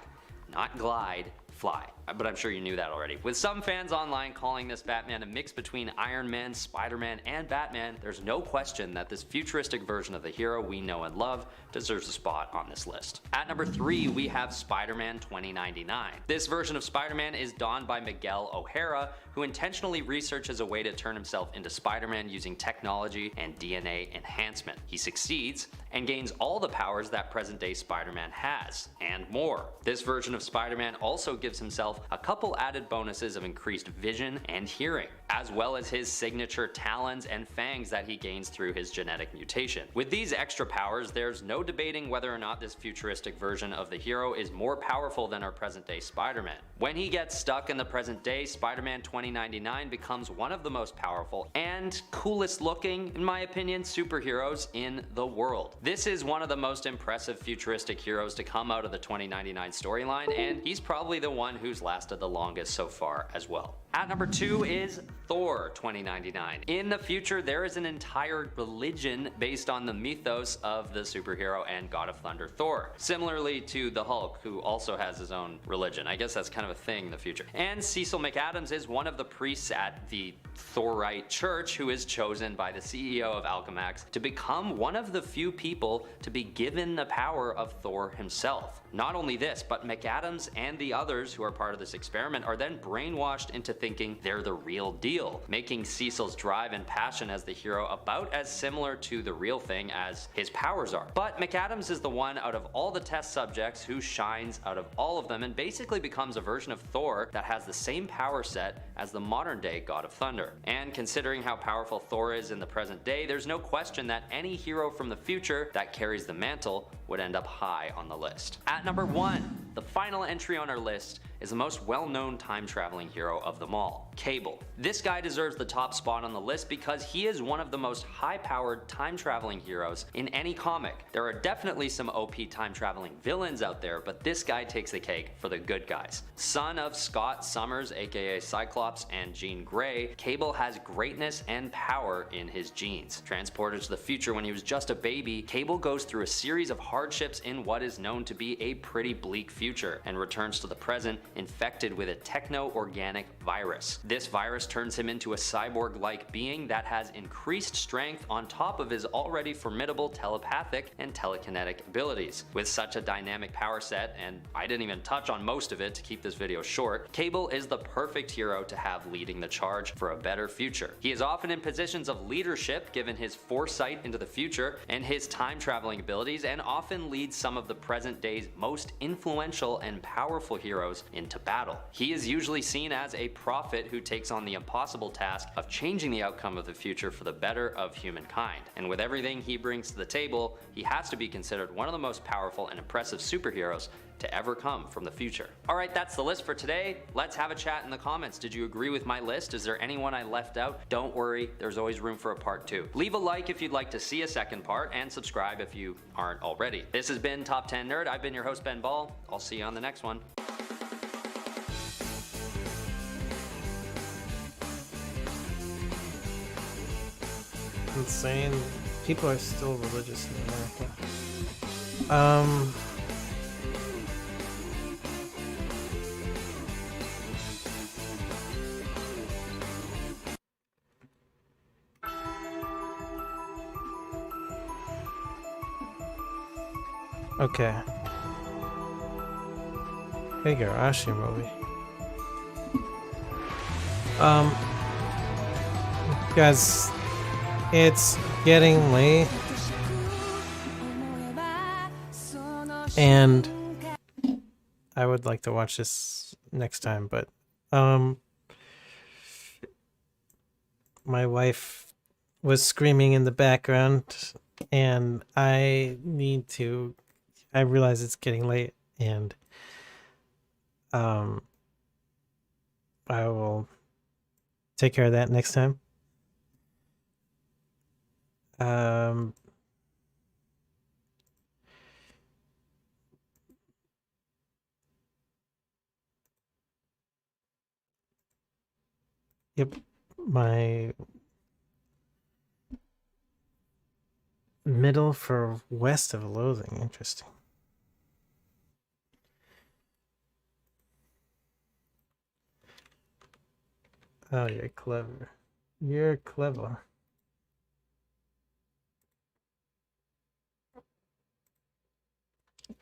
[SPEAKER 19] Not glide, fly. But I'm sure you knew that already. With some fans online calling this Batman a mix between Iron Man, Spider-Man, and Batman, there's no question that this futuristic version of the hero we know and love deserves a spot on this list. At number 3, we have Spider-Man 2099. This version of Spider-Man is donned by Miguel O'Hara, who intentionally researches a way to turn himself into Spider-Man using technology and DNA enhancement. He succeeds and gains all the powers that present-day Spider-Man has, and more. This version of Spider-Man also gives himself a couple added bonuses of increased vision and hearing, as well as his signature talons and fangs that he gains through his genetic mutation. With these extra powers, there's no debating whether or not this futuristic version of the hero is more powerful than our present-day Spider-Man. When he gets stuck in the present day, Spider-Man 2099 becomes one of the most powerful and coolest looking, in my opinion, superheroes in the world. This is one of the most impressive futuristic heroes to come out of the 2099 storyline, and he's probably the one who's lasted the longest so far as well. At number 2 is Thor 2099. In the future, there is an entire religion based on the mythos of the superhero and God of Thunder Thor. Similarly to the Hulk, who also has his own religion. I guess that's kind kind of a thing in the future. And Cecil McAdams is one of the priests at the Thorite Church who is chosen by the CEO of Alchemax to become one of the few people to be given the power of Thor himself. Not only this, but McAdams and the others who are part of this experiment are then brainwashed into thinking they're the real deal, making Cecil's drive and passion as the hero about as similar to the real thing as his powers are. But McAdams is the one out of all the test subjects who shines out of all of them and basically becomes a version of Thor that has the same power set as the modern day God of Thunder. And considering how powerful Thor is in the present day, there's no question that any hero from the future that carries the mantle would end up high on the list. At number 1, the final entry on our list is the most well-known time-traveling hero of them all, Cable. This guy deserves the top spot on the list because he is one of the most high-powered time-traveling heroes in any comic. There are definitely some OP time-traveling villains out there, but this guy takes the cake for the good guys. Son of Scott Summers, aka Cyclops, and Jean Grey, Cable has greatness and power in his genes. Transported to the future when he was just a baby, Cable goes through a series of hardships in what is known to be a pretty bleak future, and returns to the present infected with a techno-organic virus. This virus turns him into a cyborg-like being that has increased strength on top of his already formidable telepathic and telekinetic abilities. With such a dynamic power set, and I didn't even touch on most of it to keep this video short, Cable is the perfect hero to have leading the charge for a better future. He is often in positions of leadership given his foresight into the future and his time-traveling abilities, and often leads some of the present day's most influential and powerful heroes into battle. He is usually seen as a prophet who takes on the impossible task of changing the outcome of the future for the better of humankind. And with everything he brings to the table, he has to be considered one of the most powerful and impressive superheroes to ever come from the future. Alright, that's the list for today. Let's have a chat in the comments. Did you agree with my list? Is there anyone I left out? Don't worry, there's always room for a part 2. Leave a like if you'd like to see a second part, and subscribe if you aren't already. This has been Top 10 Nerd. I've been your host, Ben Ball. I'll see you on the next one.
[SPEAKER 1] Insane. People are still religious in America. Okay. Higurashi movie. Guys, it's getting late, and I would like to watch this next time, but my wife was screaming in the background, and I realize it's getting late, and I will take care of that next time. Yep, my middle for West of Loathing. Interesting. Oh, you're clever. You're clever.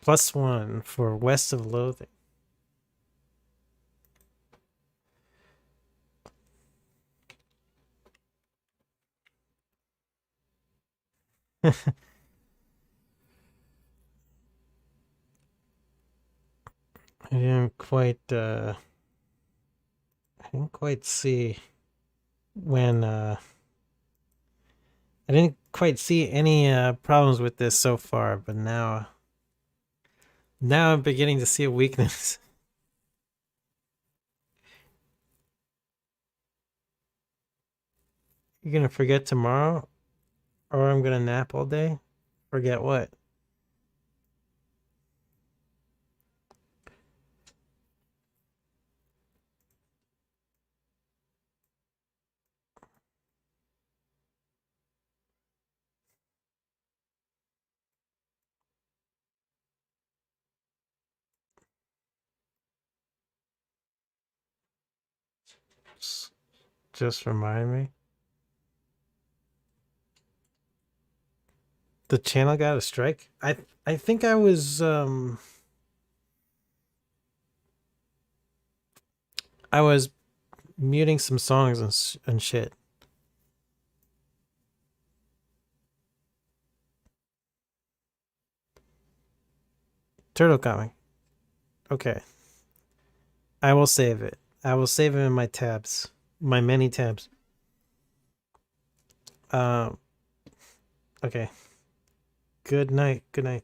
[SPEAKER 1] +1 for West of Loathing. I didn't quite see when I didn't quite see any problems with this so far, but now I'm beginning to see a weakness. You're gonna forget tomorrow, or I'm gonna nap all day? Forget what? Just remind me. The channel got a strike? I think I was muting some songs and shit. Turtle comic. Okay. I will save it. I will save it in my tabs. My many tabs. Okay. Good night. Good night.